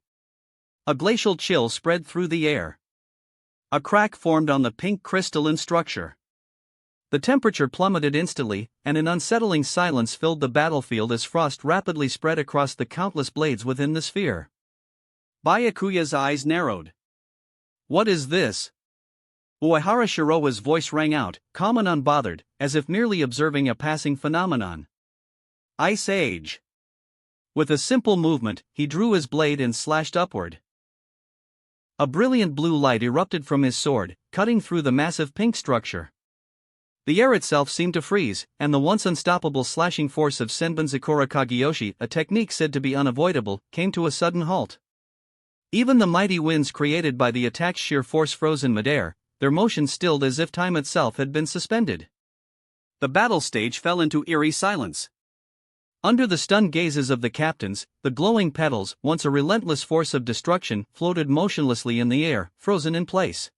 S2: a glacial chill spread through the air. A crack formed on the pink crystalline structure.
S1: The temperature plummeted instantly, and an unsettling silence filled the battlefield as frost rapidly spread across the countless blades within the sphere.
S2: Byakuya's eyes narrowed.
S1: What is this?
S2: Uehara Shiroa's voice rang out, calm and unbothered, as if merely observing a passing phenomenon. Ice Age.
S1: With a simple movement, he drew his blade and slashed upward. A brilliant blue light erupted from his sword, cutting through the massive pink structure. The air itself seemed to freeze, and the once unstoppable slashing force of Senbunzakura Kageyoshi, a technique said to be unavoidable, came to a sudden halt. Even the mighty winds created by the attack's sheer force froze in midair, their motion stilled as if time itself had been suspended.
S2: The battle stage fell into eerie silence.
S1: Under the stunned gazes of the captains, the glowing petals, once a relentless force of destruction, floated motionlessly in the air, frozen in place.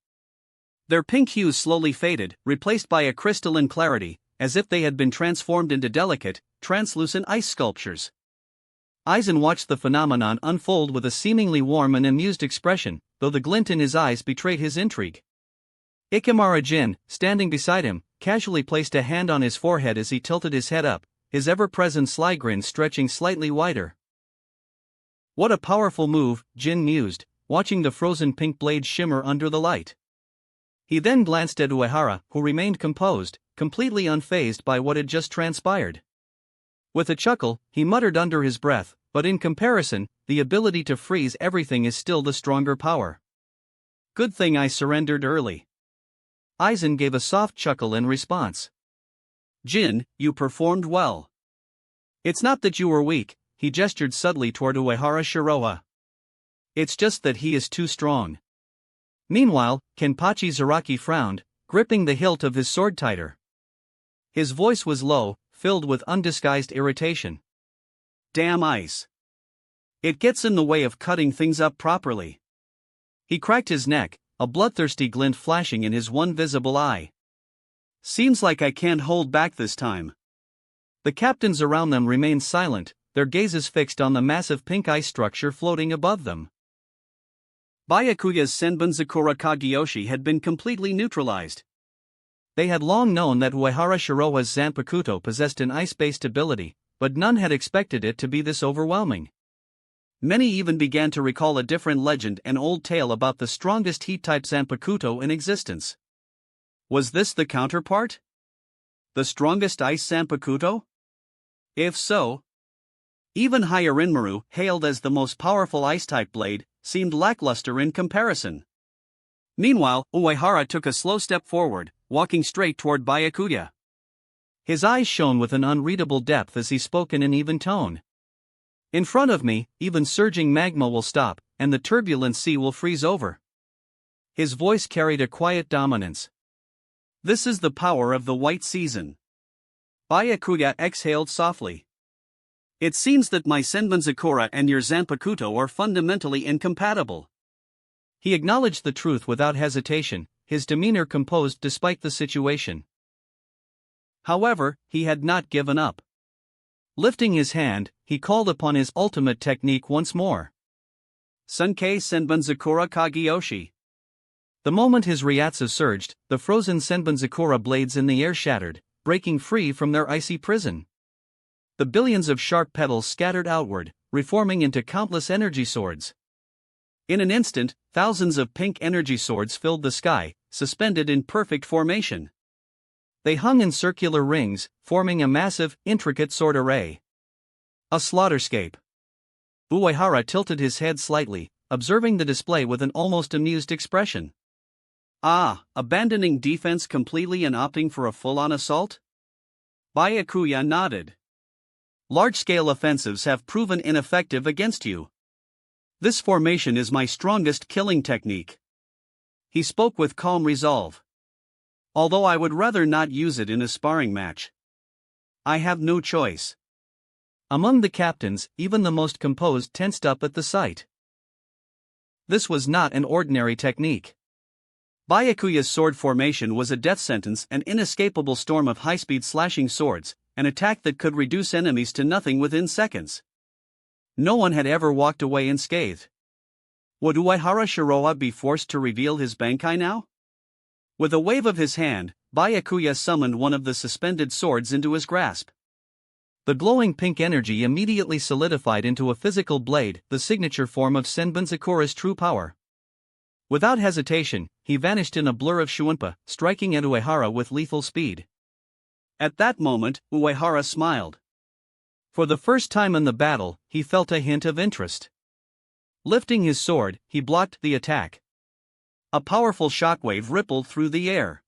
S2: Their pink hues slowly faded, replaced by a crystalline clarity, as if they had been transformed into delicate, translucent ice sculptures.
S1: Aizen watched the phenomenon unfold with a seemingly warm and amused expression, though the glint in his eyes betrayed his intrigue. Ikemara Jin, standing beside him, casually placed a hand on his forehead as he tilted his head up, his ever-present sly grin stretching slightly wider. What a powerful move, Jin mused, watching the frozen pink blade shimmer under the light. He then glanced at Uehara, who remained composed, completely unfazed by what had just transpired. With a chuckle, he muttered under his breath, but in comparison, the ability to freeze everything is still the stronger power. Good thing I surrendered early. Aizen gave a soft chuckle in response.
S2: Jin, you performed well.
S1: It's not that you were weak, he gestured subtly toward Uehara Shiroa. It's just that he is too strong. Meanwhile, Kenpachi Zaraki frowned, gripping the hilt of his sword tighter. His voice was low, filled with undisguised irritation.
S2: Damn ice. It gets in the way of cutting things up properly.
S1: He cracked his neck, a bloodthirsty glint flashing in his one visible eye.
S2: Seems like I can't hold back this time.
S1: The captains around them remained silent, their gazes fixed on the massive pink ice structure floating above them.
S2: Byakuya's Senbunzakura Kageyoshi had been completely neutralized.
S1: They had long known that Uehara Shiroa's Zanpakuto possessed an ice-based ability, but none had expected it to be this overwhelming.
S2: Many even began to recall a different legend and old tale about the strongest heat-type Zanpakuto in existence. Was this the counterpart? The strongest ice Zanpakuto? If so, even Hyarinmaru, hailed as the most powerful ice-type blade, seemed lackluster in comparison. Meanwhile, Uehara took a slow step forward, walking straight toward Byakuya.
S1: His eyes shone with an unreadable depth as he spoke in an even tone. In front of me, even surging magma will stop, and the turbulent sea will freeze over. His voice carried a quiet dominance.
S2: This is the power of the white season. Byakuya exhaled softly. It seems that my Senbonzakura and your Zanpakuto are fundamentally incompatible.
S1: He acknowledged the truth without hesitation, his demeanor composed despite the situation.
S2: However, he had not given up.
S1: Lifting his hand, he called upon his ultimate technique once more.
S2: Sunkei Senbonzakura Kageyoshi.
S1: The moment his Ryatsu surged, the frozen Senbonzakura blades in the air shattered, breaking free from their icy prison. The billions of sharp petals scattered outward, reforming into countless energy swords. In an instant, thousands of pink energy swords filled the sky, suspended in perfect formation. They hung in circular rings, forming a massive, intricate sword array. A slaughterscape. Uehara tilted his head slightly, observing the display with an almost amused expression.
S2: Abandoning defense completely and opting for a full-on assault? Byakuya nodded. Large-scale offensives have proven ineffective against you. This formation is my strongest killing technique. He spoke with calm resolve. Although I would rather not use it in a sparring match. I have no choice.
S1: Among the captains, even the most composed tensed up at the sight. This was not an ordinary technique.
S2: Byakuya's sword formation was a death sentence, an inescapable storm of high-speed slashing swords, an attack that could reduce enemies to nothing within seconds. No one had ever walked away unscathed. Would Uehara Shiroha be forced to reveal his Bankai now? With a wave of his hand, Byakuya summoned one of the suspended swords into his grasp.
S1: The glowing pink energy immediately solidified into a physical blade, the signature form of Senbonzakura's true power. Without hesitation, he vanished in a blur of Shuunpa, striking at Uehara with lethal speed.
S2: At that moment, Uehara smiled.
S1: For the first time in the battle, he felt a hint of interest. Lifting his sword, he blocked the attack.
S2: A powerful shockwave rippled through the air.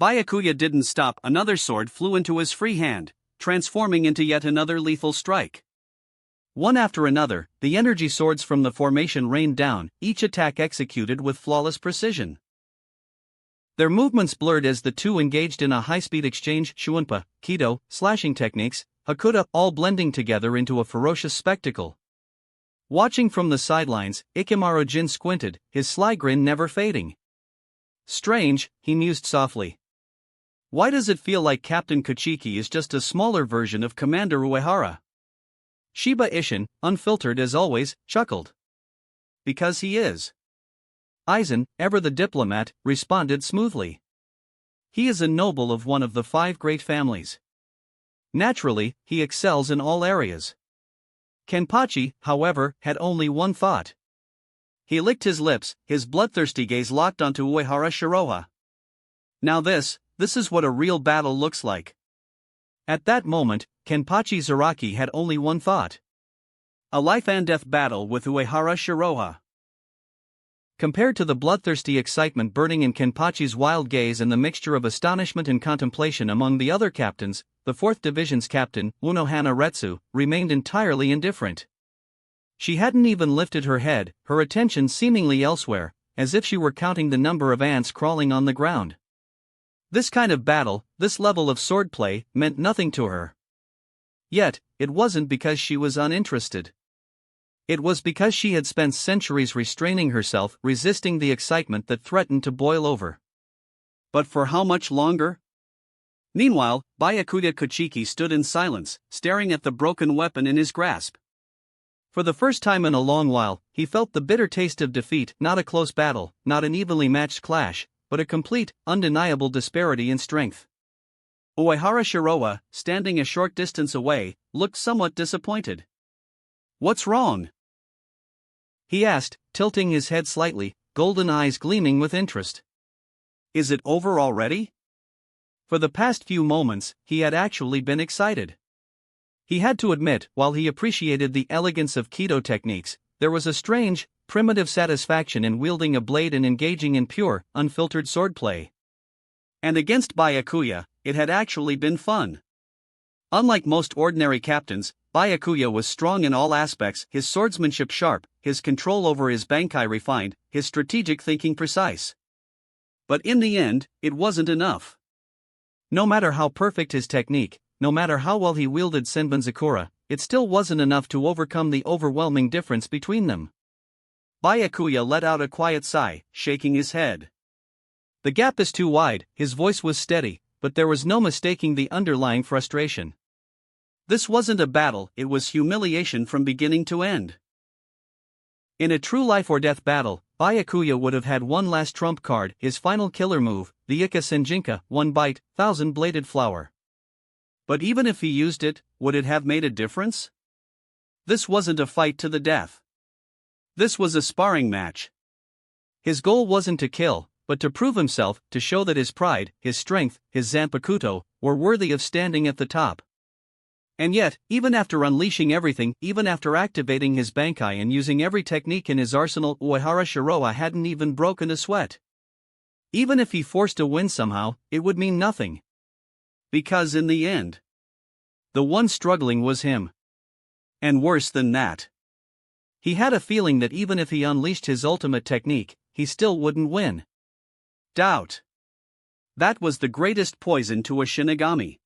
S2: Byakuya didn't stop. Another sword flew into his free hand, transforming into yet another lethal strike.
S1: One after another, the energy swords from the formation rained down, each attack executed with flawless precision. Their movements blurred as the two engaged in a high-speed exchange, Shuunpa, Kido, slashing techniques, Hakuta, all blending together into a ferocious spectacle. Watching from the sidelines, Ikemaru Jin squinted, his sly grin never fading. Strange, he mused softly. Why does it feel like Captain Kuchiki is just a smaller version of Commander Uehara? Shiba Ishin, unfiltered as always, chuckled. Because he is. Aizen, ever the diplomat, responded smoothly. He is a noble of one of the 5 great families. Naturally, he excels in all areas. Kenpachi, however, had only one thought. He licked his lips, his bloodthirsty gaze locked onto Uehara Shiroha. Now this is what a real battle looks like. At that moment, Kenpachi Zaraki had only one thought. A life-and-death battle with Uehara Shiroha. Compared to the bloodthirsty excitement burning in Kenpachi's wild gaze and the mixture of astonishment and contemplation among the other captains, the 4th Division's captain, Unohana Retsu, remained entirely indifferent. She hadn't even lifted her head, her attention seemingly elsewhere, as if she were counting the number of ants crawling on the ground. This kind of battle, this level of swordplay, meant nothing to her. Yet, it wasn't because she was uninterested. It was because she had spent centuries restraining herself, resisting the excitement that threatened to boil over. But for how much longer? Meanwhile, Byakuya Kuchiki stood in silence, staring at the broken weapon in his grasp. For the first time in a long while, he felt the bitter taste of defeat, not a close battle, not an evenly matched clash, but a complete, undeniable disparity in strength. Uehara Shiroha, standing a short distance away, looked somewhat disappointed. "What's wrong?" he asked, tilting his head slightly, golden eyes gleaming with interest. "Is it over already?" For the past few moments, he had actually been excited. He had to admit, while he appreciated the elegance of Kido techniques, there was a strange, primitive satisfaction in wielding a blade and engaging in pure, unfiltered swordplay. And against Byakuya,
S2: it had actually been fun. Unlike most ordinary captains, Byakuya was strong in all aspects, his swordsmanship sharp, his control over his bankai refined, his strategic thinking precise. But in the end, it wasn't enough.
S1: No matter how perfect his technique, no matter how well he wielded Senbonzakura, it still wasn't enough to overcome the overwhelming difference between them.
S2: Byakuya let out a quiet sigh, shaking his head.
S1: The gap is too wide. His voice was steady, but there was no mistaking the underlying frustration.
S2: This wasn't a battle, it was humiliation from beginning to end.
S1: In a true life-or-death battle, Byakuya would have had one last trump card, his final killer move, the Ika Senjinka, one bite, thousand-bladed flower.
S2: But even if he used it, would it have made a difference? This wasn't a fight to the death. This was a sparring match.
S1: His goal wasn't to kill, but to prove himself, to show that his pride, his strength, his Zanpakuto, were worthy of standing at the top. And yet, even after unleashing everything, even after activating his bankai and using every technique in his arsenal, Uehara Shiroa hadn't even broken a sweat. Even if he forced a win somehow, it would mean nothing.
S2: Because in the end,
S1: the one struggling was him.
S2: And worse than that,
S1: he had a feeling that even if he unleashed his ultimate technique, he still wouldn't win.
S2: Doubt. That was the greatest poison to a Shinigami.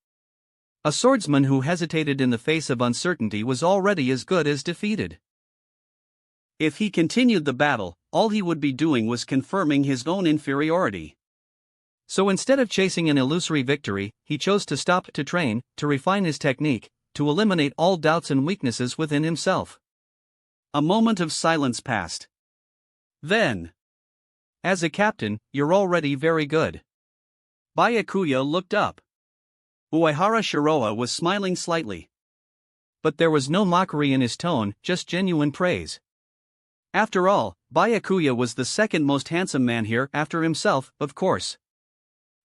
S1: A swordsman who hesitated in the face of uncertainty was already as good as defeated.
S2: If he continued the battle, all he would be doing was confirming his own inferiority.
S1: So instead of chasing an illusory victory, he chose to stop, to train, to refine his technique, to eliminate all doubts and weaknesses within himself.
S2: A moment of silence passed. Then,
S1: as a captain, you're already very good.
S2: Byakuya looked up. Uehara Shiroa was smiling slightly.
S1: But there was no mockery in his tone, just genuine praise.
S2: After all, Byakuya was the second most handsome man here, after himself, of course.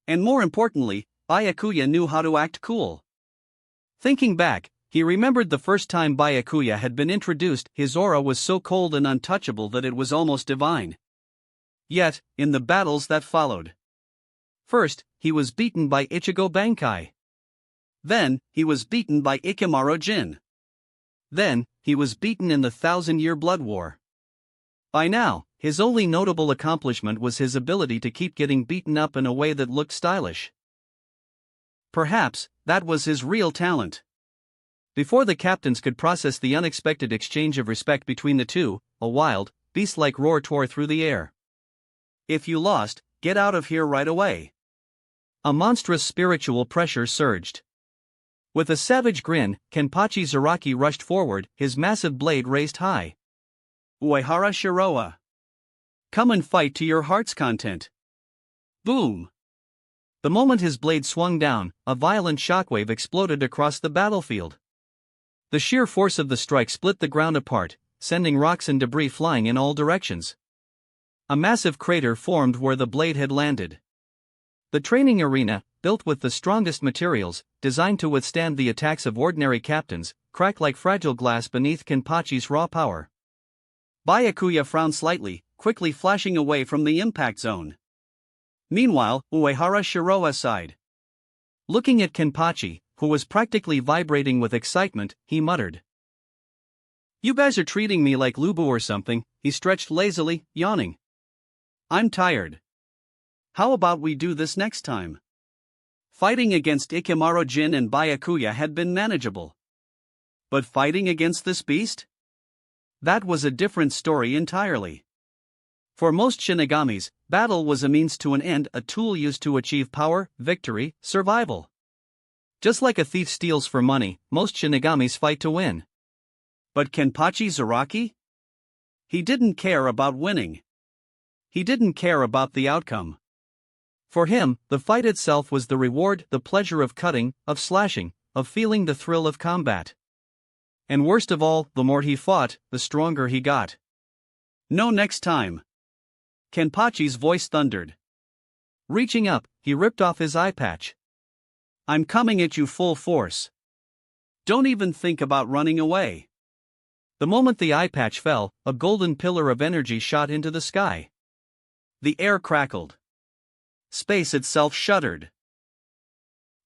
S2: And more importantly, Byakuya knew how to act cool.
S1: Thinking back, he remembered the first time Byakuya had been introduced. His aura was so cold and untouchable that it was almost divine.
S2: Yet, in the battles that followed,
S1: first, he was beaten by Ichigo Bankai.
S2: Then, he was beaten by Ikemaro Jin.
S1: Then, he was beaten in the 1,000-year Blood War. By now, his only notable accomplishment was his ability to keep getting beaten up in a way that looked stylish.
S2: Perhaps, that was his real talent.
S1: Before the captains could process the unexpected exchange of respect between the two, a wild, beast-like roar tore through the air.
S2: If you lost, get out of here right away.
S1: A monstrous spiritual pressure surged. With a savage grin, Kenpachi Zaraki rushed forward, his massive blade raised high.
S2: Uehara Shiroa, come and fight to your heart's content. Boom!
S1: The moment his blade swung down, a violent shockwave exploded across the battlefield. The sheer force of the strike split the ground apart, sending rocks and debris flying in all directions. A massive crater formed where the blade had landed. The training arena, built with the strongest materials, designed to withstand the attacks of ordinary captains, cracked like fragile glass beneath Kenpachi's raw power.
S2: Byakuya frowned slightly, quickly flashing away from the impact zone. Meanwhile, Uehara Shiroa sighed.
S1: Looking at Kenpachi, who was practically vibrating with excitement, he muttered.
S2: You guys are treating me like Lubu or something. He stretched lazily, yawning. I'm tired. How about we do this next time? Fighting against Ikemaro Jin and Byakuya had been manageable. But fighting against this beast? That was a different story entirely. For most Shinigamis, battle was a means to an end, a tool used to achieve power, victory, survival.
S1: Just like a thief steals for money, most Shinigamis fight to win.
S2: But Kenpachi Zaraki? He didn't care about winning. He didn't care about the outcome.
S1: For him, the fight itself was the reward, the pleasure of cutting, of slashing, of feeling the thrill of combat. And worst of all, the more he fought, the stronger he got.
S2: No next time. Kenpachi's voice thundered.
S1: Reaching up, he ripped off his eye patch.
S2: I'm coming at you full force. Don't even think about running away.
S1: The moment the eye patch fell, a golden pillar of energy shot into the sky.
S2: The air crackled. Space itself shuddered.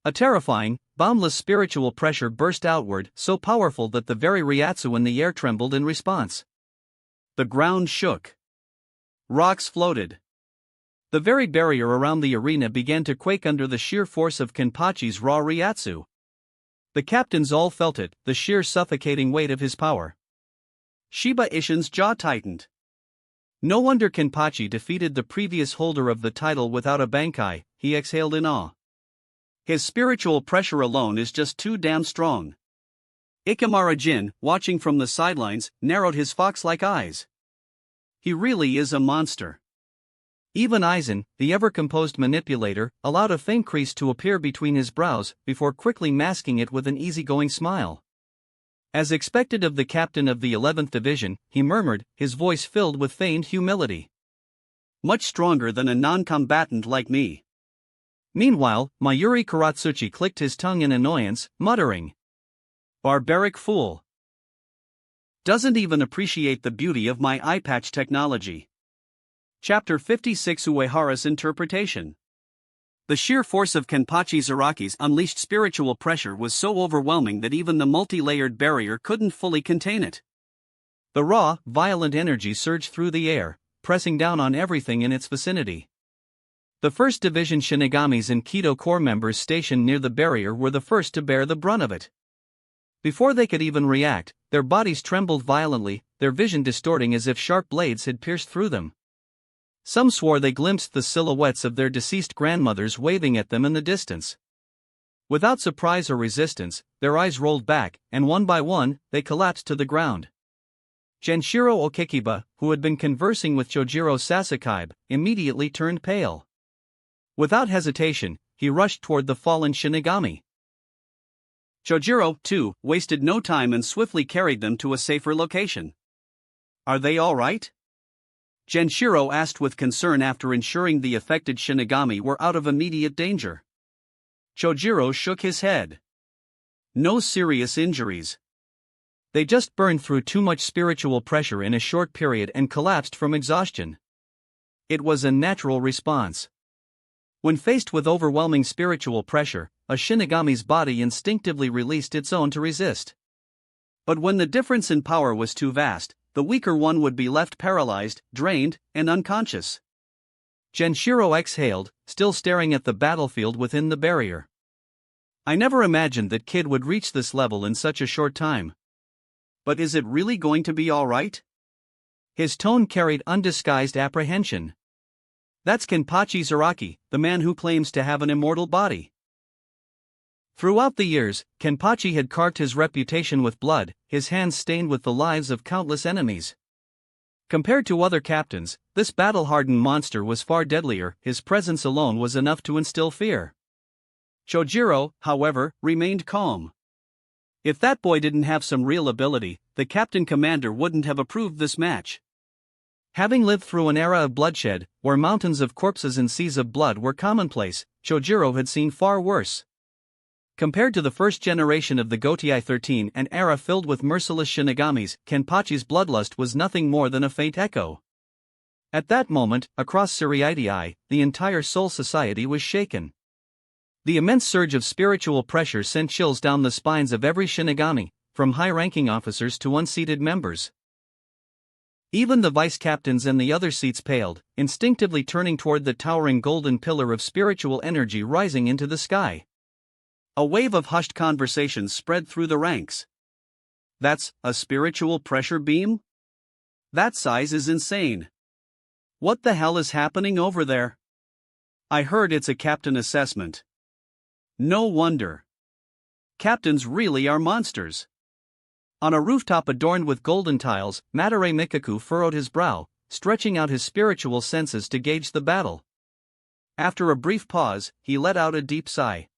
S1: A terrifying, boundless spiritual pressure burst outward, so powerful that the very Ryatsu in the air trembled in response.
S2: The ground shook. Rocks floated.
S1: The very barrier around the arena began to quake under the sheer force of Kenpachi's raw Ryatsu. The captains all felt it, the sheer suffocating weight of his power.
S2: Shiba Ishin's jaw tightened.
S1: No wonder Kenpachi defeated the previous holder of the title without a Bankai, he exhaled in awe.
S2: His spiritual pressure alone is just too damn strong. Ikemara Jin, watching from the sidelines, narrowed his fox-like eyes. He really is a monster.
S1: Even Aizen, the ever-composed manipulator, allowed a faint crease to appear between his brows before quickly masking it with an easygoing smile. As expected of the captain of the 11th Division, he murmured, his voice filled with feigned humility.
S2: Much stronger than a non-combatant like me.
S1: Meanwhile, Mayuri Karatsuchi clicked his tongue in annoyance, muttering,
S2: Barbaric fool. Doesn't even appreciate the beauty of my eye patch technology. Chapter 56 Uehara's Interpretation. The sheer force of Kenpachi Zaraki's unleashed spiritual pressure was so overwhelming that even the multi-layered barrier couldn't fully contain it.
S1: The raw, violent energy surged through the air, pressing down on everything in its vicinity. The 1st Division Shinigamis and Kido Corps members stationed near the barrier were the first to bear the brunt of it. Before they could even react, their bodies trembled violently, their vision distorting as if sharp blades had pierced through them. Some swore they glimpsed the silhouettes of their deceased grandmothers waving at them in the distance. Without surprise or resistance, their eyes rolled back, and one by one, they collapsed to the ground. Genshiro Okikiba, who had been conversing with Chojiro Sasakaibe, immediately turned pale. Without hesitation, he rushed toward the fallen Shinigami.
S2: Chojiro, too, wasted no time and swiftly carried them to a safer location. Are they all right? Genshiro asked with concern after ensuring the affected Shinigami were out of immediate danger. Chojiro shook his head. No serious injuries.
S1: They just burned through too much spiritual pressure in a short period and collapsed from exhaustion. It was a natural response. When faced with overwhelming spiritual pressure, a Shinigami's body instinctively released its own to resist. But when the difference in power was too vast, the weaker one would be left paralyzed, drained, and unconscious. Genshiro exhaled, still staring at the battlefield within the barrier. I never imagined that Kid would reach this level in such a short time.
S2: But is it really going to be all right?
S1: His tone carried undisguised apprehension. That's Kenpachi Zaraki, the man who claims to have an immortal body. Throughout the years, Kenpachi had carved his reputation with blood, his hands stained with the lives of countless enemies. Compared to other captains, this battle-hardened monster was far deadlier, his presence alone was enough to instill fear. Chojiro, however, remained calm. If that boy didn't have some real ability, the captain commander wouldn't have approved this match. Having lived through an era of bloodshed, where mountains of corpses and seas of blood were commonplace, Chojiro had seen far worse. Compared to the first generation of the Gotei 13, an era filled with merciless Shinigamis, Kenpachi's bloodlust was nothing more than a faint echo. At that moment, across Suriidii, the entire Soul Society was shaken. The immense surge of spiritual pressure sent chills down the spines of every Shinigami, from high-ranking officers to unseated members. Even the vice-captains and the other seats paled, instinctively turning toward the towering golden pillar of spiritual energy rising into the sky. A wave of hushed conversations spread through the ranks. That's a spiritual pressure beam? That size is insane. What the hell is happening over there? I heard it's a captain assessment. No wonder. Captains really are monsters. On a rooftop adorned with golden tiles, Madarei Mikaku furrowed his brow, stretching out his spiritual senses to gauge the battle. After a brief pause, he let out a deep sigh.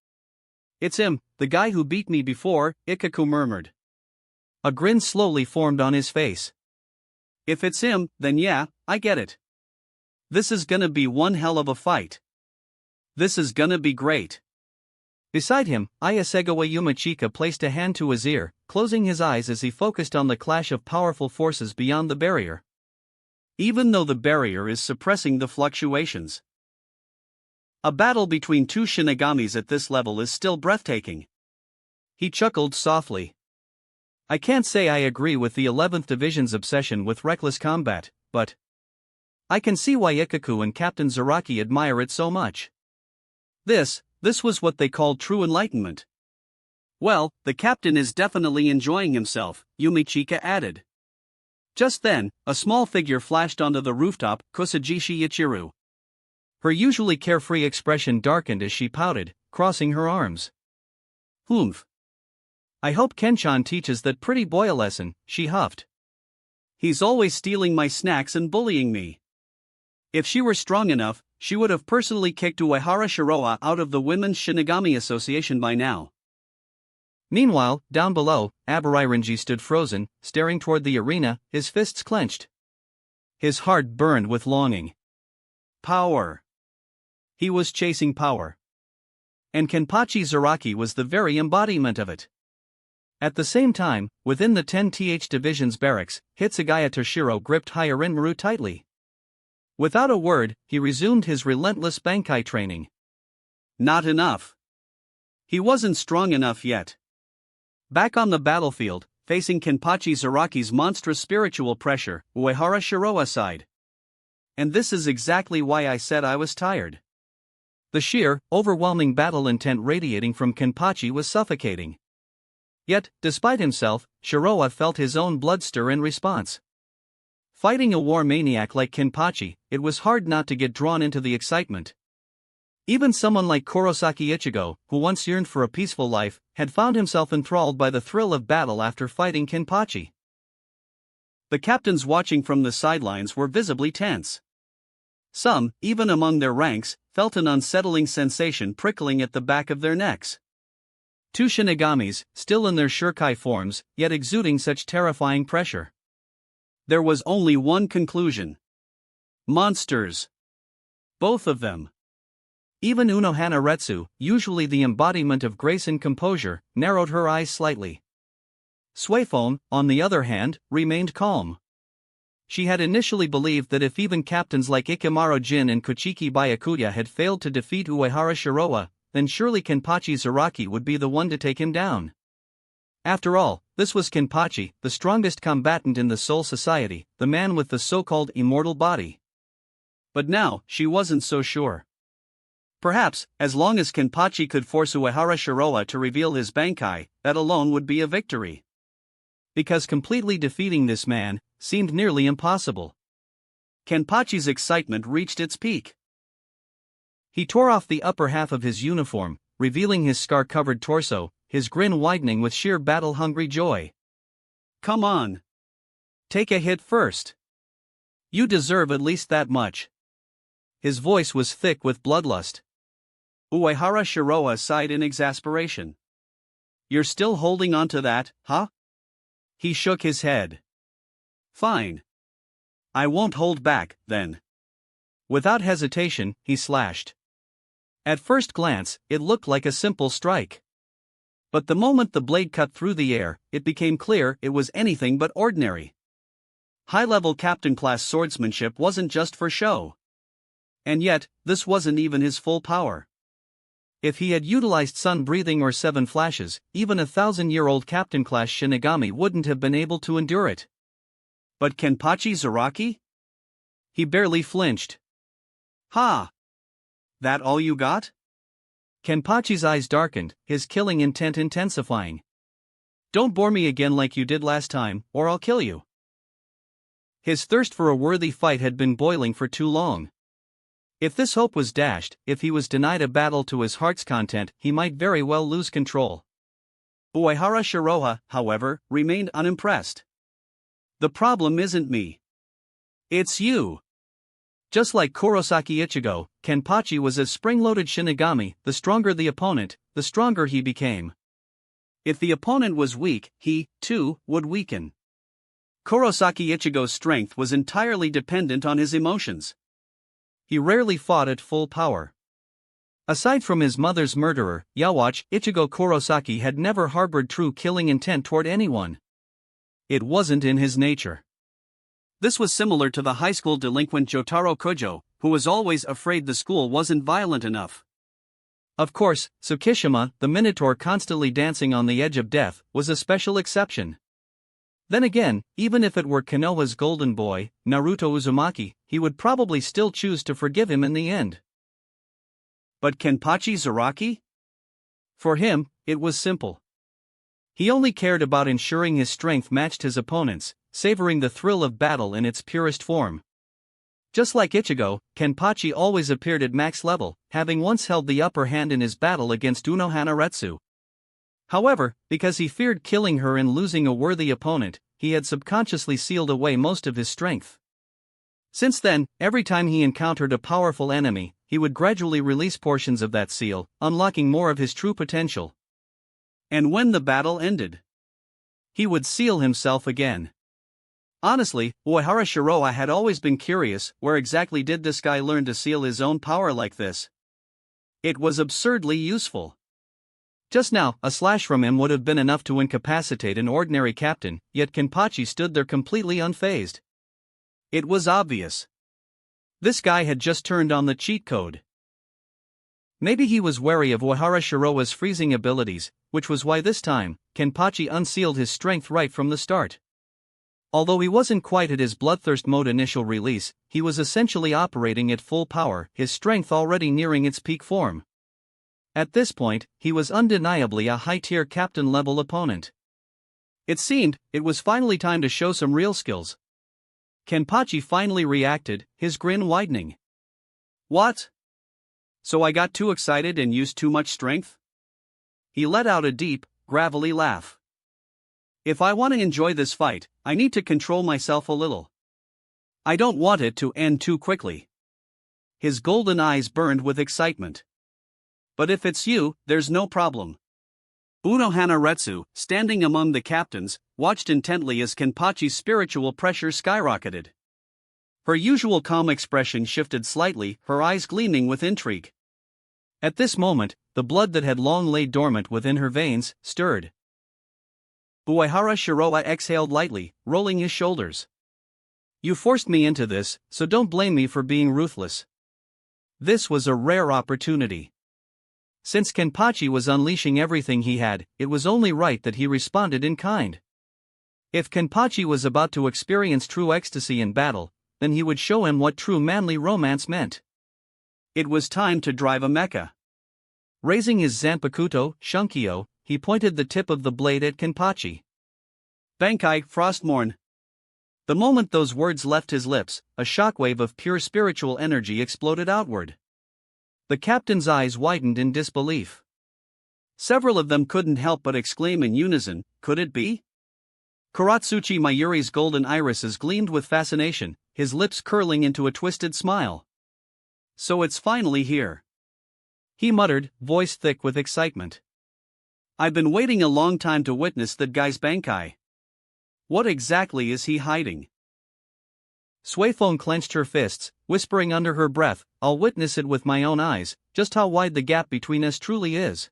S1: It's him, the guy who beat me before, Ikaku murmured. A grin slowly formed on his face. If it's him, then yeah, I get it. This is gonna be one hell of a fight. This is gonna be great. Beside him, Ayasegawa Yumachika placed a hand to his ear, closing his eyes as he focused on the clash of powerful forces beyond the barrier. Even though the barrier is suppressing the fluctuations,
S2: A battle between two Shinigamis at this level is still breathtaking.
S1: He chuckled softly. I can't say I agree with the 11th Division's obsession with reckless combat, but I can see why Ichigo and Captain Zaraki admire it so much.
S2: This was what they called true enlightenment. Well, the captain is definitely enjoying himself, Yumichika added. Just then, a small figure flashed onto the rooftop, Kusajishi Ichiru.
S1: Her usually carefree expression darkened as she pouted, crossing her arms.
S2: Humph.
S1: I hope Kenchan teaches that pretty boy a lesson, she huffed.
S2: He's always stealing my snacks and bullying me. If she were strong enough, she would have personally kicked Uehara Shiroa out of the Women's Shinigami Association by now.
S1: Meanwhile, down below, Abariranji stood frozen, staring toward the arena, his fists clenched. His heart burned with longing.
S2: Power.
S1: He was chasing power. And Kenpachi Zaraki was the very embodiment of it. At the same time, within the 10th Division's barracks, Hitsugaya Toshiro gripped Hyarinmaru tightly. Without a word, he resumed his relentless Bankai training.
S2: Not enough. He wasn't strong enough yet. Back on the battlefield, facing Kenpachi Zaraki's monstrous spiritual pressure, Uehara Shiroa sighed. And this is exactly why I said I was tired.
S1: The sheer, overwhelming battle intent radiating from Kenpachi was suffocating. Yet, despite himself, Shiroa felt his own blood stir in response. Fighting a war maniac like Kenpachi, it was hard not to get drawn into the excitement. Even someone like Kurosaki Ichigo, who once yearned for a peaceful life, had found himself enthralled by the thrill of battle after fighting Kenpachi. The captains watching from the sidelines were visibly tense. Some, even among their ranks, felt an unsettling sensation prickling at the back of their necks. Two Shinigamis, still in their Shurkai forms, yet exuding such terrifying pressure. There was only one conclusion. Monsters. Both of them. Even Unohana Retsu, usually the embodiment of grace and composure, narrowed her eyes slightly. Suifon, on the other hand, remained calm. She had initially believed that if even captains like Ikamaru Jin and Kochiki Byakuya had failed to defeat Uehara Shiroa, then surely Kenpachi Zaraki would be the one to take him down. After all, this was Kenpachi, the strongest combatant in the Soul Society, the man with the so-called immortal body. But now, she wasn't so sure. Perhaps, as long as Kenpachi could force Uehara Shiroa to reveal his Bankai, that alone would be a victory. Because completely defeating this man seemed nearly impossible. Kenpachi's excitement reached its peak. He tore off the upper half of his uniform, revealing his scar-covered torso, his grin widening with sheer battle-hungry joy. Come on. Take a hit first. You deserve at least that much. His voice was thick with bloodlust. Uehara Shiroa sighed in exasperation. You're still holding on to that, huh? He shook his head. Fine. I won't hold back, then. Without hesitation, he slashed. At first glance, it looked like a simple strike. But the moment the blade cut through the air, it became clear it was anything but ordinary. High-level captain-class swordsmanship wasn't just for show. And yet, this wasn't even his full power. If he had utilized sun-breathing or 7 flashes, even a 1,000-year-old captain-class Shinigami wouldn't have been able to endure it. But Kenpachi Zaraki? He barely flinched. Ha! That all you got? Kenpachi's eyes darkened, his killing intent intensifying. Don't bore me again like you did last time, or I'll kill you. His thirst for a worthy fight had been boiling for too long. If this hope was dashed, if he was denied a battle to his heart's content, he might very well lose control. Uehara Shiroa, however, remained unimpressed. The problem isn't me. It's you. Just like Kurosaki Ichigo, Kenpachi was a spring-loaded Shinigami. The stronger the opponent, the stronger he became. If the opponent was weak, he, too, would weaken. Kurosaki Ichigo's strength was entirely dependent on his emotions. He rarely fought at full power. Aside from his mother's murderer, Yawatch, Ichigo Kurosaki had never harbored true killing intent toward anyone. It wasn't in his nature. This was similar to the high school delinquent Jotaro Kujo,
S2: who was always afraid the school wasn't violent enough.
S1: Of course, Tsukishima, the Minotaur constantly dancing on the edge of death, was a special exception. Then again, even if it were Konoha's golden boy, Naruto Uzumaki, he would probably still choose to forgive him in the end.
S2: But Kenpachi Zaraki?
S1: For him, it was simple. He only cared about ensuring his strength matched his opponent's, savoring the thrill of battle in its purest form. Just like Ichigo, Kenpachi always appeared at max level, having once held the upper hand in his battle against Unohana Retsu. However, because he feared killing her and losing a worthy opponent, he had subconsciously sealed away most of his strength. Since then, every time he encountered a powerful enemy, he would gradually release portions of that seal, unlocking more of his true potential.
S2: And when the battle ended,
S1: he would seal himself again.
S2: Honestly, Uehara Shiroa had always been curious, where exactly did this guy learn to seal his own power like this? It was absurdly useful.
S1: Just now, a slash from him would have been enough to incapacitate an ordinary captain, yet Kenpachi stood there completely unfazed.
S2: It was obvious.
S1: This guy had just turned on the cheat code. Maybe he was wary of Uehara Shiroa's freezing abilities, which was why this time, Kenpachi unsealed his strength right from the start. Although he wasn't quite at his bloodthirst mode initial release, he was essentially operating at full power, his strength already nearing its peak form. At this point, he was undeniably a high-tier captain-level opponent. It seemed, it was finally time to show some real skills. Kenpachi finally reacted, his grin widening.
S2: What? So I got too excited and used too much strength? He let out a deep, gravelly laugh. If I want to enjoy this fight, I need to control myself a little. I don't want it to end too quickly. His golden eyes burned with excitement. But if it's you, there's no problem. Unohana Retsu, standing among the captains, watched intently as Kenpachi's spiritual pressure skyrocketed. Her usual calm expression shifted slightly, her eyes gleaming with intrigue.
S1: At this moment, the blood that had long laid dormant within her veins stirred.
S2: Uehara Shiroa exhaled lightly, rolling his shoulders.
S1: You forced me into this, so don't blame me for being ruthless. This was a rare opportunity. Since Kenpachi was unleashing everything he had, it was only right that he responded in kind. If Kenpachi was about to experience true ecstasy in battle, then he would show him what true manly romance meant.
S2: It was time to drive a mecha.
S1: Raising his Zanpakuto, Shunkyo, he pointed the tip of the blade at Kenpachi.
S2: Bankai Frostmourne. The moment those words left his lips, a shockwave of pure spiritual energy exploded outward.
S1: The captain's eyes widened in disbelief.
S2: Several of them couldn't help but exclaim in unison, could it be? Kuratsuchi Mayuri's golden irises gleamed with fascination, his lips curling into a twisted smile. So it's finally here,
S1: he muttered, voice thick with excitement.
S2: I've been waiting a long time to witness that guy's Bankai. What exactly is he hiding?
S1: Suifone clenched her fists, whispering under her breath, I'll witness it with my own eyes, just how wide the gap between us truly is.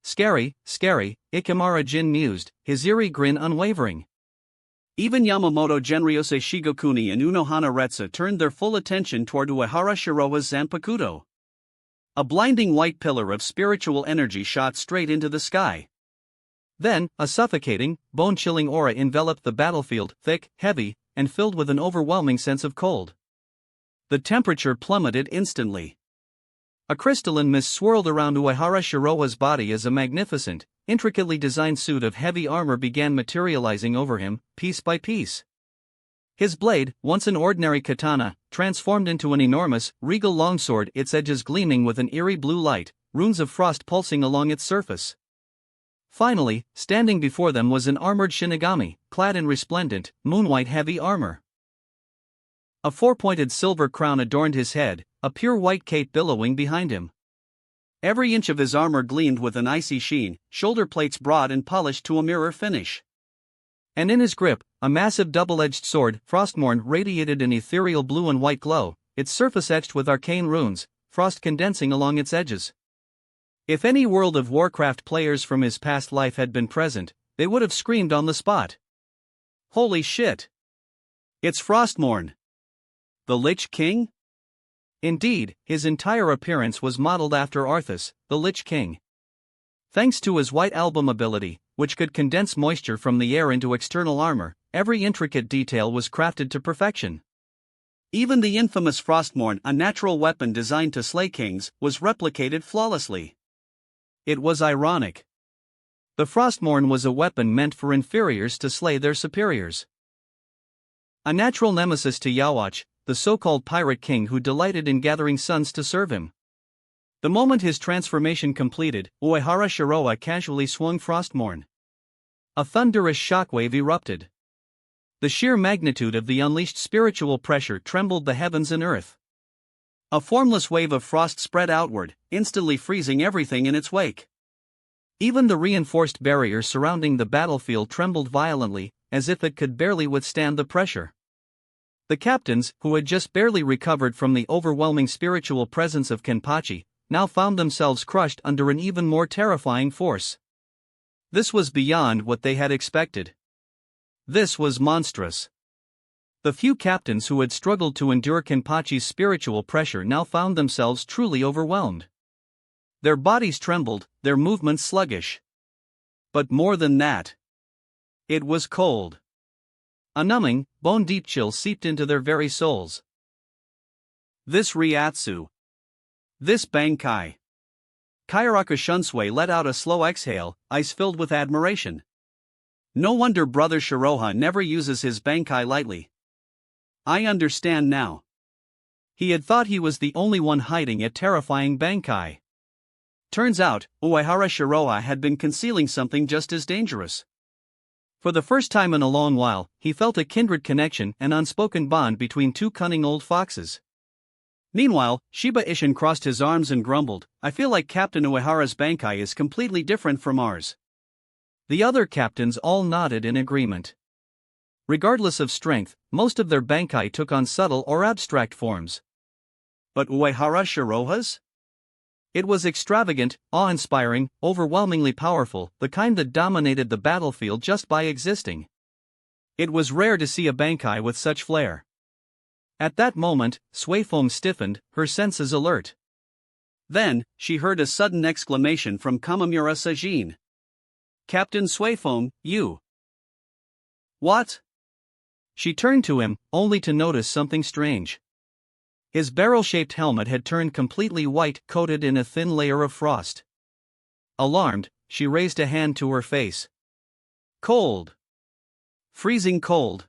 S1: Scary, scary, Ikimara Jin mused, his eerie grin unwavering.
S2: Even Yamamoto Genryose Shigokuni and Unohana Retsu turned their full attention toward Uehara Shiroa's Zanpakuto. A blinding white pillar of spiritual energy shot straight into the sky.
S1: Then, a suffocating, bone-chilling aura enveloped the battlefield, thick, heavy, and filled with an overwhelming sense of cold. The temperature plummeted instantly. A crystalline mist swirled around Uehara Shiroa's body as a magnificent, intricately designed suit of heavy armor began materializing over him, piece by piece. His blade, once an ordinary katana, transformed into an enormous, regal longsword, its edges gleaming with an eerie blue light, runes of frost pulsing along its surface. Finally, standing before them was an armored Shinigami, clad in resplendent, moonwhite heavy armor. A four-pointed silver crown adorned his head, a pure white cape billowing behind him.
S2: Every inch of his armor gleamed with an icy sheen, shoulder plates broad and polished to a mirror finish.
S1: And in his grip, a massive double-edged sword, Frostmourne, radiated an ethereal blue and white glow, its surface etched with arcane runes, frost condensing along its edges. If any World of Warcraft players from his past life had been present, they would have screamed on the spot.
S2: Holy shit! It's Frostmourne! The Lich King?
S1: Indeed, his entire appearance was modeled after Arthas, the Lich King. Thanks to his white album ability, which could condense moisture from the air into external armor, every intricate detail was crafted to perfection.
S2: Even the infamous Frostmourne, a natural weapon designed to slay kings, was replicated flawlessly. It was ironic.
S1: The Frostmourne was a weapon meant for inferiors to slay their superiors. A natural nemesis to Yhwach, the so-called pirate king who delighted in gathering suns to serve him. The moment his transformation completed, Uehara Shiroa casually swung Frostmourne. A thunderous shockwave erupted. The sheer magnitude of the unleashed spiritual pressure trembled the heavens and earth. A formless wave of frost spread outward, instantly freezing everything in its wake. Even the reinforced barrier surrounding the battlefield trembled violently, as if it could barely withstand the pressure. The captains, who had just barely recovered from the overwhelming spiritual presence of Kenpachi, now found themselves crushed under an even more terrifying force. This was beyond what they had expected. This was monstrous. The few captains who had struggled to endure Kenpachi's spiritual pressure now found themselves truly overwhelmed. Their bodies trembled, their movements sluggish. But more than that, it was cold. A numbing, bone-deep chill seeped into their very souls.
S2: This Ryatsu. This Bankai. Kayaraka Shunsui let out a slow exhale, eyes filled with admiration. No wonder Brother Shiroha never uses his Bankai lightly. I understand now. He had thought he was the only one hiding a terrifying Bankai. Turns out, Uehara Shiroha had been concealing something just as dangerous. For the first time in a long while, he felt a kindred connection, an unspoken bond between two cunning old foxes. Meanwhile, Shiba Ishin crossed his arms and grumbled, "I feel like Captain Uehara's Bankai is completely different from ours." The other captains all nodded in agreement. Regardless of strength, most of their Bankai took on subtle or abstract forms. But Uehara Shiroha's?
S1: It was extravagant, awe-inspiring, overwhelmingly powerful, the kind that dominated the battlefield just by existing. It was rare to see a Bankai with such flair. At that moment, Suifoam stiffened, her senses alert.
S2: Then, she heard a sudden exclamation from Kamamura Sajin. "Captain Suifoam, you." "What?"
S1: She turned to him, only to notice something strange. His barrel-shaped helmet had turned completely white, coated in a thin layer of frost. Alarmed, she raised a hand to her face. Cold. Freezing cold.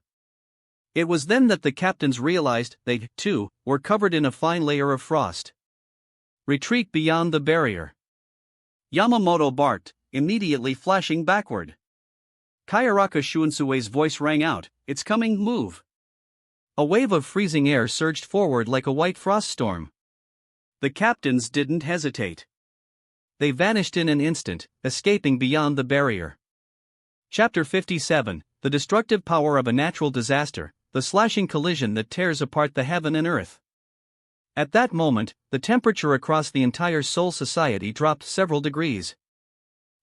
S1: It was then that the captains realized they, too, were covered in a fine layer of frost. Retreat beyond the barrier.
S2: Yamamoto barked, immediately flashing backward. Kayaraka Shuinsue's voice rang out, "It's coming, move."
S1: A wave of freezing air surged forward like a white frost storm.
S2: The captains didn't hesitate.
S1: They vanished in an instant, escaping beyond the barrier. Chapter 57, The Destructive Power of a Natural Disaster, the slashing collision that tears apart the heaven and earth. At that moment, the temperature across the entire Soul Society dropped several degrees.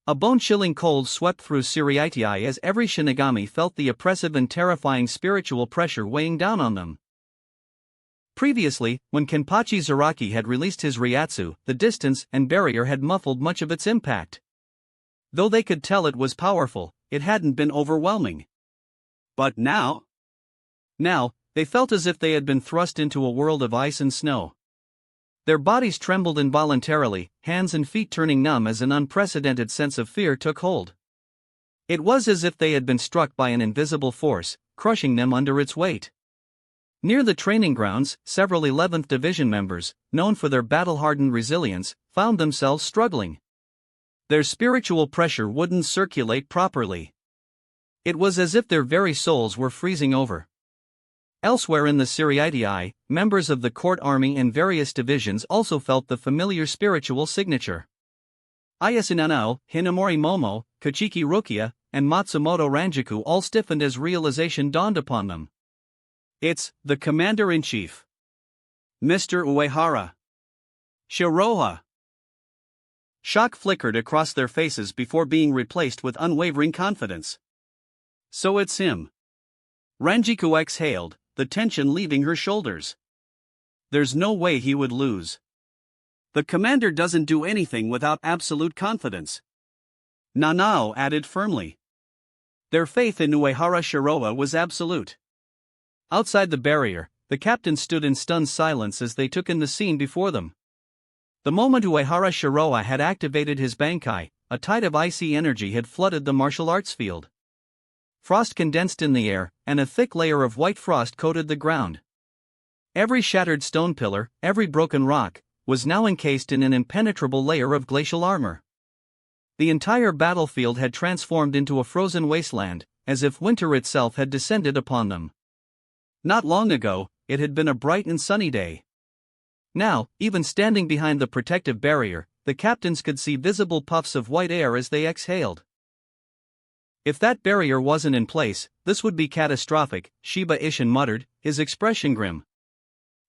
S1: A bone-chilling cold swept through Siriitii as every Shinigami felt the oppressive and terrifying spiritual pressure weighing down on them. Previously, when Kenpachi Zaraki had released his Ryatsu, the distance and barrier had muffled much of its impact. Though they could tell it was powerful, it hadn't been overwhelming.
S2: But now?
S1: Now, they felt as if they had been thrust into a world of ice and snow. Their bodies trembled involuntarily, hands and feet turning numb as an unprecedented sense of fear took hold. It was as if they had been struck by an invisible force, crushing them under its weight. Near the training grounds, several 11th Division members, known for their battle-hardened resilience, found themselves struggling. Their spiritual pressure wouldn't circulate properly. It was as if their very souls were freezing over. Elsewhere in the Siriitii, members of the court army and various divisions also felt the familiar spiritual signature. Ayasunanao, Hinamori Momo, Kachiki Rukia, and Matsumoto Ranjaku all stiffened as realization dawned upon them.
S2: It's the Commander-in-Chief. Mr. Uehara. Shiroha. Shock flickered across their faces before being replaced with unwavering confidence. So it's him. Ranjiku exhaled, the tension leaving her shoulders. There's no way he would lose. The commander doesn't do anything without absolute confidence. Nanao added firmly. Their faith in Uehara Shiroa was absolute.
S1: Outside the barrier, the captains stood in stunned silence as they took in the scene before them. The moment Uehara Shiroa had activated his Bankai, a tide of icy energy had flooded the martial arts field. Frost condensed in the air, and a thick layer of white frost coated the ground. Every shattered stone pillar, every broken rock, was now encased in an impenetrable layer of glacial armor. The entire battlefield had transformed into a frozen wasteland, as if winter itself had descended upon them. Not long ago, it had been a bright and sunny day. Now, even standing behind the protective barrier, the captains could see visible puffs of white air as they exhaled. If that barrier wasn't in place, this would be catastrophic, Shiba Ishin muttered, his expression grim.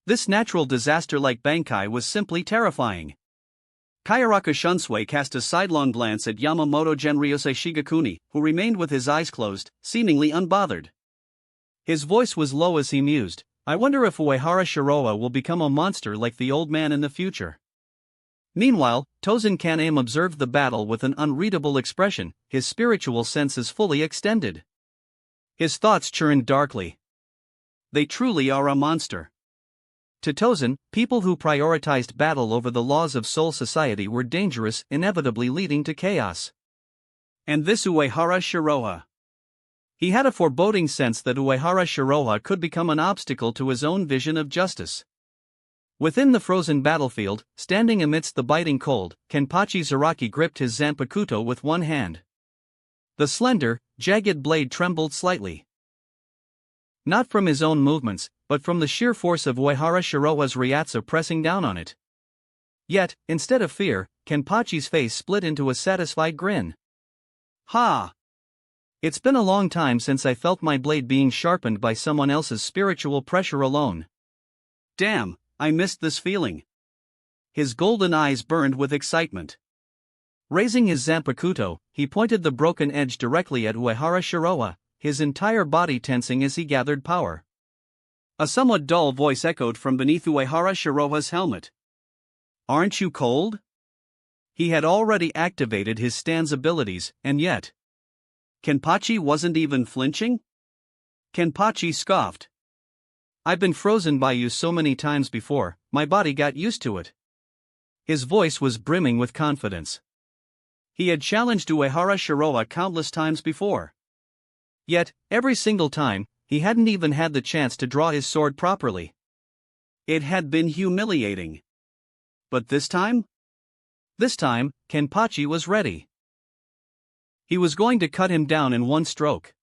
S1: This natural disaster-like Bankai was simply terrifying. Kayaraka Shunsui cast a sidelong glance at Yamamoto Genryosei Shigakuni, who remained with his eyes closed, seemingly unbothered. His voice was low as he mused, I wonder if Uehara Shiroa will become a monster like the old man in the future. Meanwhile, Tozen Kaname observed the battle with an unreadable expression, his spiritual senses fully extended. His thoughts churned darkly. They truly are a monster. To Tozen, people who prioritized battle over the laws of soul society were dangerous, inevitably leading to chaos. And this Uehara Shiroa. He had a foreboding sense that Uehara Shiroa could become an obstacle to his own vision of justice. Within the frozen battlefield, standing amidst the biting cold, Kenpachi Zaraki gripped his Zanpakuto with one hand. The slender, jagged blade trembled slightly. Not from his own movements, but from the sheer force of Uehara Shiroa's Ryatsu pressing down on it. Yet, instead of fear, Kenpachi's face split into a satisfied grin. Ha! It's been a long time since I felt my blade being sharpened by someone else's spiritual pressure alone. Damn, I missed this feeling. His golden eyes burned with excitement. Raising his Zanpakuto, he pointed the broken edge directly at Uehara Shiroa, his entire body tensing as he gathered power. A somewhat dull voice echoed from beneath Uehara Shiroa's helmet. Aren't you cold? He had already activated his stance abilities, and yet Kenpachi wasn't even flinching? Kenpachi scoffed. I've been frozen by you so many times before, my body got used to it. His voice was brimming with confidence. He had challenged Uehara Shiroa countless times before. Yet, every single time, he hadn't even had the chance to draw his sword properly. It had been humiliating. But this time? This time, Kenpachi was ready. He was going to cut him down in one stroke.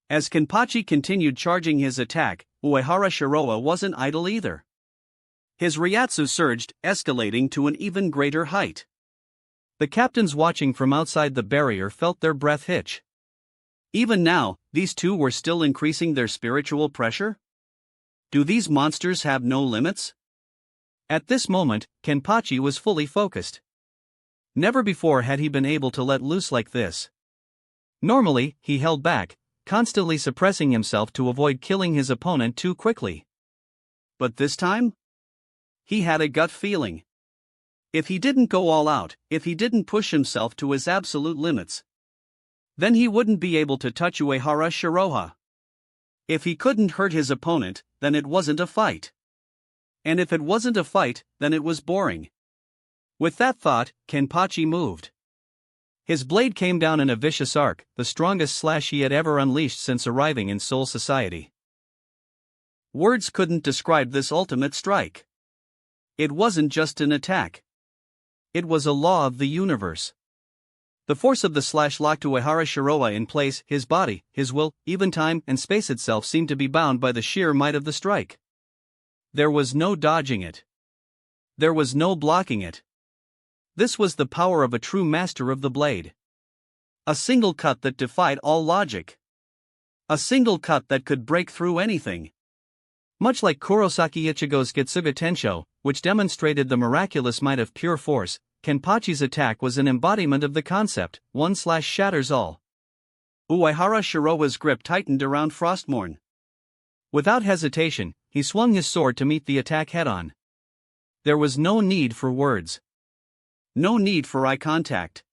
S1: As Kenpachi continued charging his attack, Uehara Shiroa wasn't idle either. His Ryatsu surged, escalating to an even greater height. The captains watching from outside the barrier felt their breath hitch. Even now, these two were still increasing their spiritual pressure? Do these monsters have no limits? At this moment, Kenpachi was fully focused. Never before had he been able to let loose like this. Normally, he held back, constantly suppressing himself to avoid killing his opponent too quickly. But this time? He had a gut feeling. If he didn't go all out, if he didn't push himself to his absolute limits, then he wouldn't be able to touch Uehara Shiroa. If he couldn't hurt his opponent, then it wasn't a fight. And if it wasn't a fight, then it was boring. With that thought, Kenpachi moved. His blade came down in a vicious arc, the strongest slash he had ever unleashed since arriving in Soul Society. Words couldn't describe this ultimate strike. It wasn't just an attack. It was a law of the universe. The force of the slash locked Uehara Shiroa in place, his body, his will, even time and space itself seemed to be bound by the sheer might of the strike. There was no dodging it. There was no blocking it. This was the power of a true master of the blade. A single cut that defied all logic. A single cut that could break through anything. Much like Kurosaki Ichigo's Getsuga Tensho, which demonstrated the miraculous might of pure force, Kenpachi's attack was an embodiment of the concept, one slash shatters all. Uehara Shiroa's grip tightened around Frostmourne. Without hesitation, he swung his sword to meet the attack head-on. There was no need for words.
S2: No need for eye contact.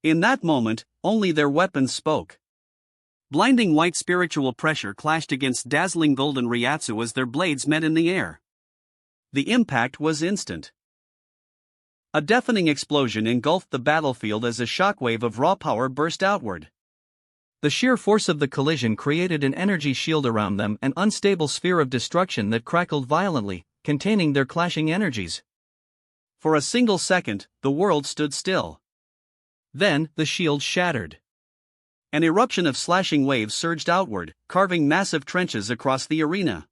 S2: In that moment, only their weapons spoke. Blinding white spiritual pressure clashed against dazzling golden Ryatsu as their blades met in the air. The impact was instant. A deafening explosion engulfed the battlefield as a shockwave of raw power burst outward.
S1: The sheer force of the collision created an energy shield around them, an unstable sphere of destruction that crackled violently, containing their clashing energies.
S2: For a single second, the world stood still.
S1: Then, the shield shattered.
S2: An eruption of slashing waves surged outward, carving massive trenches across the arena.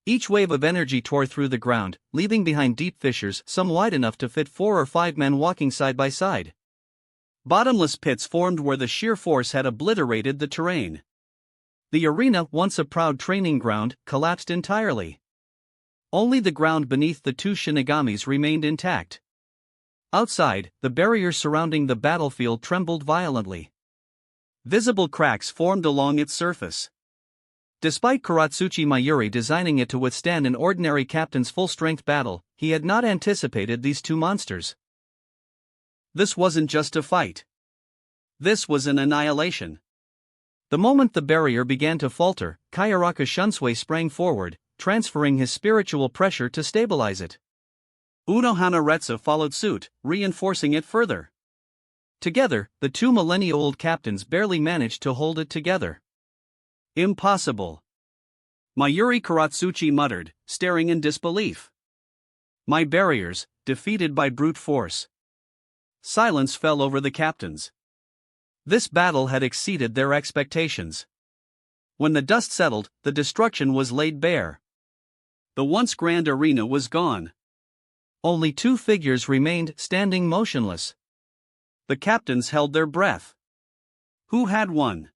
S1: Each wave of energy tore through the ground, leaving behind deep fissures, some wide enough to fit 4 or 5 men walking side by side.
S2: Bottomless pits formed where the sheer force had obliterated the terrain.
S1: The arena, once a proud training ground, collapsed entirely. Only the ground beneath the 2 Shinigamis remained intact. Outside, the barrier surrounding the battlefield trembled violently.
S2: Visible cracks formed along its surface.
S1: Despite Kuratsuchi Mayuri designing it to withstand an ordinary captain's full-strength battle, he had not anticipated these 2 monsters.
S2: This wasn't just a fight. This was an annihilation.
S1: The moment the barrier began to falter, Kayaraka Shunsui sprang forward, transferring his spiritual pressure to stabilize it.
S2: Unohana Retsu followed suit, reinforcing it further.
S1: Together, the 2 millennia-old captains barely managed to hold it together.
S2: Impossible. Mayuri Kuratsuchi muttered, staring in disbelief.
S1: My barriers, defeated by brute force.
S2: Silence fell over the captains.
S1: This battle had exceeded their expectations.
S2: When the dust settled, the destruction was laid bare. The once grand arena was gone.
S1: Only 2 figures remained standing motionless.
S2: The captains held their breath. Who had won?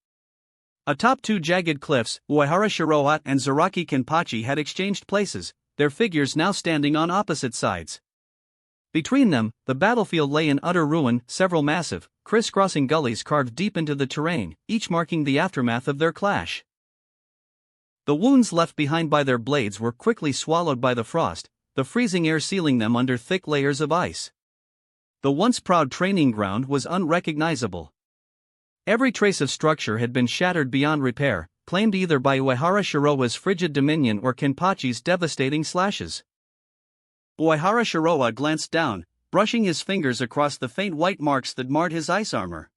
S1: Atop 2 jagged cliffs, Uehara Shiroha and Zaraki Kenpachi had exchanged places, their figures now standing on opposite sides. Between them, the battlefield lay in utter ruin, several massive, crisscrossing gullies carved deep into the terrain, each marking the aftermath of their clash. The wounds left behind by their blades were quickly swallowed by the frost, the freezing air sealing them under thick layers of ice. The once proud training ground was unrecognizable. Every trace of structure had been shattered beyond repair, claimed either by Uehara Shiroha's frigid dominion or Kenpachi's devastating slashes.
S2: Uehara Shiroha glanced down, brushing his fingers across the faint white marks that marred his ice armor.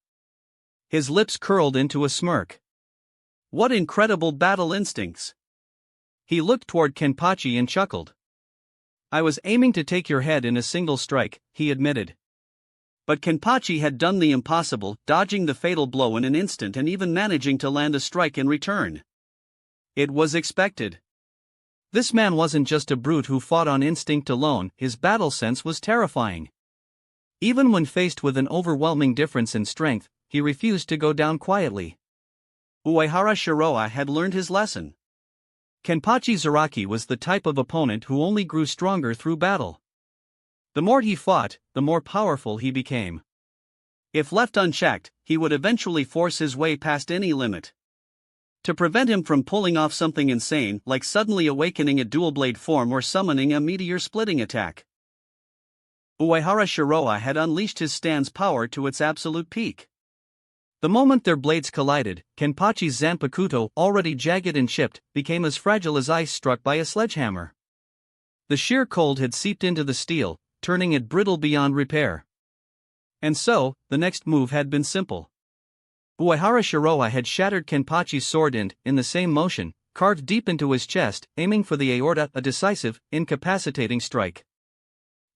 S1: His lips curled into a smirk.
S2: What incredible battle instincts!
S1: He looked toward Kenpachi and chuckled. I was aiming to take your head in a single strike, he admitted.
S2: But Kenpachi had done the impossible, dodging the fatal blow in an instant and even managing to land a strike in return. It was expected.
S1: This man wasn't just a brute who fought on instinct alone, his battle sense was terrifying. Even when faced with an overwhelming difference in strength, he refused to go down quietly.
S2: Uehara Shiroha had learned his lesson.
S1: Kenpachi Zaraki was the type of opponent who only grew stronger through battle. The more he fought, the more powerful he became.
S2: If left unchecked, he would eventually force his way past any limit. To prevent him from pulling off something insane like suddenly awakening a dual-blade form or summoning a meteor-splitting attack. Uehara Shiroha had unleashed his stand's power to its absolute peak.
S1: The moment their blades collided, Kenpachi's Zanpakuto, already jagged and chipped, became as fragile as ice struck by a sledgehammer. The sheer cold had seeped into the steel, turning it brittle beyond repair. And so, the next move had been simple. Uehara Shiroha had shattered Kenpachi's sword and, in the same motion, carved deep into his chest, aiming for the aorta, a decisive, incapacitating strike.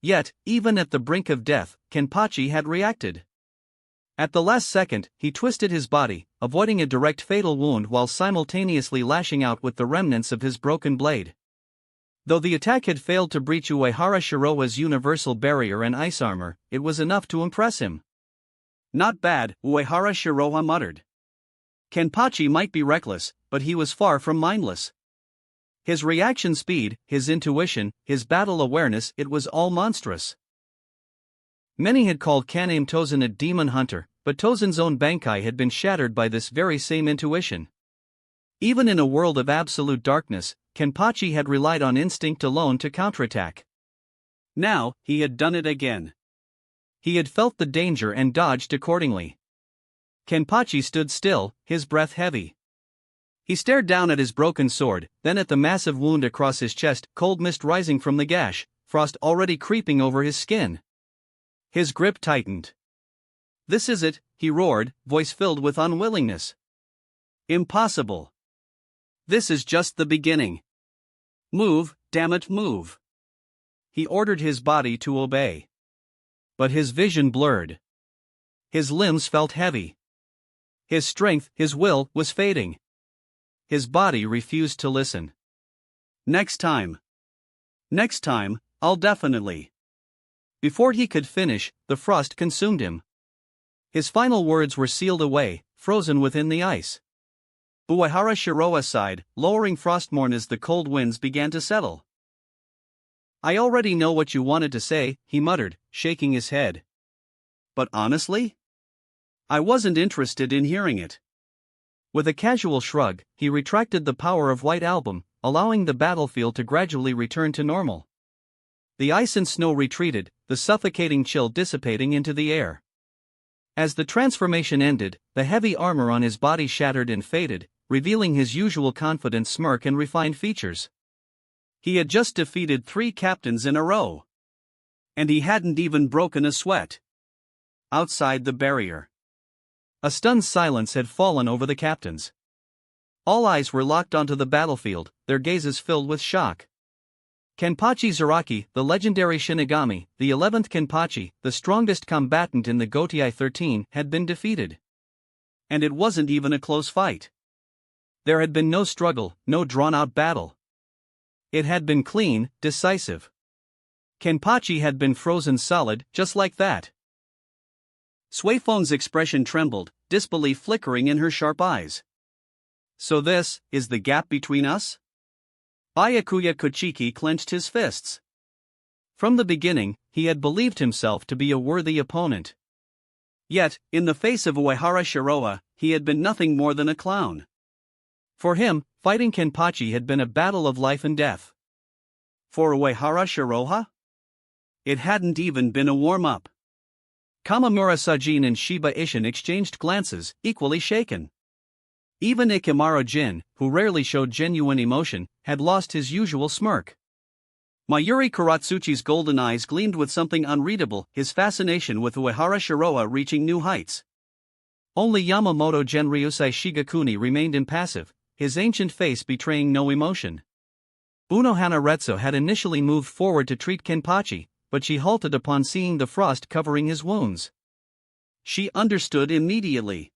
S1: Yet, even at the brink of death, Kenpachi had reacted. At the last second, he twisted his body, avoiding a direct fatal wound while simultaneously lashing out with the remnants of his broken blade. Though the attack had failed to breach Uehara Shiroha's universal barrier and ice armor, it was enough to impress him.
S2: Not bad, Uehara Shiroha muttered. Kenpachi might be reckless, but he was far from mindless. His reaction speed, his intuition, his battle awareness, it was all monstrous. Many had called Kaname Tozen a demon hunter, but Tozen's own Bankai had been shattered by this very same intuition. Even in a world of absolute darkness,
S1: Kenpachi had relied on instinct alone to counterattack.
S2: Now, he had done it again.
S1: He had felt the danger and dodged accordingly. Kenpachi stood still, his breath heavy. He stared down at his broken sword, then at the massive wound across his chest, cold mist rising from the gash, frost already creeping over his skin. His grip tightened. "This is it," he roared, voice filled with unwillingness. "Impossible. This is just the beginning. Move, damn it, move." He ordered his body to obey. But his vision blurred. His limbs felt heavy. His strength, his will, was fading. His body refused to listen. Next time, I'll definitely." Before he could finish, the frost consumed him. His final words were sealed away, frozen within the ice. Uehara Shiroa sighed, lowering Frostmourne as the cold winds began to settle. "I already know what you wanted to say," he muttered, shaking his head. "But honestly? I wasn't interested in hearing it." With a casual shrug, he retracted the power of White Album, allowing the battlefield to gradually return to normal. The ice and snow retreated, the suffocating chill dissipating into the air. As the transformation ended, the heavy armor on his body shattered and faded, revealing his usual confident smirk and refined features. He had just defeated 3 captains in a row. And he hadn't even broken a sweat. Outside the barrier, a stunned silence had fallen over the captains. All eyes were locked onto the battlefield, their gazes filled with shock. Kenpachi Zaraki, the legendary Shinigami, the 11th Kenpachi, the strongest combatant in the Gotei 13, had been defeated. And it wasn't even a close fight. There had been no struggle, no drawn-out battle. It had been clean, decisive. Kenpachi had been frozen solid, just like that. Suifon's expression trembled, disbelief flickering in her sharp eyes. "So this is the gap between us?" Byakuya Kochiki clenched his fists. From the beginning, he had believed himself to be a worthy opponent. Yet, in the face of Uehara Shiroa, he had been nothing more than a clown. For him, fighting Kenpachi had been a battle of life and death. For Uehara Shiroha? It hadn't even been a warm-up. Kamamura Sajin and Shiba Ishin exchanged glances, equally shaken. Even Ikimaro Jin, who rarely showed genuine emotion, had lost his usual smirk. Mayuri Karatsuchi's golden eyes gleamed with something unreadable, his fascination with Uehara Shiroa reaching new heights. Only Yamamoto Genryusai Shigakuni remained impassive, his ancient face betraying no emotion. Unohana Retsu had initially moved forward to treat Kenpachi, but she halted upon seeing the frost covering his wounds. She understood immediately.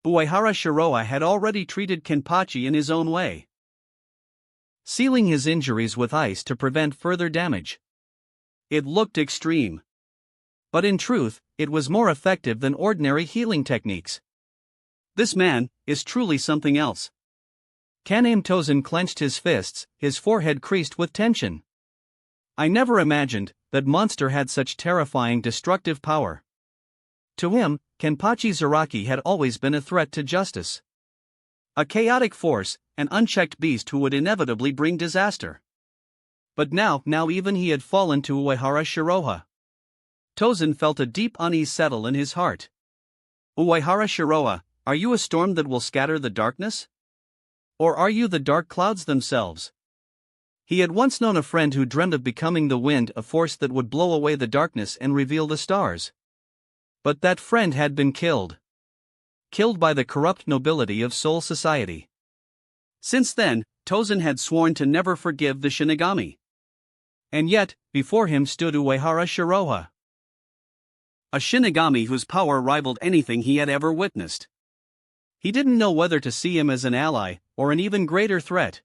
S1: Uehara Shiroa had already treated Kenpachi in his own way, sealing his injuries with ice to prevent further damage. It looked extreme. But in truth, it was more effective than ordinary healing techniques. This man is truly something else. Kaname Tozen clenched his fists, his forehead creased with tension. "I never imagined that monster had such terrifying destructive power." To him, Kenpachi Zaraki had always been a threat to justice. A chaotic force, an unchecked beast who would inevitably bring disaster. But now even he had fallen to Uehara Shiroha. Tozen felt a deep unease settle in his heart. "Uehara Shiroa, are you a storm that will scatter the darkness? Or are you the dark clouds themselves?" He had once known a friend who dreamed of becoming the wind, a force that would blow away the darkness and reveal the stars. But that friend had been killed. Killed by the corrupt nobility of Soul Society. Since then, Tozen had sworn to never forgive the Shinigami. And yet, before him stood Uehara Shiroha. A Shinigami whose power rivaled anything he had ever witnessed. He didn't know whether to see him as an ally, or an even greater threat.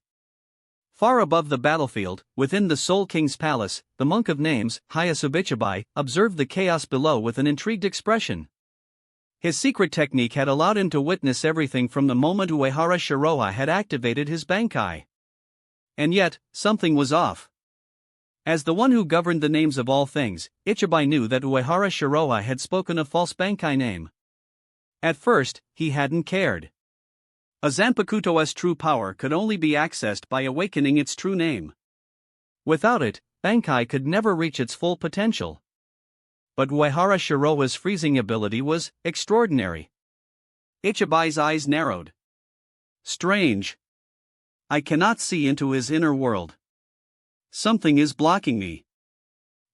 S1: Far above the battlefield, within the Soul King's palace, the monk of names, Hayasubichibai, observed the chaos below with an intrigued expression. His secret technique had allowed him to witness everything from the moment Uehara Shiroha had activated his Bankai. And yet, something was off. As the one who governed the names of all things, Ichibai knew that Uehara Shiroha had spoken a false Bankai name. At first, he hadn't cared.
S2: A Zanpakuto's true power could only be accessed by awakening its true name.
S1: Without it, Bankai could never reach its full potential. But Uehara Shiroha's freezing ability was extraordinary.
S2: Ichigo's eyes narrowed. Strange. I cannot see into his inner world. Something is blocking me.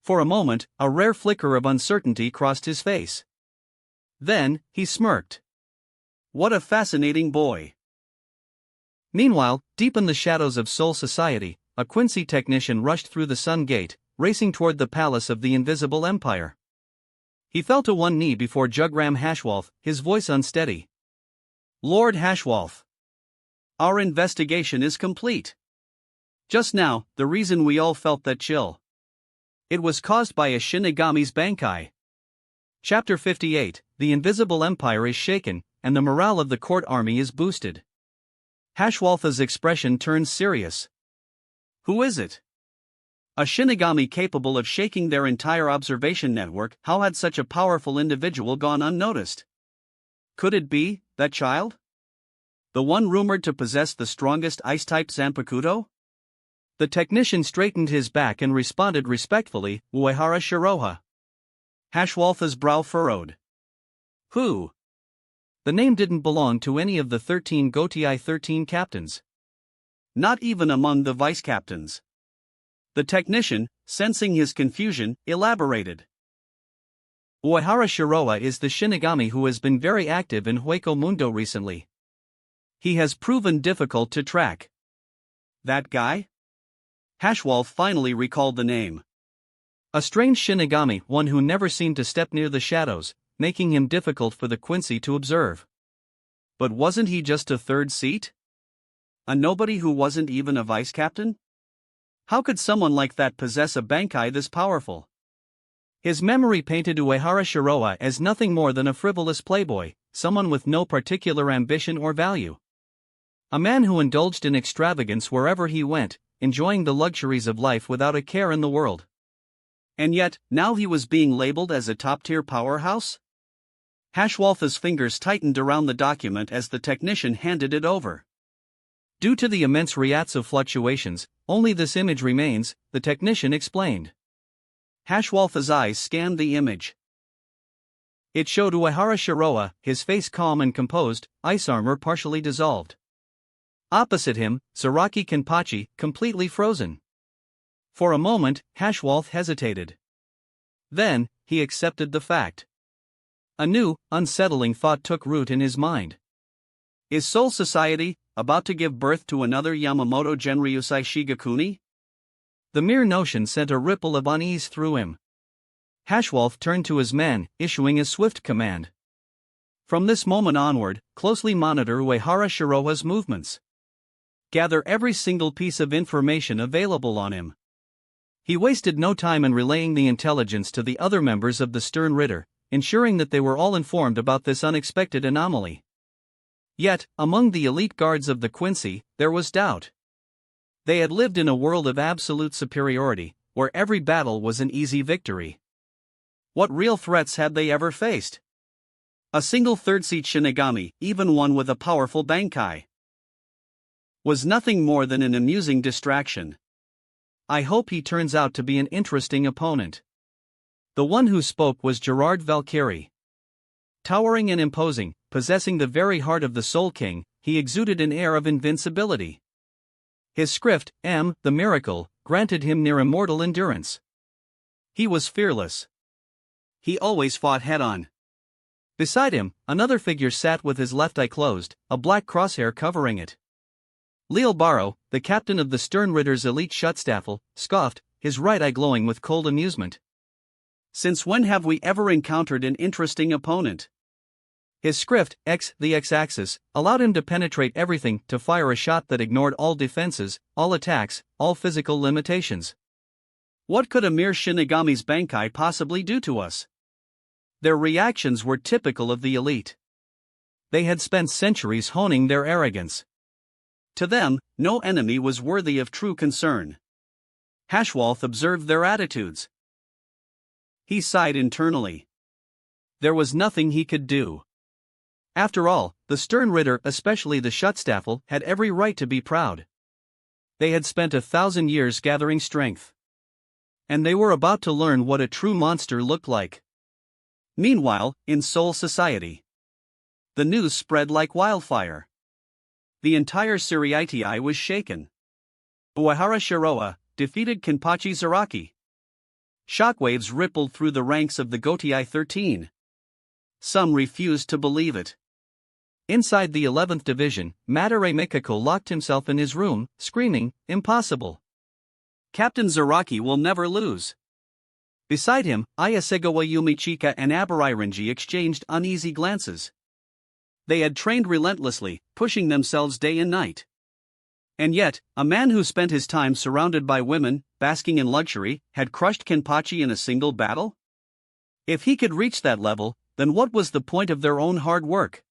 S1: For a moment, a rare flicker of uncertainty crossed his face. Then, he smirked.
S2: What a fascinating boy.
S1: Meanwhile, deep in the shadows of Soul Society, a Quincy technician rushed through the Sun Gate, racing toward the palace of the Invisible Empire. He fell to one knee before Jugram Hashwolf, his voice unsteady.
S2: Lord Hashwolf. Our investigation is complete. Just now, the reason we all felt that chill. It was caused by a Shinigami's Bankai.
S1: Chapter 58, The Invisible Empire is shaken, and the morale of the court army is boosted. Hashwolf's expression turns serious.
S2: Who is it? A Shinigami capable of shaking their entire observation network. How had such a powerful individual gone unnoticed? Could it be that child? The one rumored to possess the strongest ice-type Zanpakuto?
S1: The technician straightened his back and responded respectfully, Uehara Shiroha.
S2: Hashwolf's brow furrowed. Who?
S1: The name didn't belong to any of the 13 Gotii 13 captains.
S2: Not even among the vice-captains. The technician, sensing his confusion, elaborated.
S1: Uehara Shiroha is the Shinigami who has been very active in Hueco Mundo recently. He has proven difficult to track.
S2: That guy? Hashwolf finally recalled the name.
S1: A strange Shinigami, one who never seemed to step near the shadows, making him difficult for the Quincy to observe.
S2: But wasn't he just a third seat? A nobody who wasn't even a vice-captain? How could someone like that possess a Bankai this powerful?
S1: His memory painted Uehara Shiroha as nothing more than a frivolous playboy, someone with no particular ambition or value. A man who indulged in extravagance wherever he went, enjoying the luxuries of life without a care in the world.
S2: And yet, now he was being labeled as a top-tier powerhouse? Hashwolf's fingers tightened around the document as the technician handed it over.
S1: Due to the immense Ryatsu fluctuations, only this image remains, the technician explained.
S2: Hashwolf's eyes scanned the image.
S1: It showed Uehara Shiroha, his face calm and composed, ice armor partially dissolved. Opposite him, Saraki Kenpachi, completely frozen. For a moment, Hashwolf hesitated. Then, he accepted the fact. A new, unsettling thought took root in his mind.
S2: Is Soul Society about to give birth to another Yamamoto Genryusai Shigakuni?
S1: The mere notion sent a ripple of unease through him. Hashwolf turned to his men, issuing a swift command. From this moment onward, closely monitor Uehara Shiroha's movements. Gather every single piece of information available on him. He wasted no time in relaying the intelligence to the other members of the Stern Ritter, ensuring that they were all informed about this unexpected anomaly. Yet, among the elite guards of the Quincy, there was doubt. They had lived in a world of absolute superiority, where every battle was an easy victory. What real threats had they ever faced? A single third-seat Shinigami, even one with a powerful Bankai, was nothing more than an amusing distraction. I hope he turns out to be an interesting opponent. The one who spoke was Gerard Valkyrie. Towering and imposing, possessing the very heart of the Soul King, he exuded an air of invincibility. His script, the Miracle, granted him near immortal endurance. He was fearless.
S2: He always fought head-on.
S1: Beside him, another figure sat with his left eye closed, a black crosshair covering it. Leal Barrow, the captain of the Stern Ritter's elite Schutzstaffel, scoffed, his right eye glowing with cold amusement.
S2: Since when have we ever encountered an interesting opponent?
S1: His script, the X-axis, allowed him to penetrate everything, to fire a shot that ignored all defenses, all attacks, all physical limitations.
S2: What could a mere Shinigami's Bankai possibly do to us? Their reactions were typical of the elite.
S1: They had spent centuries honing their arrogance.
S2: To them, no enemy was worthy of true concern. Hashwolf observed their attitudes. He sighed internally.
S1: There was nothing he could do. After all, the stern Ritter, especially the Schutzstaffel, had every right to be proud. They had spent 1,000 years gathering strength. And they were about to learn what a true monster looked like. Meanwhile, in Soul Society, the news spread like wildfire. The entire Suriitii was shaken. Uehara Shiroa defeated Kenpachi Zaraki. Shockwaves rippled through the ranks of the Gotei 13. Some refused to believe it. Inside the 11th Division, Madarei Mikako locked himself in his room, screaming, "Impossible! Captain Zaraki will never lose." Beside him, Ayasegawa Yumichika and Abariranji exchanged uneasy glances. They had trained relentlessly, pushing themselves day and night. And yet, a man who spent his time surrounded by women, basking in luxury, had crushed Kenpachi in a single battle? If he could reach that level, then what was the point of their own hard work?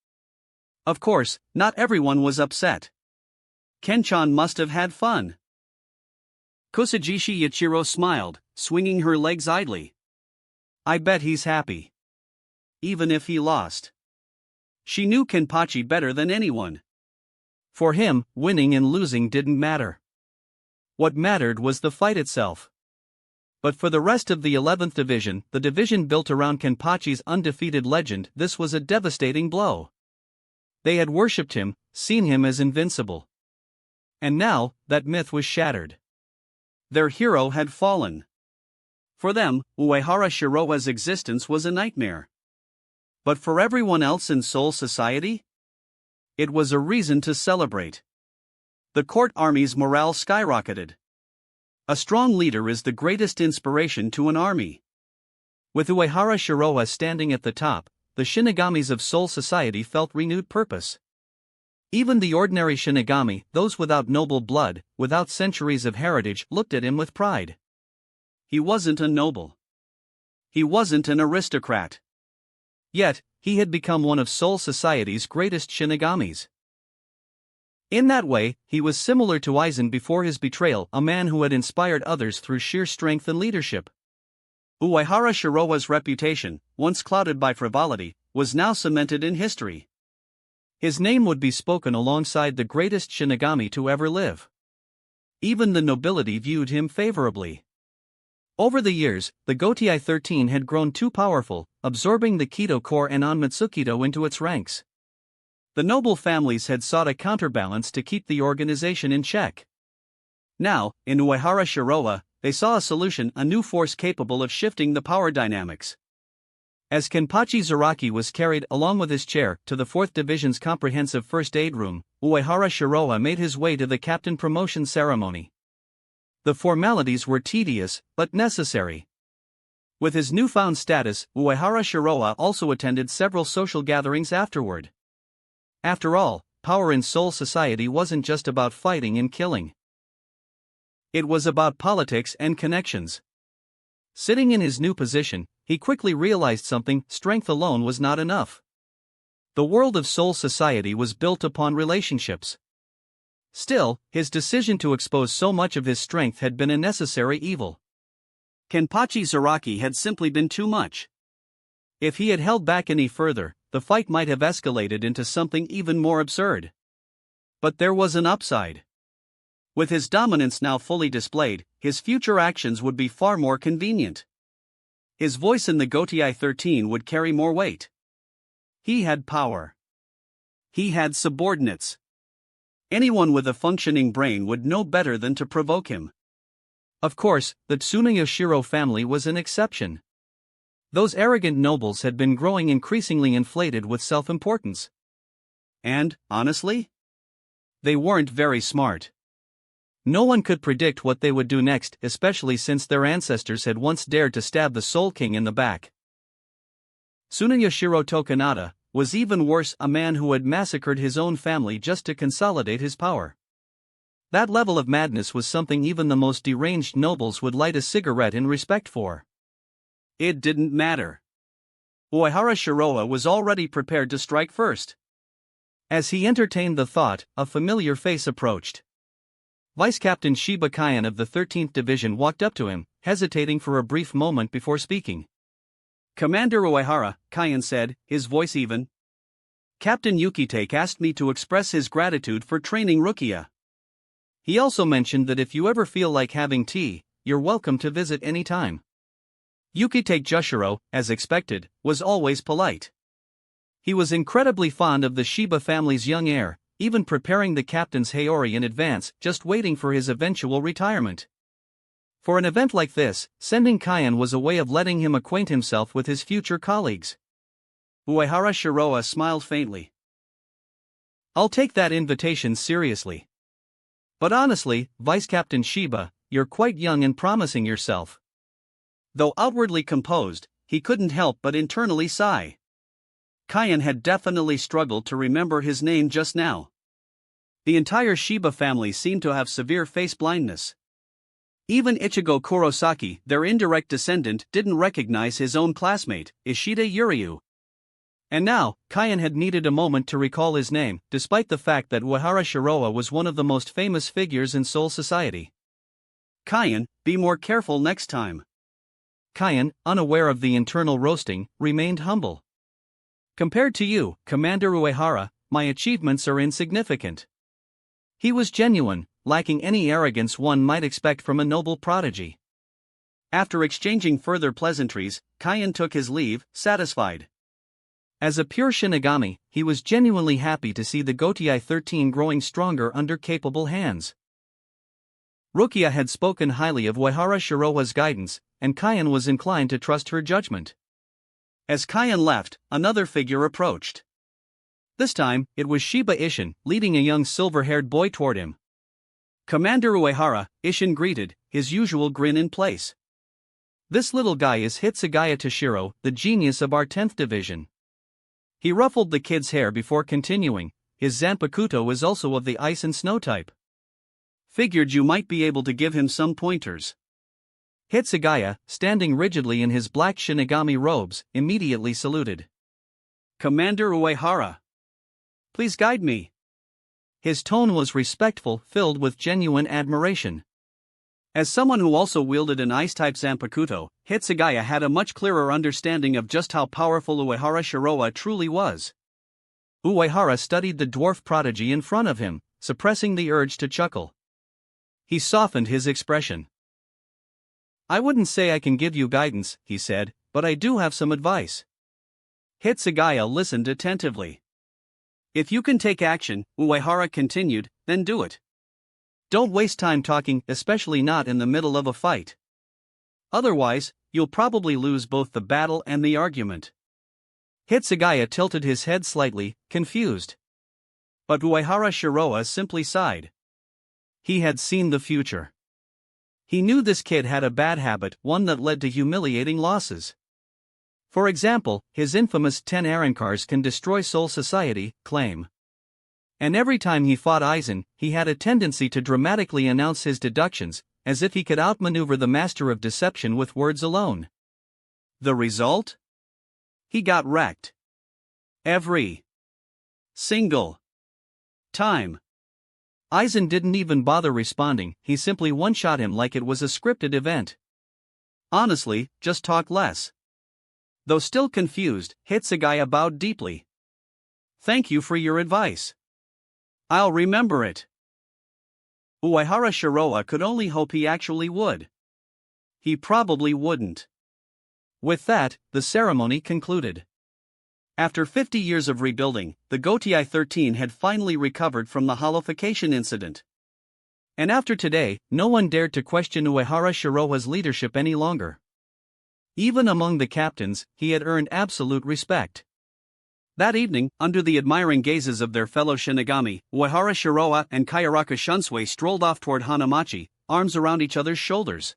S1: Of course, not everyone was upset. Kenchan must have had fun. Kusajishi Ichiro smiled, swinging her legs idly. I bet he's happy. Even if he lost. She knew Kenpachi better than anyone. For him, winning and losing didn't matter. What mattered was the fight itself. But for the rest of the 11th Division, the division built around Kenpachi's undefeated legend, this was a devastating blow. They had worshipped him, seen him as invincible. And now, that myth was shattered. Their hero had fallen. For them, Uehara Shiroa's existence was a nightmare. But for everyone else in Soul Society? It was a reason to celebrate. The court army's morale skyrocketed. A strong leader is the greatest inspiration to an army. With Uehara Shiroa standing at the top, the Shinigamis of Soul Society felt renewed purpose. Even the ordinary Shinigami, those without noble blood, without centuries of heritage, looked at him with pride. He wasn't a noble. He wasn't an aristocrat. Yet, he had become one of Soul Society's greatest Shinigamis. In that way, he was similar to Aizen before his betrayal, a man who had inspired others through sheer strength and leadership. Uehara Shiroa's reputation, once clouded by frivolity, was now cemented in history. His name would be spoken alongside the greatest Shinigami to ever live. Even the nobility viewed him favorably. Over the years, the Gotei 13 had grown too powerful, absorbing the Kido Corps and Onmitsukido into its ranks. The noble families had sought a counterbalance to keep the organization in check. Now, in Uehara Shiroa, they saw a solution, a new force capable of shifting the power dynamics. As Kenpachi Zaraki was carried, along with his chair, to the 4th Division's comprehensive first aid room, Uehara Shiroa made his way to the captain promotion ceremony. The formalities were tedious, but necessary. With his newfound status, Uehara Shiroa also attended several social gatherings afterward. After all, power in Soul Society wasn't just about fighting and killing. It was about politics and connections. Sitting in his new position, he quickly realized something: strength alone was not enough. The world of Soul Society was built upon relationships. Still, his decision to expose so much of his strength had been a necessary evil. Kenpachi Zaraki had simply been too much. If he had held back any further, the fight might have escalated into something even more absurd. But there was an upside. With his dominance now fully displayed, his future actions would be far more convenient. His voice in the Gotei 13 would carry more weight. He had power. He had subordinates. Anyone with a functioning brain would know better than to provoke him. Of course, the Tsunoyoshiro family was an exception. Those arrogant nobles had been growing increasingly inflated with self-importance. And, honestly, they weren't very smart. No one could predict what they would do next, especially since their ancestors had once dared to stab the Soul King in the back. Tsunoyoshiro Tokunada was even worse, a man who had massacred his own family just to consolidate his power. That level of madness was something even the most deranged nobles would light a cigarette in respect for. It didn't matter. Uehara Shiroa was already prepared to strike first. As he entertained the thought, a familiar face approached. Vice Captain Shiba Kyan of the 13th Division walked up to him, hesitating for a brief moment before speaking. "Commander Uehara," Kyan said, his voice even.
S2: Captain Yukitake asked me to express his gratitude for training Rukia.
S1: He also mentioned that if you ever feel like having tea, you're welcome to visit any time. Yukitake Jushiro, as expected, was always polite. He was incredibly fond of the Shiba family's young heir, even preparing the captain's Haori in advance, just waiting for his eventual retirement. For an event like this, sending Kyan was a way of letting him acquaint himself with his future colleagues.
S2: Uehara Shiroa smiled faintly.
S1: I'll take that invitation seriously. But honestly, Vice Captain Shiba, you're quite young and promising yourself.
S2: Though outwardly composed, he couldn't help but internally sigh. Kyan had definitely struggled to remember his name just now. The entire Shiba family seemed to have severe face blindness. Even Ichigo Kurosaki, their indirect descendant, didn't recognize his own classmate, Ishida Yuryu. And now, Kyan had needed a moment to recall his name, despite the fact that Uehara Shiroa was one of the most famous figures in Soul Society. Kyan, be more careful next time.
S1: Kyan, unaware of the internal roasting, remained humble. Compared to you, Commander Uehara, my achievements are insignificant. He was genuine, lacking any arrogance one might expect from a noble prodigy.
S2: After exchanging further pleasantries, Kyan took his leave, satisfied.
S1: As a pure Shinigami, he was genuinely happy to see the Gotei 13 growing stronger under capable hands. Rukia had spoken highly of Uehara Shiroa's guidance, and Kyan was inclined to trust her judgment.
S2: As Kyan left, another figure approached.
S1: This time, it was Shiba Ishin, leading a young silver-haired boy toward him.
S2: Commander Uehara, Ishin greeted, his usual grin in place.
S1: This little guy is Hitsugaya Toshiro, the genius of our 10th division. He ruffled the kid's hair before continuing, his Zanpakuto is also of the ice and snow type.
S2: Figured you might be able to give him some pointers.
S1: Hitsugaya, standing rigidly in his black Shinigami robes, immediately saluted.
S2: Commander Uehara.
S1: Please guide me. His tone was respectful, filled with genuine admiration.
S2: As someone who also wielded an ice-type Zanpakuto, Hitsugaya had a much clearer understanding of just how powerful Uehara Shiroa truly was.
S1: Uehara studied the dwarf prodigy in front of him, suppressing the urge to chuckle. He softened his expression. I wouldn't say I can give you guidance, he said, but I do have some advice.
S2: Hitsugaya listened attentively. If you can take action, Uehara continued, then do it.
S1: Don't waste time talking, especially not in the middle of a fight. Otherwise, you'll probably lose both the battle and the argument. Hitsugaya tilted his head slightly, confused.
S2: But Uehara Shiroa simply sighed.
S1: He had seen the future. He knew this kid had a bad habit, one that led to humiliating losses. For example, his infamous 10 Arankars can destroy Soul Society claim. And every time he fought Aizen, he had a tendency to dramatically announce his deductions, as if he could outmaneuver the master of deception with words alone.
S2: The result? He got wrecked. Every single time.
S1: Aizen didn't even bother responding, he simply one-shot him like it was a scripted event.
S2: Honestly, just talk less. Though still confused, Hitsugaya bowed deeply. Thank you for your advice. I'll remember it. Uehara Shiroa could only hope he actually would. He probably wouldn't.
S1: With that, the ceremony concluded.
S2: After 50 years of rebuilding, the Gotei 13 had finally recovered from the holification incident.
S1: And after today, no one dared to question Uehara Shiroa's leadership any longer. Even among the captains, he had earned absolute respect.
S2: That evening, under the admiring gazes of their fellow Shinigami, Uehara Shiroa and Kayaraka Shunsui strolled off toward Hanamachi, arms around each other's shoulders.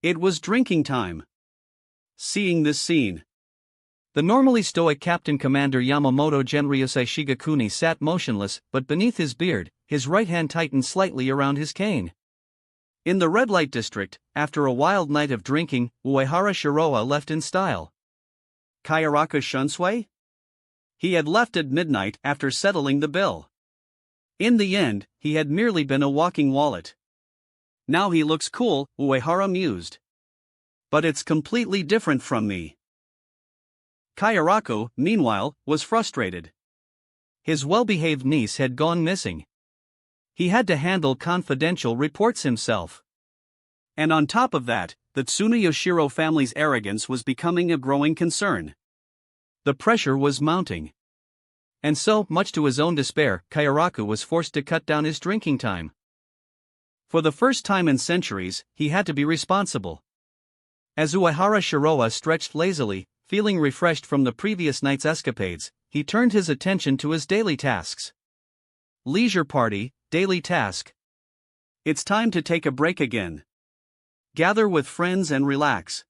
S2: It was drinking time. Seeing this scene,
S1: the normally stoic Captain Commander Yamamoto Genryusei Shigakuni sat motionless, but beneath his beard, his right hand tightened slightly around his cane.
S2: In the red light district, after a wild night of drinking, Uehara Shiroa left in style. Kayaraka Shunsui? He had left at midnight after settling the bill. In the end, he had merely been a walking wallet. Now he looks cool, Uehara mused. But it's completely different from me. Kayaraku, meanwhile, was frustrated.
S1: His well-behaved niece had gone missing. He had to handle confidential reports himself.
S2: And on top of that, the Tsunoyoshiro family's arrogance was becoming a growing concern.
S1: The pressure was mounting. And so, much to his own despair, Kairaku was forced to cut down his drinking time. For the first time in centuries, he had to be responsible. As Uehara Shiroa stretched lazily, feeling refreshed from the previous night's escapades, he turned his attention to his daily tasks. Leisure party, daily task.
S2: It's time to take a break again. Gather with friends and relax.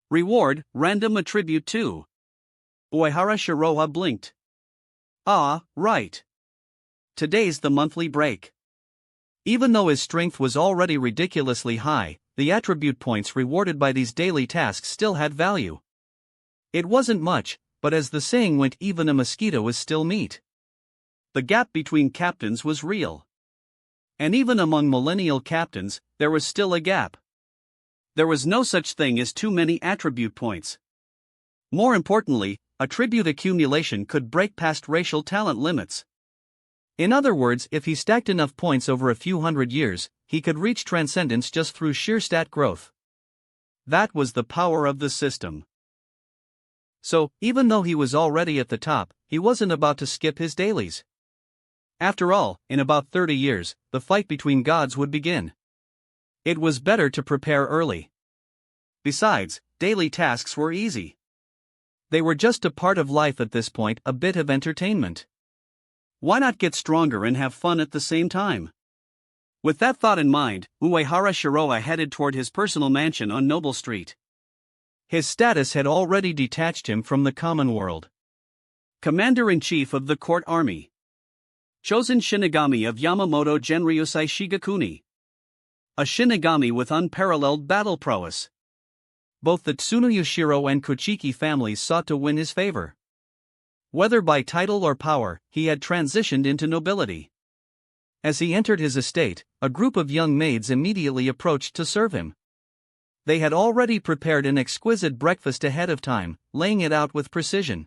S2: Reward, random attribute 2. Uehara Shiroa blinked. Ah, right. Today's the monthly break.
S1: Even though his strength was already ridiculously high, the attribute points rewarded by these daily tasks still had value. It wasn't much, but as the saying went, even a mosquito is still meat.
S2: The gap between captains was real. And even among millennial captains, there was still a gap. There was no such thing as too many attribute points. More importantly, attribute accumulation could break past racial talent limits.
S1: In other words, if he stacked enough points over a few hundred years, he could reach transcendence just through sheer stat growth.
S2: That was the power of the system.
S1: So, even though he was already at the top, he wasn't about to skip his dailies. After all, in about 30 years, the fight between gods would begin. It was better to prepare early.
S2: Besides, daily tasks were easy.
S1: They were just a part of life at this point, a bit of entertainment.
S2: Why not get stronger and have fun at the same time? With that thought in mind, Uehara Shiroa headed toward his personal mansion on Noble Street.
S1: His status had already detached him from the common world.
S2: Commander-in-Chief of the Court Army. Chosen Shinigami of Yamamoto Genryusai Shigakuni. A Shinigami with unparalleled battle prowess.
S1: Both the Tsunoyoshiro and Kuchiki families sought to win his favor. Whether by title or power, he had transitioned into nobility. As he entered his estate, a group of young maids immediately approached to serve him. They had already prepared an exquisite breakfast ahead of time, laying it out with precision.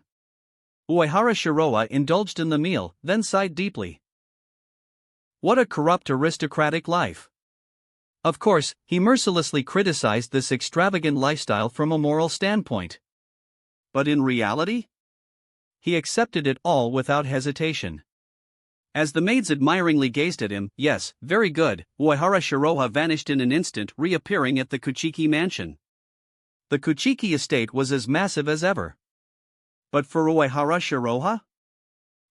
S1: Uehara Shiroa indulged in the meal, then sighed deeply. What a corrupt aristocratic life! Of course, he mercilessly criticized this extravagant lifestyle from a moral standpoint.
S2: But in reality?
S1: He accepted it all without hesitation.
S2: As the maids admiringly gazed at him, yes, very good, Uehara Shiroa vanished in an instant, reappearing at the Kuchiki mansion.
S1: The Kuchiki estate was as massive as ever.
S2: But for Uehara Shiroa?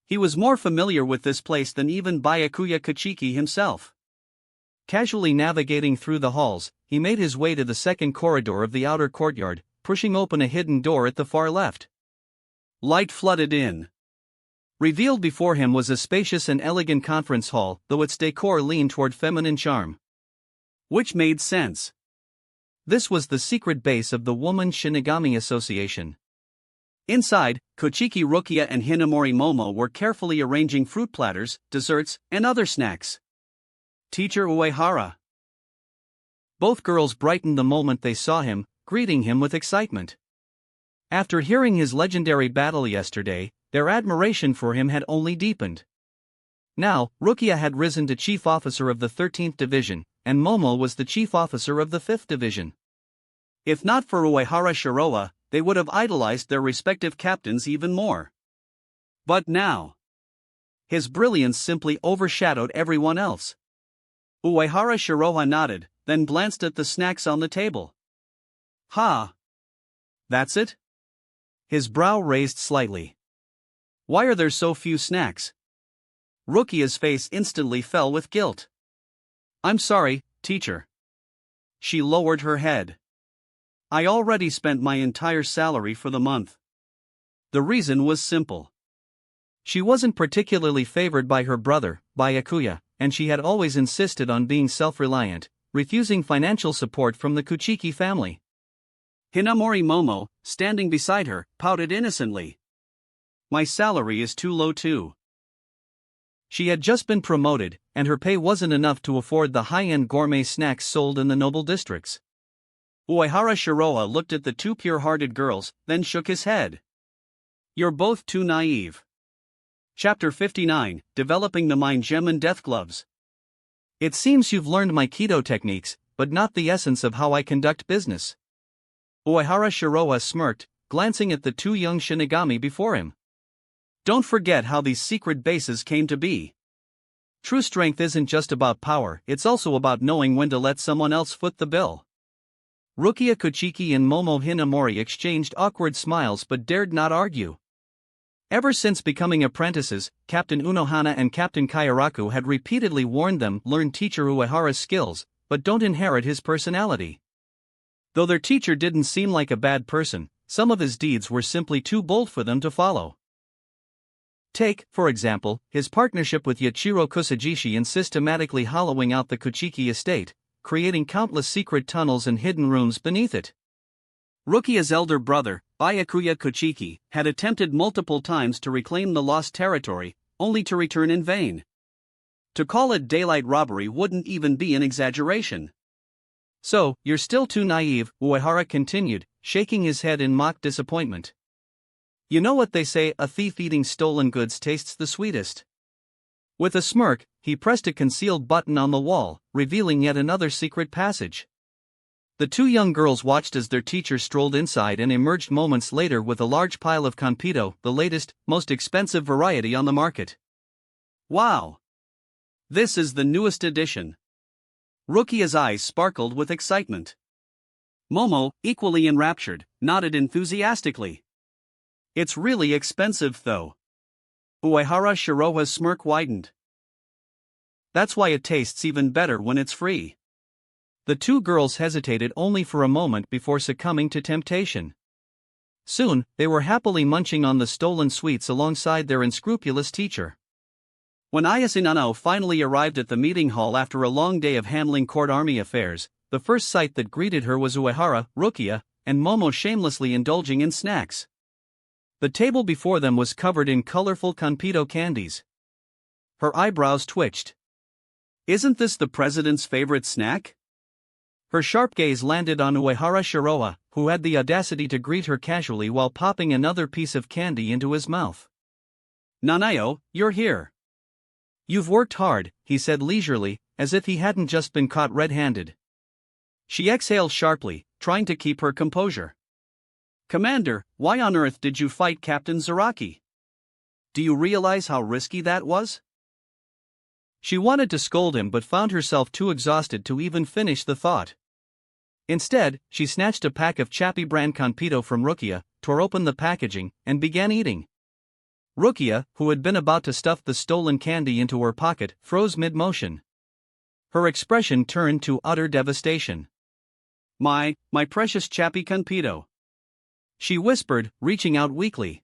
S2: He was more familiar with this place than even Byakuya Kuchiki himself.
S1: Casually navigating through the halls, he made his way to the second corridor of the outer courtyard, pushing open a hidden door at the far left.
S2: Light flooded in.
S1: Revealed before him was a spacious and elegant conference hall, though its decor leaned toward feminine charm.
S2: Which made sense.
S1: This was the secret base of the Woman Shinigami Association.
S2: Inside, Kuchiki Rukia and Hinamori Momo were carefully arranging fruit platters, desserts, and other snacks. Teacher Uehara.
S1: Both girls brightened the moment they saw him, greeting him with excitement. After hearing his legendary battle yesterday, their admiration for him had only deepened. Now, Rukia had risen to Chief Officer of the 13th Division, and Momo was the Chief Officer of the 5th Division.
S2: If not for Uehara Shiroa, they would have idolized their respective captains even more. But now, his brilliance simply overshadowed everyone else. Uehara Shiroa nodded, then glanced at the snacks on the table. Ha! That's it?
S1: His brow raised slightly.
S2: Why are there so few snacks? Rukia's face instantly fell with guilt. I'm sorry, teacher. She lowered her head. I already spent my entire salary for the month. The reason was simple.
S1: She wasn't particularly favored by her brother, Byakuya, and she had always insisted on being self-reliant, refusing financial support from the Kuchiki family.
S2: Hinamori Momo, standing beside her, pouted innocently. My salary is too low too.
S1: She had just been promoted, and her pay wasn't enough to afford the high-end gourmet snacks sold in the noble districts.
S2: Uehara Shiroa looked at the two pure-hearted girls, then shook his head. You're both too naive. Chapter 59, Developing the Mind Gem and Death Gloves.
S1: It seems you've learned my keto techniques, but not the essence of how I conduct business. Uehara Shiroha smirked, glancing at the two young Shinigami before him.
S2: Don't forget how these secret bases came to be.
S1: True strength isn't just about power, it's also about knowing when to let someone else foot the bill. Rukia Kuchiki and Momo Hinamori exchanged awkward smiles but dared not argue. Ever since becoming apprentices, Captain Unohana and Captain Kayaraku had repeatedly warned them, learn teacher Uehara's skills, but don't inherit his personality. Though their teacher didn't seem like a bad person, some of his deeds were simply too bold for them to follow. Take, for example, his partnership with Yachiro Kusajishi in systematically hollowing out the Kuchiki estate, creating countless secret tunnels and hidden rooms beneath it.
S2: Rukia's elder brother, Byakuya Kuchiki, had attempted multiple times to reclaim the lost territory, only to return in vain. To call it daylight robbery wouldn't even be an exaggeration.
S1: So, you're still too naive, Uehara continued, shaking his head in mock disappointment. You know what they say, a thief eating stolen goods tastes the sweetest. With a smirk, he pressed a concealed button on the wall, revealing yet another secret passage. The two young girls watched as their teacher strolled inside and emerged moments later with a large pile of Kanpito, the latest, most expensive variety on the market.
S2: Wow! This is the newest edition. Rukia's eyes sparkled with excitement. Momo, equally enraptured, nodded enthusiastically. It's really expensive though. Uehara Shiroha's smirk widened.
S1: That's why it tastes even better when it's free. The two girls hesitated only for a moment before succumbing to temptation. Soon, they were happily munching on the stolen sweets alongside their unscrupulous teacher.
S2: When Ayase Nanao finally arrived at the meeting hall after a long day of handling court army affairs, the first sight that greeted her was Uehara, Rukia, and Momo shamelessly indulging in snacks. The table before them was covered in colorful Kanpito candies. Her eyebrows twitched. Isn't this the president's favorite snack?
S1: Her sharp gaze landed on Uehara Shiroha, who had the audacity to greet her casually while popping another piece of candy into his mouth.
S2: Nanao, you're here.
S1: You've worked hard, he said leisurely, as if he hadn't just been caught red-handed.
S2: She exhaled sharply, trying to keep her composure. Commander, why on earth did you fight Captain Zaraki? Do you realize how risky that was?
S1: She wanted to scold him but found herself too exhausted to even finish the thought. Instead, she snatched a pack of Chappie brand Kanpito from Rukia, tore open the packaging, and began eating. Rukia, who had been about to stuff the stolen candy into her pocket, froze mid-motion. Her expression turned to utter devastation.
S2: My precious Chappie Kanpito,"
S1: she whispered, reaching out weakly.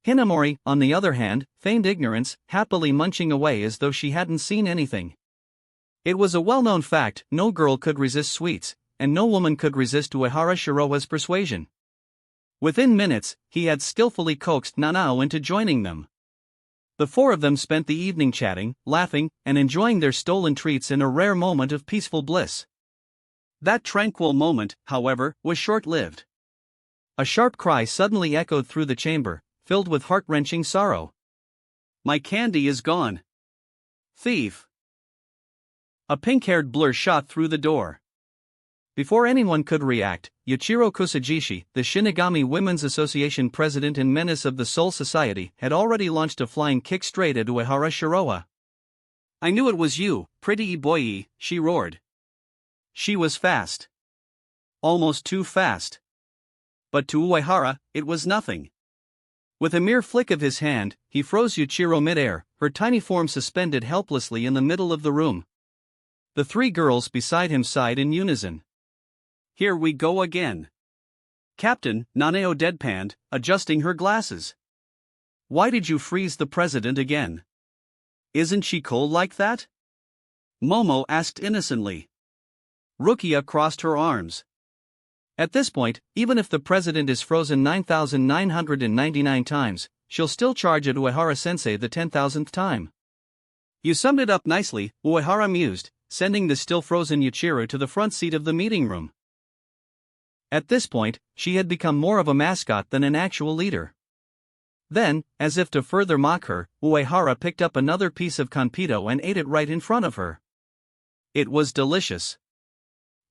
S1: Hinamori, on the other hand, feigned ignorance, happily munching away as though she hadn't seen anything. It was a well-known fact, no girl could resist sweets, and no woman could resist Uehara Shiroha's persuasion. Within minutes, he had skillfully coaxed Nanao into joining them. The four of them spent the evening chatting, laughing, and enjoying their stolen treats in a rare moment of peaceful bliss.
S2: That tranquil moment, however, was short-lived.
S1: A sharp cry suddenly echoed through the chamber, filled with heart-wrenching sorrow.
S2: "My candy is gone. Thief!"
S1: A pink-haired blur shot through the door. Before anyone could react, Yachiro Kusajishi, the Shinigami Women's Association president and menace of the Soul Society, had already launched a flying kick straight at Uehara Shiroha.
S2: "I knew it was you, pretty boy," she roared. She was fast. Almost too fast. But to Uehara, it was nothing. With a mere flick of his hand, he froze Yachiro midair, her tiny form suspended helplessly in the middle of the room. The three girls beside him sighed in unison. "Here we go again." Captain Nanao deadpanned, adjusting her glasses. "Why did you freeze the president again? Isn't she cold like that?" Momo asked innocently. Rukia crossed her arms. "At this point, even if the president is frozen 9,999 times, she'll still charge at Uehara-sensei the 10,000th time." "You summed it up nicely," Uehara mused, sending the still-frozen Yachiro to the front seat of the meeting room. At this point, she had become more of a mascot than an actual leader.
S1: Then, as if to further mock her, Uehara picked up another piece of konpito and ate it right in front of her. It was delicious.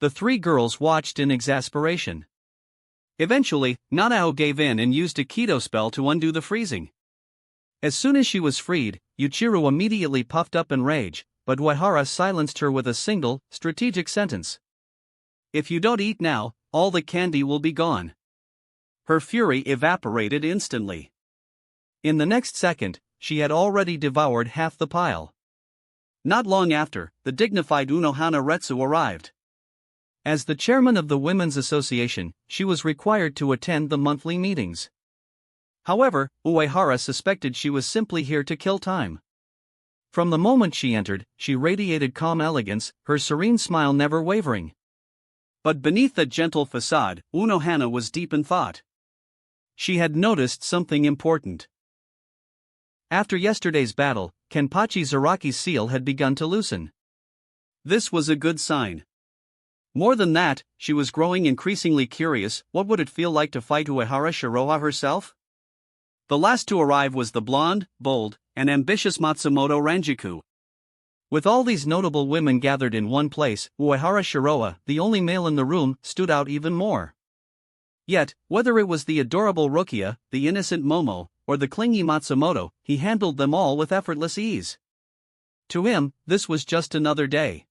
S1: The three girls watched in exasperation. Eventually, Nanao gave in and used a keto spell to undo the freezing. As soon as she was freed, Yuichiro immediately puffed up in rage, but Uehara silenced her with a single, strategic sentence. "If you don't eat now, all the candy will be gone." Her fury evaporated instantly. In the next second, she had already devoured half the pile. Not long after, the dignified Unohana Retsu arrived. As the chairman of the Women's Association, she was required to attend the monthly meetings. However, Uehara suspected she was simply here to kill time. From the moment she entered, she radiated calm elegance, her serene smile never wavering. But beneath that gentle facade, Unohana was deep in thought. She had noticed something important. After yesterday's battle, Kenpachi Zaraki's seal had begun to loosen. This was a good sign. More than that, she was growing increasingly curious. What would it feel like to fight Uehara Shiroha herself? The last to arrive was the blonde, bold, and ambitious Matsumoto Ranjiku. With all these notable women gathered in one place, Uehara Shiroha, the only male in the room, stood out even more. Yet, whether it was the adorable Rukia, the innocent Momo, or the clingy Matsumoto, he handled them all with effortless ease. To him, this was just another day.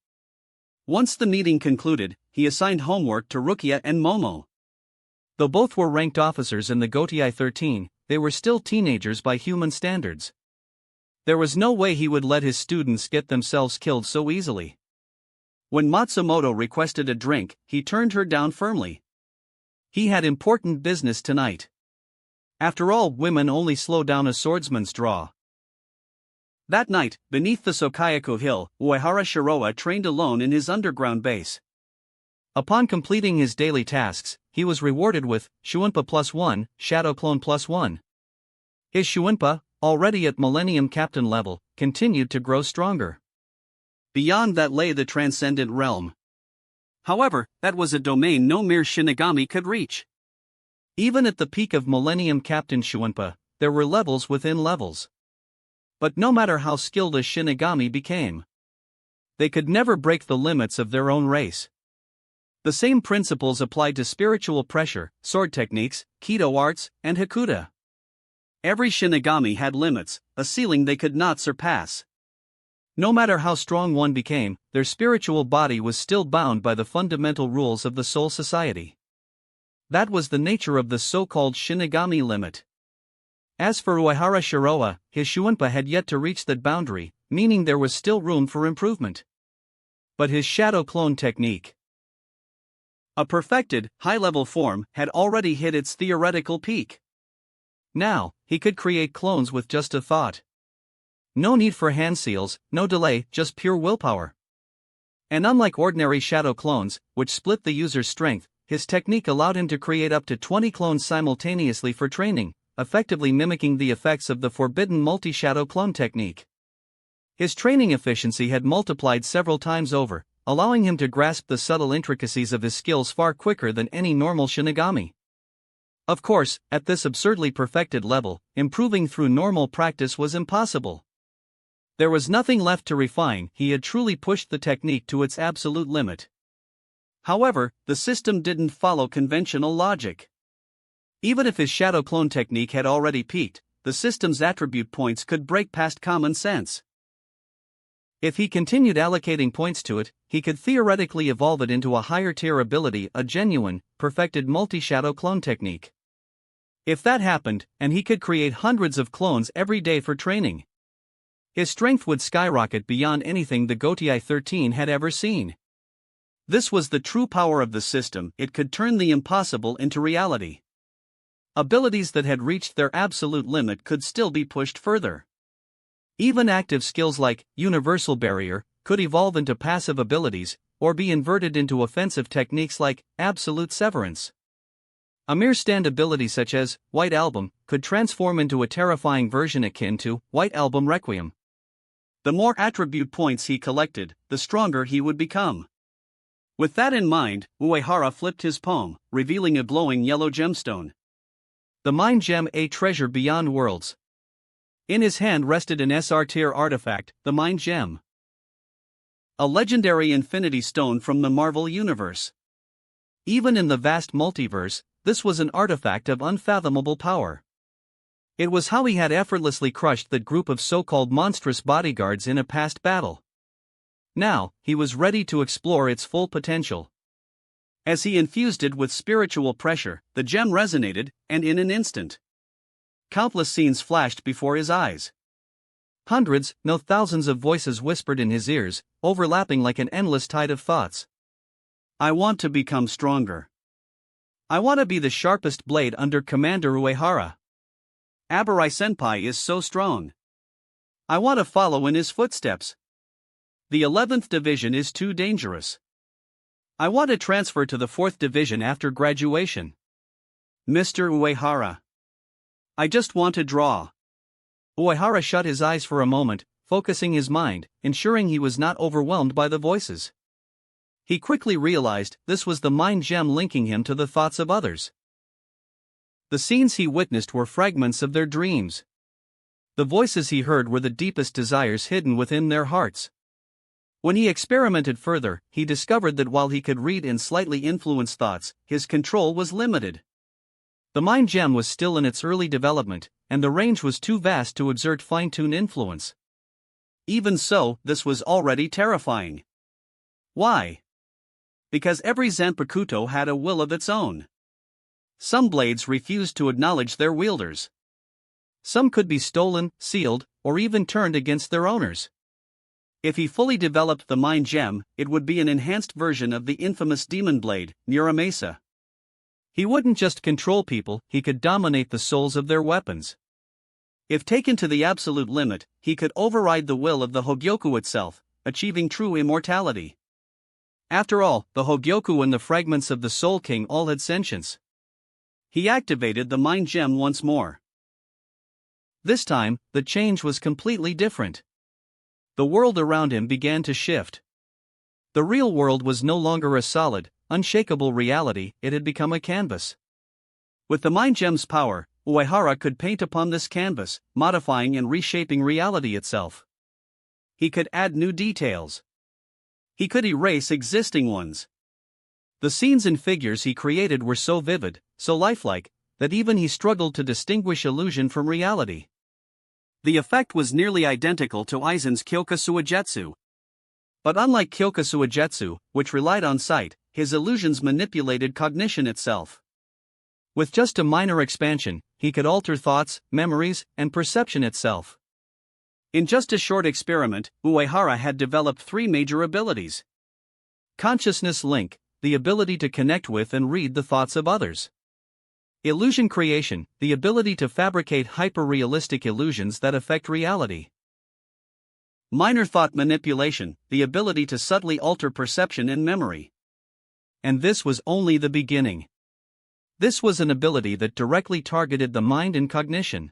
S1: Once the meeting concluded, he assigned homework to Rukia and Momo. Though both were ranked officers in the Gotei 13, they were still teenagers by human standards. There was no way he would let his students get themselves killed so easily. When Matsumoto requested a drink, he turned her down firmly. He had important business tonight. After all, women only slow down a swordsman's draw. That night, beneath the Sokayaku Hill, Uehara Shiroha trained alone in his underground base. Upon completing his daily tasks, he was rewarded with Shuinpa +1, Shadow Clone +1. His Shuinpa, already at Millennium Captain level, continued to grow stronger. Beyond that lay the Transcendent Realm. However, that was a domain no mere Shinigami could reach. Even at the peak of Millennium Captain Shuinpa, there were levels within levels. But no matter how skilled a Shinigami became, they could never break the limits of their own race. The same principles applied to spiritual pressure, sword techniques, Keto arts, and Hakuda. Every Shinigami had limits, a ceiling they could not surpass. No matter how strong one became, their spiritual body was still bound by the fundamental rules of the Soul Society. That was the nature of the so-called Shinigami limit. As for Uehara Shiroha, his Shuinpa had yet to reach that boundary, meaning there was still room for improvement. But his shadow clone technique, a perfected, high-level form, had already hit its theoretical peak. Now, he could create clones with just a thought. No need for hand seals, no delay, just pure willpower. And unlike ordinary shadow clones, which split the user's strength, his technique allowed him to create up to 20 clones simultaneously for training, effectively mimicking the effects of the forbidden multi-shadow clone technique. His training efficiency had multiplied several times over, allowing him to grasp the subtle intricacies of his skills far quicker than any normal Shinigami. Of course, at this absurdly perfected level, improving through normal practice was impossible. There was nothing left to refine. He had truly pushed the technique to its absolute limit. However, the system didn't follow conventional logic. Even if his shadow clone technique had already peaked, the system's attribute points could break past common sense. If he continued allocating points to it, he could theoretically evolve it into a higher tier ability, a genuine, perfected multi-shadow clone technique. If that happened, and he could create hundreds of clones every day for training, his strength would skyrocket beyond anything the Gotei 13 had ever seen. This was the true power of the system. It could turn the impossible into reality. Abilities that had reached their absolute limit could still be pushed further. Even active skills like Universal Barrier could evolve into passive abilities, or be inverted into offensive techniques like Absolute Severance. A mere stand ability such as White Album could transform into a terrifying version akin to White Album Requiem. The more attribute points he collected, the stronger he would become. With that in mind, Uehara flipped his palm, revealing a glowing yellow gemstone. The Mind Gem, a treasure beyond worlds. In his hand rested an SR-tier artifact, the Mind Gem. A legendary infinity stone from the Marvel Universe. Even in the vast multiverse, this was an artifact of unfathomable power. It was how he had effortlessly crushed that group of so-called monstrous bodyguards in a past battle. Now, he was ready to explore its full potential. As he infused it with spiritual pressure, the gem resonated, and in an instant, countless scenes flashed before his eyes. Hundreds, no thousands of voices whispered in his ears, overlapping like an endless tide of thoughts. I want to become stronger. I want to be the sharpest blade under Commander Uehara. Abarai-senpai is so strong. I want to follow in his footsteps. The 11th Division is too dangerous. I want to transfer to the 4th Division after graduation. Mr. Uehara. I just want to draw. Uehara shut his eyes for a moment, focusing his mind, ensuring he was not overwhelmed by the voices. He quickly realized this was the Mind Gem linking him to the thoughts of others. The scenes he witnessed were fragments of their dreams. The voices he heard were the deepest desires hidden within their hearts. When he experimented further, he discovered that while he could read and slightly influence thoughts, his control was limited. The Mind Gem was still in its early development, and the range was too vast to exert fine-tuned influence. Even so, this was already terrifying. Why? Because every Zanpakuto had a will of its own. Some blades refused to acknowledge their wielders. Some could be stolen, sealed, or even turned against their owners. If he fully developed the Mind Gem, it would be an enhanced version of the infamous demon blade, Muramasa. He wouldn't just control people, he could dominate the souls of their weapons. If taken to the absolute limit, he could override the will of the Hogyoku itself, achieving true immortality. After all, the Hogyoku and the fragments of the Soul King all had sentience. He activated the Mind Gem once more. This time, the change was completely different. The world around him began to shift. The real world was no longer a solid, unshakable reality, it had become a canvas. With the Mind Gem's power, Uehara could paint upon this canvas, modifying and reshaping reality itself. He could add new details. He could erase existing ones. The scenes and figures he created were so vivid, so lifelike, that even he struggled to distinguish illusion from reality. The effect was nearly identical to Aizen's Kyoka Suigetsu. But unlike Kyoka Suigetsu, which relied on sight, his illusions manipulated cognition itself. With just a minor expansion, he could alter thoughts, memories, and perception itself. In just a short experiment, Uehara had developed 3 major abilities. Consciousness link, the ability to connect with and read the thoughts of others. Illusion creation, the ability to fabricate hyper-realistic illusions that affect reality. Minor thought manipulation, the ability to subtly alter perception and memory. And this was only the beginning. This was an ability that directly targeted the mind and cognition.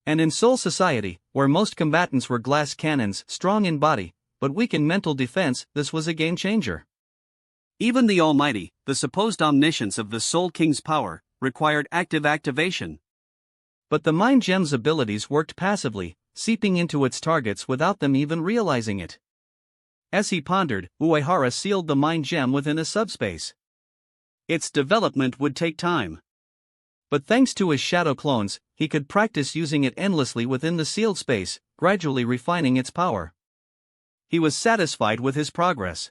S1: And in Soul Society, where most combatants were glass cannons, strong in body, but weak in mental defense, this was a game changer. Even the Almighty, the supposed omniscience of the Soul King's power, required active activation. But the Mind Gem's abilities worked passively, seeping into its targets without them even realizing it. As he pondered, Uehara sealed the Mind Gem within a subspace. Its development would take time. But thanks to his shadow clones, he could practice using it endlessly within the sealed space, gradually refining its power. He was satisfied with his progress.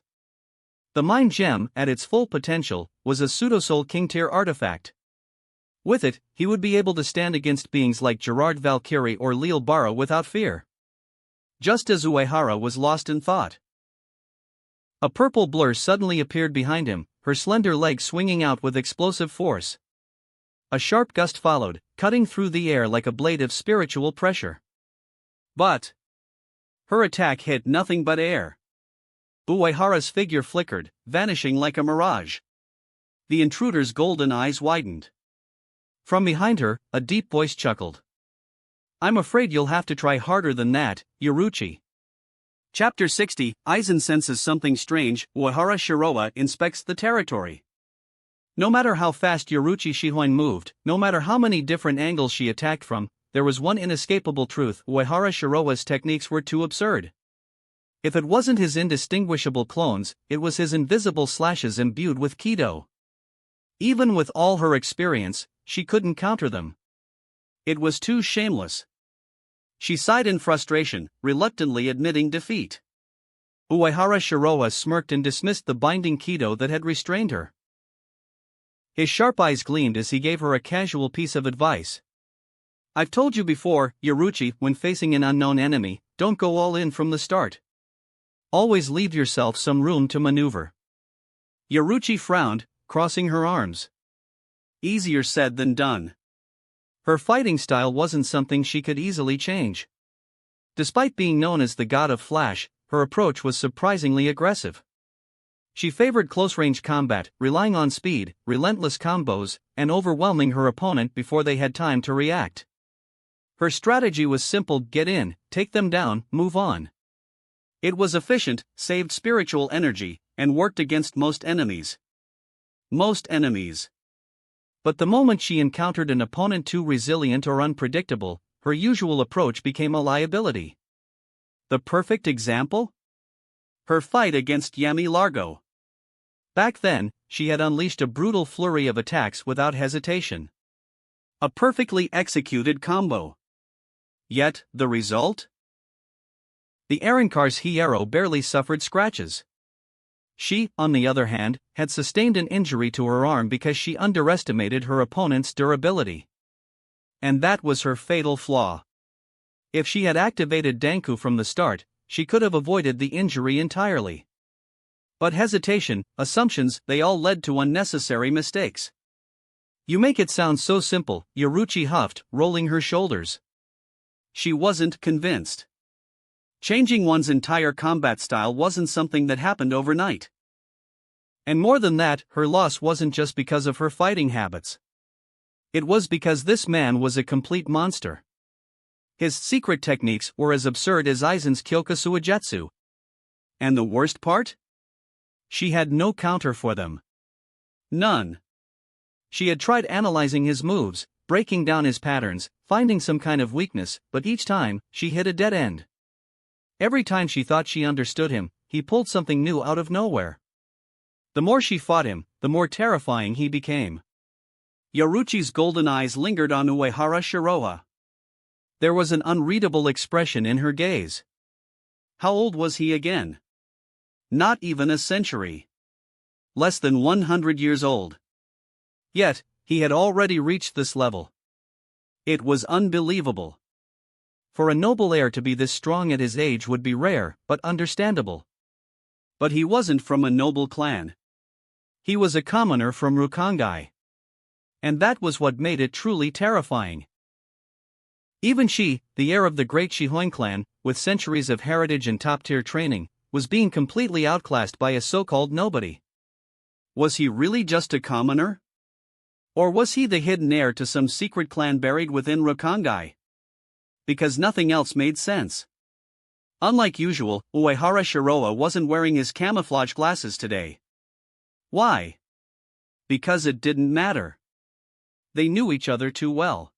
S1: The Mind Gem, at its full potential, was a pseudo-Soul King tier artifact. With it, he would be able to stand against beings like Gerard Valkyrie or Leal Bara without fear. Just as Uehara was lost in thought. A purple blur suddenly appeared behind him, her slender legs swinging out with explosive force. A sharp gust followed, cutting through the air like a blade of spiritual pressure. But her attack hit nothing but air. Uehara's figure flickered, vanishing like a mirage. The intruder's golden eyes widened. From behind her, a deep voice chuckled. I'm afraid you'll have to try harder than that, Yoruchi. Chapter 60, Aizen senses something strange, Uehara Shiroa inspects the territory. No matter how fast Yoruchi Shihoin moved, no matter how many different angles she attacked from, there was one inescapable truth: Uehara Shiroa's techniques were too absurd. If it wasn't his indistinguishable clones, it was his invisible slashes imbued with Kido. Even with all her experience, she couldn't counter them. It was too shameless. She sighed in frustration, reluctantly admitting defeat. Uehara Shiroa smirked and dismissed the binding Kido that had restrained her. His sharp eyes gleamed as he gave her a casual piece of advice. I've told you before, Yoruchi, when facing an unknown enemy, don't go all in from the start. Always leave yourself some room to maneuver. Yoruchi frowned, crossing her arms. Easier said than done. Her fighting style wasn't something she could easily change. Despite being known as the god of flash, her approach was surprisingly aggressive. She favored close-range combat, relying on speed, relentless combos, and overwhelming her opponent before they had time to react. Her strategy was simple: get in, take them down, move on. It was efficient, saved spiritual energy, and worked against most enemies. Most enemies. But the moment she encountered an opponent too resilient or unpredictable, her usual approach became a liability. The perfect example? Her fight against Yami Largo. Back then, she had unleashed a brutal flurry of attacks without hesitation. A perfectly executed combo. Yet, the result? The Arrancar's Hierro barely suffered scratches. She, on the other hand, had sustained an injury to her arm because she underestimated her opponent's durability. And that was her fatal flaw. If she had activated Danku from the start, she could have avoided the injury entirely. But hesitation, assumptions, they all led to unnecessary mistakes. You make it sound so simple, Yoruchi huffed, rolling her shoulders. She wasn't convinced. Changing one's entire combat style wasn't something that happened overnight. And more than that, her loss wasn't just because of her fighting habits. It was because this man was a complete monster. His secret techniques were as absurd as Aizen's Kyoka Suigetsu. And the worst part? She had no counter for them. None. She had tried analyzing his moves, breaking down his patterns, finding some kind of weakness, but each time, she hit a dead end. Every time she thought she understood him, he pulled something new out of nowhere. The more she fought him, the more terrifying he became. Yoruchi's golden eyes lingered on Uehara Shiroa. There was an unreadable expression in her gaze. How old was he again? Not even a century. Less than 100 years old. Yet, he had already reached this level. It was unbelievable. For a noble heir to be this strong at his age would be rare, but understandable. But he wasn't from a noble clan. He was a commoner from Rukongai. And that was what made it truly terrifying. Even she, the heir of the great Shihoin clan, with centuries of heritage and top-tier training, was being completely outclassed by a so-called nobody. Was he really just a commoner? Or was he the hidden heir to some secret clan buried within Rukongai? Because nothing else made sense. Unlike usual, Uehara Shiroa wasn't wearing his camouflage glasses today. Why? Because it didn't matter. They knew each other too well.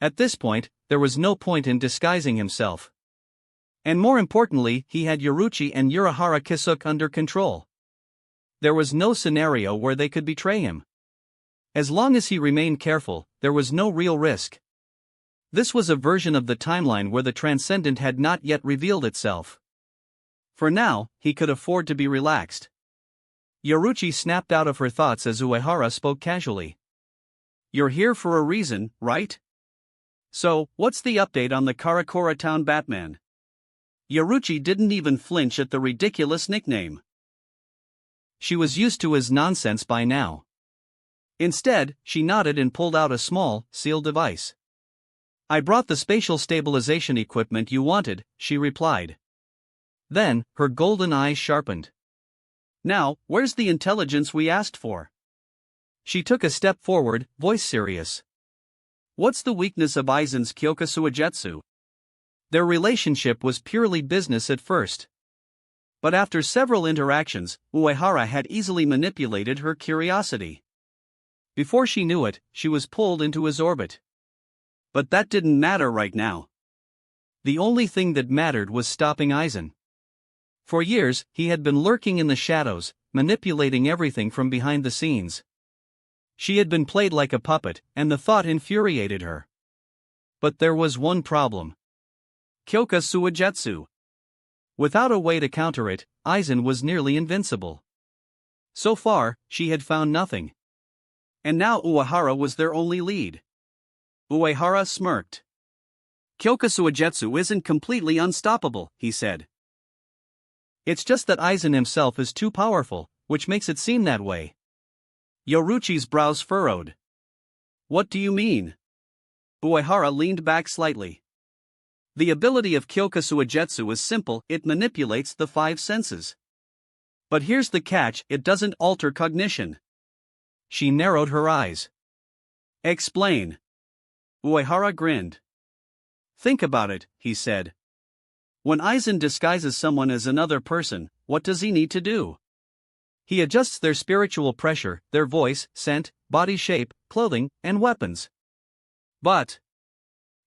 S1: At this point, there was no point in disguising himself. And more importantly, he had Yoruchi and Urahara Kisuke under control. There was no scenario where they could betray him. As long as he remained careful, there was no real risk. This was a version of the timeline where the transcendent had not yet revealed itself. For now, he could afford to be relaxed. Yoruchi snapped out of her thoughts as Uehara spoke casually. You're here for a reason, right? So, what's the update on the Karakura Town Batman? Yoruchi didn't even flinch at the ridiculous nickname. She was used to his nonsense by now. Instead, she nodded and pulled out a small, sealed device. I brought the spatial stabilization equipment you wanted, she replied. Then, her golden eyes sharpened. Now, where's the intelligence we asked for? She took a step forward, voice serious. What's the weakness of Aizen's Kyoka Suigetsu? Their relationship was purely business at first. But after several interactions, Uehara had easily manipulated her curiosity. Before she knew it, she was pulled into his orbit.
S2: But that didn't matter right now.
S1: The only thing that mattered was stopping Aizen. For years, he had been lurking in the shadows, manipulating everything from behind the scenes. She had been played like a puppet, and the thought infuriated her. But there was one problem.
S2: Kyoka Suigetsu.
S1: Without a way to counter it, Aizen was nearly invincible. So far, she had found nothing.
S2: And now Uehara was their only lead. Uehara smirked. Kyoka Suigetsu isn't completely unstoppable, he said.
S1: It's just that Aizen himself is too powerful, which makes it seem that way.
S2: Yoruchi's brows furrowed. What do you mean? Uehara leaned back slightly. The ability of Kyoka Suigetsu is simple, it manipulates the five senses. But here's the catch, it doesn't alter cognition.
S1: She narrowed her eyes.
S2: Explain. Uehara grinned. Think about it, he said. When Aizen disguises someone as another person, what does he need to do?
S1: He adjusts their spiritual pressure, their voice, scent, body shape, clothing, and weapons.
S2: But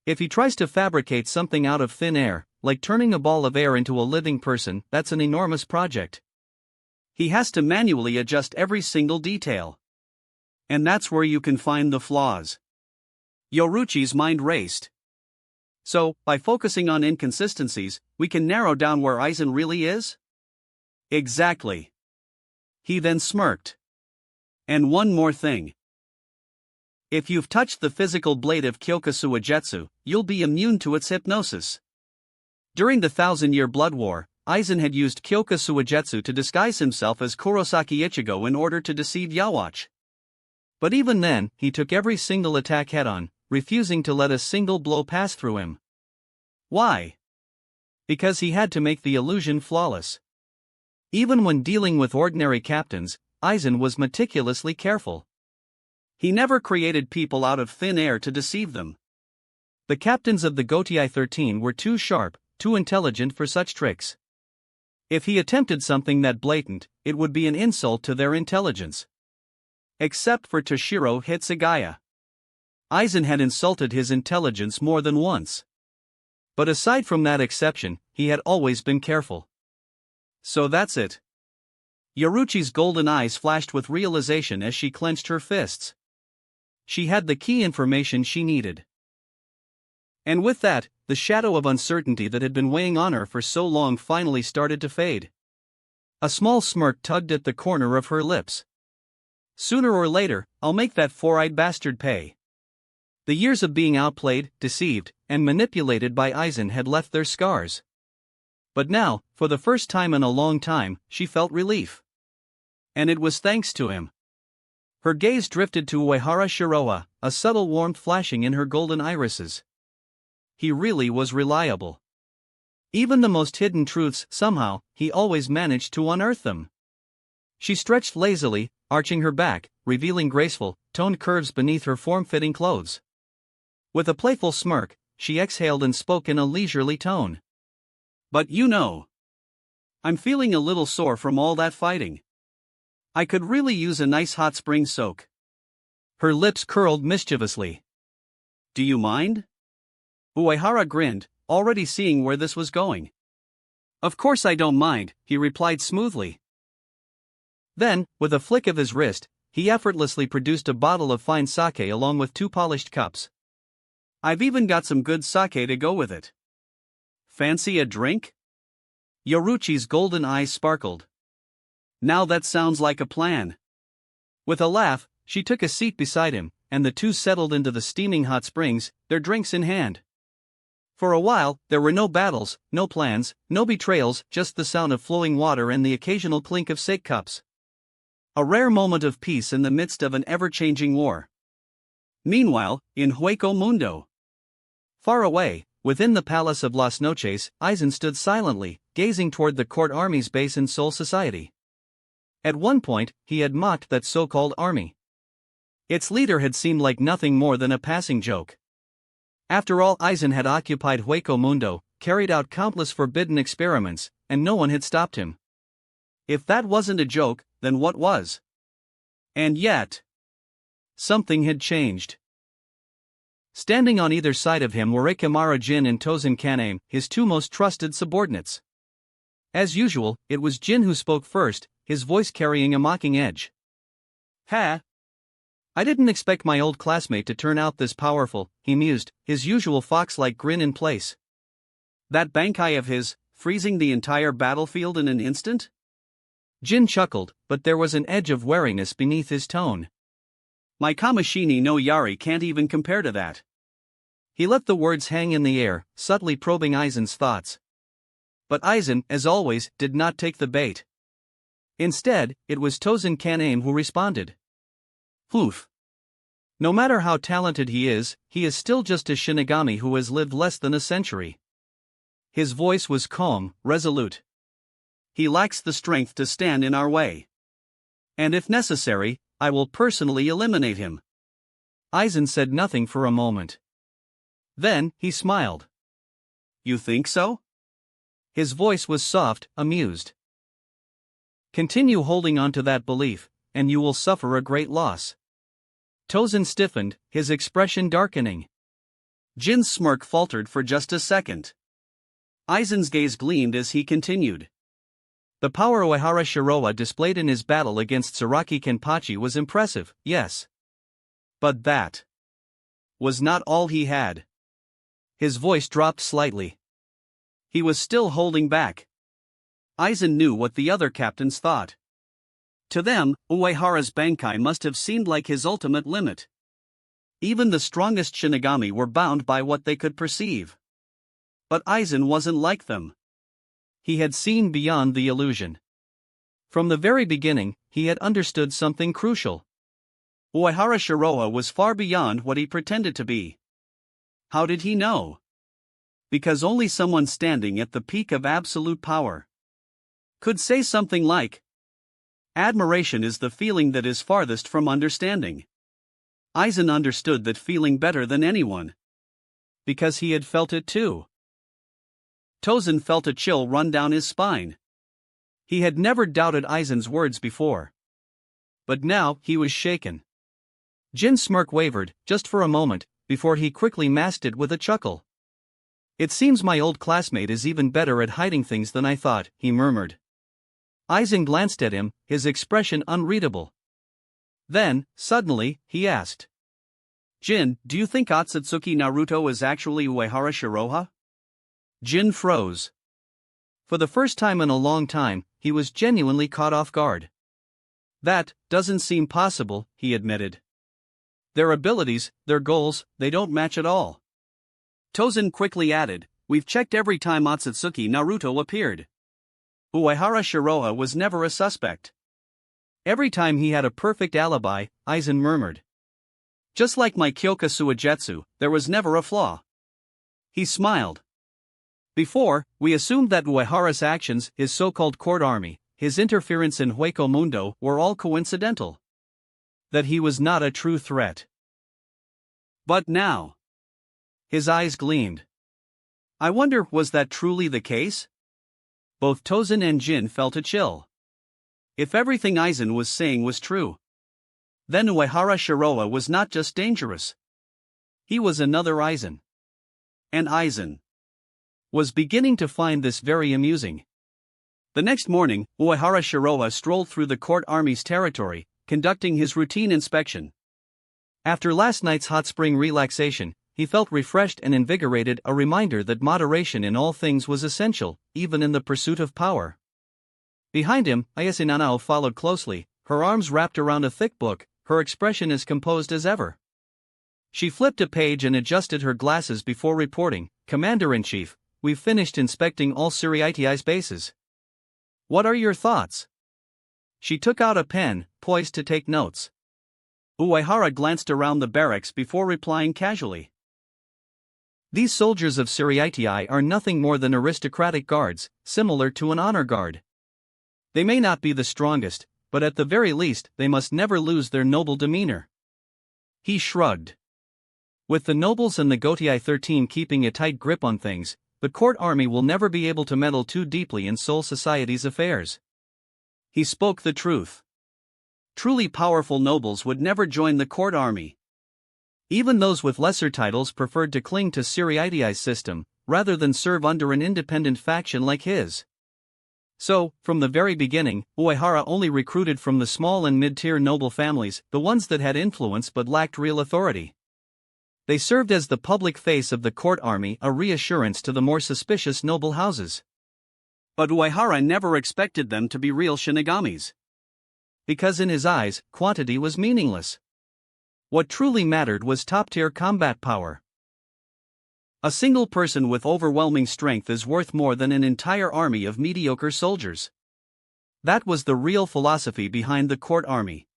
S1: if he tries to fabricate something out of thin air, like turning a ball of air into a living person, that's an enormous project.
S2: He has to manually adjust every single detail. And that's where you can find the flaws. Yoruchi's mind raced. So, by focusing on inconsistencies, we can narrow down where Aizen really is? Exactly. He then smirked. And one more thing. If you've touched the physical blade of Kyoka Suigetsu, you'll be immune to its hypnosis. During the 1,000-year Blood War, Aizen had used Kyoka Suigetsu to disguise himself as Kurosaki Ichigo in order to deceive Yhwach. But even then, he took every single attack head-on, refusing to let a single blow pass through him. Why? Because he had to make the illusion flawless. Even when dealing with ordinary captains, Aizen was meticulously careful. He never created people out of thin air to deceive them. The captains of the Gotei 13 were too sharp, too intelligent for such tricks. If he attempted something that blatant, it would be an insult to their intelligence. Except for Toshiro Hitsugaya. Aizen had insulted his intelligence more than once. But aside from that exception, he had always been careful. So that's it. Yoruchi's golden eyes flashed with realization as she clenched her fists. She had the key information she needed. And with that, the shadow of uncertainty that had been weighing on her for so long finally started to fade. A small smirk tugged at the corner of her lips. Sooner or later, I'll make that four-eyed bastard pay. The years of being outplayed, deceived, and manipulated by Aizen had left their scars. But now, for the first time in a long time, she felt relief. And it was thanks to him. Her gaze drifted to Uehara Shiroa, a subtle warmth flashing in her golden irises. He really was reliable. Even the most hidden truths, somehow, he always managed to unearth them. She stretched lazily, arching her back, revealing graceful, toned curves beneath her form-fitting clothes. With a playful smirk, she exhaled and spoke in a leisurely tone. But you know, I'm feeling a little sore from all that fighting. I could really use a nice hot spring soak. Her lips curled mischievously. Do you mind? Uehara grinned, already seeing where this was going. Of course I don't mind, he replied smoothly. Then, with a flick of his wrist, he effortlessly produced a bottle of fine sake along with 2 polished cups. I've even got some good sake to go with it. Fancy a drink? Yoruchi's golden eyes sparkled. Now that sounds like a plan. With a laugh, she took a seat beside him, and the two settled into the steaming hot springs, their drinks in hand. For a while, there were no battles, no plans, no betrayals, just the sound of flowing water and the occasional clink of sake cups. A rare moment of peace in the midst of an ever-changing war. Meanwhile, in Hueco Mundo. Far away, within the palace of Las Noches, Aizen stood silently, gazing toward the court army's base in Soul Society. At one point, he had mocked that so-called army. Its leader had seemed like nothing more than a passing joke. After all, Aizen had occupied Hueco Mundo, carried out countless forbidden experiments, and no one had stopped him. If that wasn't a joke, then what was? And yet,
S1: something had changed. Standing on either side of him were Ikimara Jin and Tozen Kaname, his two most trusted subordinates. As usual, it was Jin who spoke first, his voice carrying a mocking edge. "Ha! I didn't expect my old classmate to turn out this powerful," he mused, his usual fox-like grin in place.
S2: That Bankai of his, freezing the entire battlefield in an instant?
S1: Jin chuckled, but there was an edge of wariness beneath his tone.
S2: My Kamishini no Yari can't even compare to that.
S1: He let the words hang in the air, subtly probing Aizen's thoughts. But Aizen, as always, did not take the bait. Instead, it was Tozen Kaname who responded. "Oof. No matter how talented he is still just a Shinigami who has lived less than a century." His voice was calm, resolute.
S2: He lacks the strength to stand in our way. And if necessary, I will personally eliminate him.
S1: Aizen said nothing for a moment. Then, he smiled.
S2: You think so?
S1: His voice was soft, amused. Continue holding on to that belief, and you will suffer a great loss. Tozen stiffened, his expression darkening.
S2: Jin's smirk faltered for just a second. Aizen's gaze gleamed as he continued.
S1: The power Uehara Shiroa displayed in his battle against Saraki Kenpachi was impressive, yes.
S2: But that was not all he had.
S1: His voice dropped slightly.
S2: He was still holding back. Aizen knew what the other captains thought. To them, Uehara's Bankai must have seemed like his ultimate limit. Even the strongest Shinigami were bound by what they could perceive. But Aizen wasn't like them.
S1: He had seen beyond the illusion. From the very beginning, he had understood something crucial.
S2: Uehara Shiroa was far beyond what he pretended to be. How did he know? Because only someone standing at the peak of absolute power could say something like, admiration is the feeling that is farthest from understanding. Aizen understood that feeling better than anyone.
S1: Because he had felt it too.
S2: Tozen felt a chill run down his spine.
S1: He had never doubted Aizen's words before. But now, he was shaken. Jin's smirk wavered, just for a moment, before he quickly masked it with a chuckle. It seems my old classmate is even better at hiding things than I thought, he murmured. Aizen glanced at him, his expression unreadable. Then, suddenly, he asked.
S2: Jin, do you think Otsutsuki Naruto is actually Uehara Shiroha?
S1: Jin froze. For the first time in a long time, he was genuinely caught off guard. That doesn't seem possible, he admitted. Their abilities, their goals, they don't match at all.
S2: Tozen quickly added, we've checked every time Otsutsuki Naruto appeared. Uehara Shiroha was never a suspect.
S1: Every time he had a perfect alibi, Aizen murmured.
S2: Just like my Kyoka Suigetsu, there was never a flaw. He smiled.
S1: Before, we assumed that Uehara's actions, his so-called court army, his interference in Hueco Mundo, were all coincidental. That he was not a true threat.
S2: But now.
S1: His eyes gleamed.
S2: I wonder, was that truly the case?
S1: Both Tozen and Jin felt a chill.
S2: If everything Aizen was saying was true, then Uehara Shiroha was not just dangerous.
S1: He was another Aizen.
S2: And Aizen
S1: was beginning to find this very amusing.
S2: The next morning, Uehara Shiroha strolled through the court army's territory, conducting his routine inspection.
S1: After last night's hot spring relaxation, he felt refreshed and invigorated, a reminder that moderation in all things was essential, even in the pursuit of power. Behind him, Ayase Nanao followed closely, her arms wrapped around a thick book, her expression as composed as ever. She flipped a page and adjusted her glasses before reporting, Commander-in-Chief, we've finished inspecting all Suriiti's bases. What are your thoughts? She took out a pen, poised to take notes.
S2: Uehara glanced around the barracks before replying casually.
S1: These soldiers of Suriiti are nothing more than aristocratic guards, similar to an honor guard. They may not be the strongest, but at the very least they must never lose their noble demeanor. He shrugged. With the nobles and the Gotii 13 keeping a tight grip on things, the court army will never be able to meddle too deeply in Seoul society's affairs. He spoke the truth.
S2: truly powerful nobles would never join the court army. Even those with lesser titles preferred to cling to Siriaidi's system, rather than serve under an independent faction like his. So, from the very beginning, Uehara only recruited from the small and mid-tier noble families, the ones that had influence but lacked real authority. They served as the public face of the court army, a reassurance to the more suspicious noble houses. But Uehara never expected them to be real Shinigamis. Because in his eyes, quantity was meaningless. What truly mattered was top-tier combat power. A single person with overwhelming strength is worth more than an entire army of mediocre soldiers. That was the real philosophy behind the court army.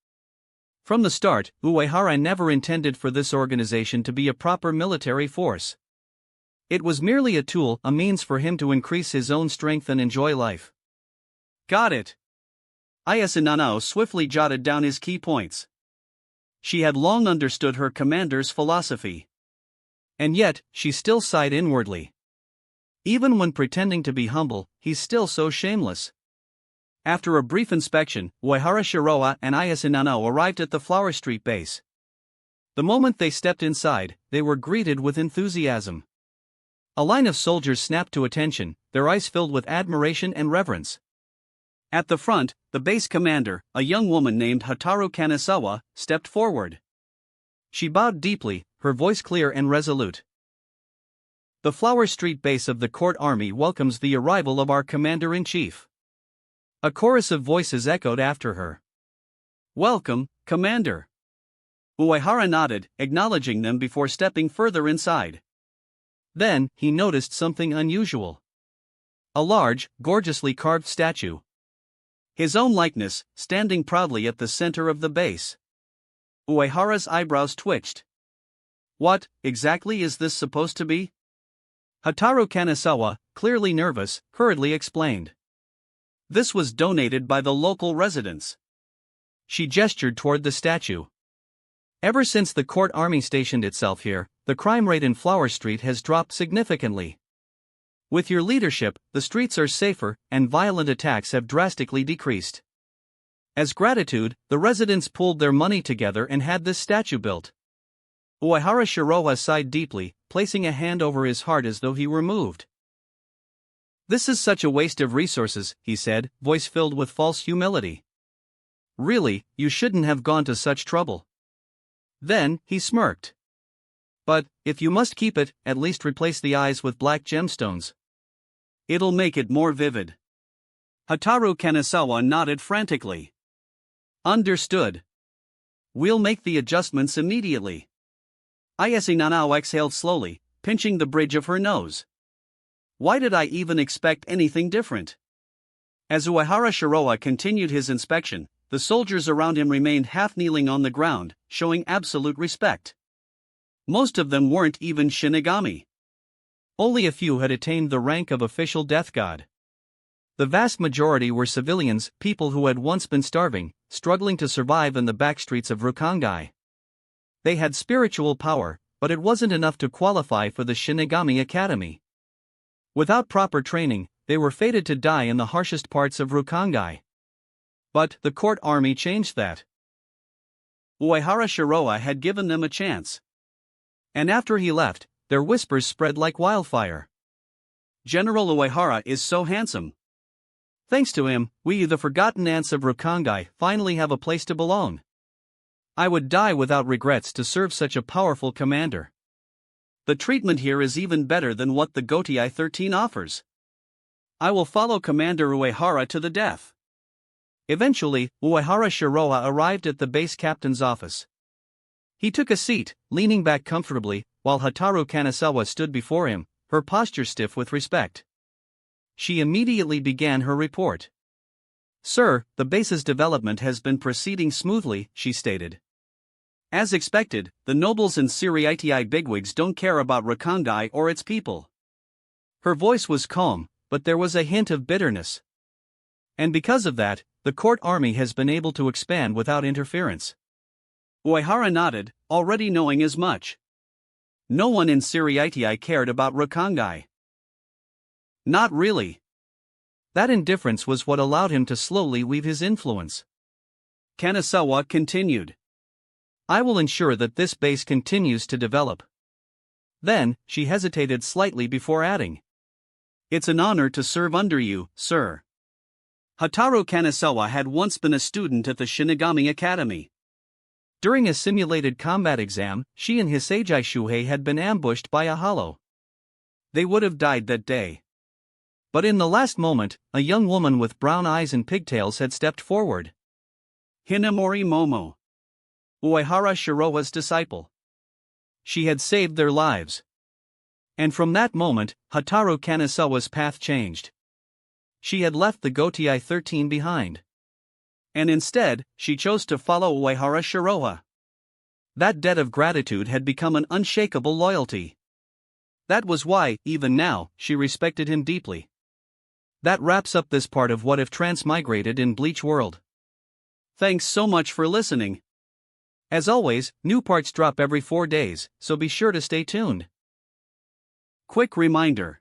S2: From the start, Uehara never intended for this organization to be a proper military force. It was merely a tool, a means for him to increase his own strength and enjoy life. Got it. Ayase Nanao swiftly jotted down his key points. She had long understood her commander's philosophy. And yet, she still sighed inwardly. Even when pretending to be humble, he's still so shameless. After a brief inspection, Uehara Shiroa and Ayase Nanao arrived at the Flower Street base. The moment they stepped inside, they were greeted with enthusiasm. A line of soldiers snapped to attention, their eyes filled with admiration and reverence. At the front, the base commander, a young woman named Hotaru Kanazawa, stepped forward. She bowed deeply, her voice clear and resolute. The Flower Street base of the court army welcomes the arrival of our commander-in-chief. A chorus of voices echoed after her. Welcome, Commander. Uehara nodded, acknowledging them before stepping further inside. Then, he noticed something unusual. A large, gorgeously carved statue. His own likeness, standing proudly at the center of the base. Uehara's eyebrows twitched. What, exactly is this supposed to be? Hotaru Kanazawa, clearly nervous, hurriedly explained. This was donated by the local residents. She gestured toward the statue. Ever since the court army stationed itself here, the crime rate in Flower Street has dropped significantly. With your leadership, the streets are safer, and violent attacks have drastically decreased. As gratitude, the residents pooled their money together and had this statue built. Uehara Shiroha sighed deeply, placing a hand over his heart as though he were moved. This is such a waste of resources, he said, voice filled with false humility. Really, you shouldn't have gone to such trouble. Then, he smirked. But, if you must keep it, at least replace the eyes with black gemstones. It'll make it more vivid. Hotaru Kanazawa nodded frantically. Understood. We'll make the adjustments immediately. Ayase Nanao exhaled slowly, pinching the bridge of her nose. Why did I even expect anything different? As Uehara Shiroa continued his inspection, the soldiers around him remained half-kneeling on the ground, showing absolute respect. Most of them weren't even Shinigami. Only a few had attained the rank of official death god. The vast majority were civilians, people who had once been starving, struggling to survive in the backstreets of Rukangai. They had spiritual power, but it wasn't enough to qualify for the Shinigami Academy. Without proper training, they were fated to die in the harshest parts of Rukangai. But the court army changed that. Uehara Shiroa had given them a chance. And after he left, their whispers spread like wildfire. General Uehara is so handsome. Thanks to him, we, the forgotten ants of Rukangai, finally have a place to belong. I would die without regrets to serve such a powerful commander. The treatment here is even better than what the Gotei 13 offers. I will follow Commander Uehara to the death. Eventually, Uehara Shiroa arrived at the base captain's office. He took a seat, leaning back comfortably, while Hotaru Kanazawa stood before him, her posture stiff with respect. She immediately began her report. Sir, the base's development has been proceeding smoothly, she stated. As expected, the nobles and Siriaitii bigwigs don't care about Rukangai or its people. Her voice was calm, but there was a hint of bitterness. And because of that, the court army has been able to expand without interference. Uehara nodded, already knowing as much. No one in Siriaitii cared about Rukangai. Not really. That indifference was what allowed him to slowly weave his influence. Kanazawa continued.
S1: I will ensure that this base continues to develop. Then, she hesitated slightly before adding.
S2: It's an honor to serve under you, sir. Hotaru Kanazawa had once been a student at the Shinigami Academy.
S1: During a simulated combat exam, she and Hisagi Shuhei had been ambushed by a hollow. They would have died that day. But in the last moment, a young woman with brown eyes and pigtails had stepped forward.
S2: Hinamori Momo, Uehara Shiroha's disciple.
S1: She had saved their lives. And from that moment, Hotaru Kanazawa's path changed. She had left the Gotei 13 behind.
S2: And instead, she chose to follow Uehara Shiroha.
S1: That debt of gratitude had become an unshakable loyalty. That was why, even now, she respected him deeply. That wraps up this part of What If Transmigrated in Bleach World.
S2: Thanks so much for listening.
S1: As always, new parts drop every 4 days, so be sure to stay tuned.
S2: Quick reminder.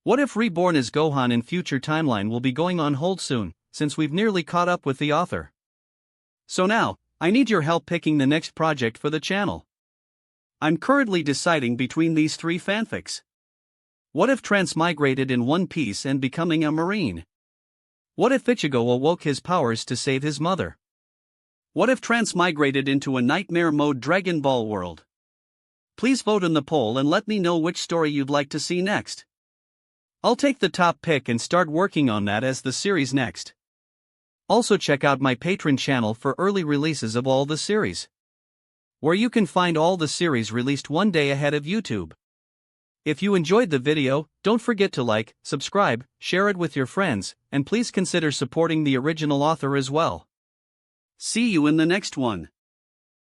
S1: What If Reborn as Gohan in future timeline will be going on hold soon, since we've nearly caught up with the author. So now, I need your help picking the next project for the channel.
S2: I'm currently deciding between these 3 fanfics.
S1: What if Transmigrated in One Piece and becoming a Marine? What if Ichigo awoke his powers to save his mother?
S2: What if Transmigrated into a nightmare mode Dragon Ball world? Please vote in the poll and let me know which story you'd like to see next.
S1: I'll take the top pick and start working on that as the series next. Also check out my Patreon channel for early releases of all the series, where you can find all the series released one day ahead of YouTube. If you enjoyed the video, don't forget to like, subscribe, share it with your friends, and please consider supporting the original author as well.
S2: See you in the next one.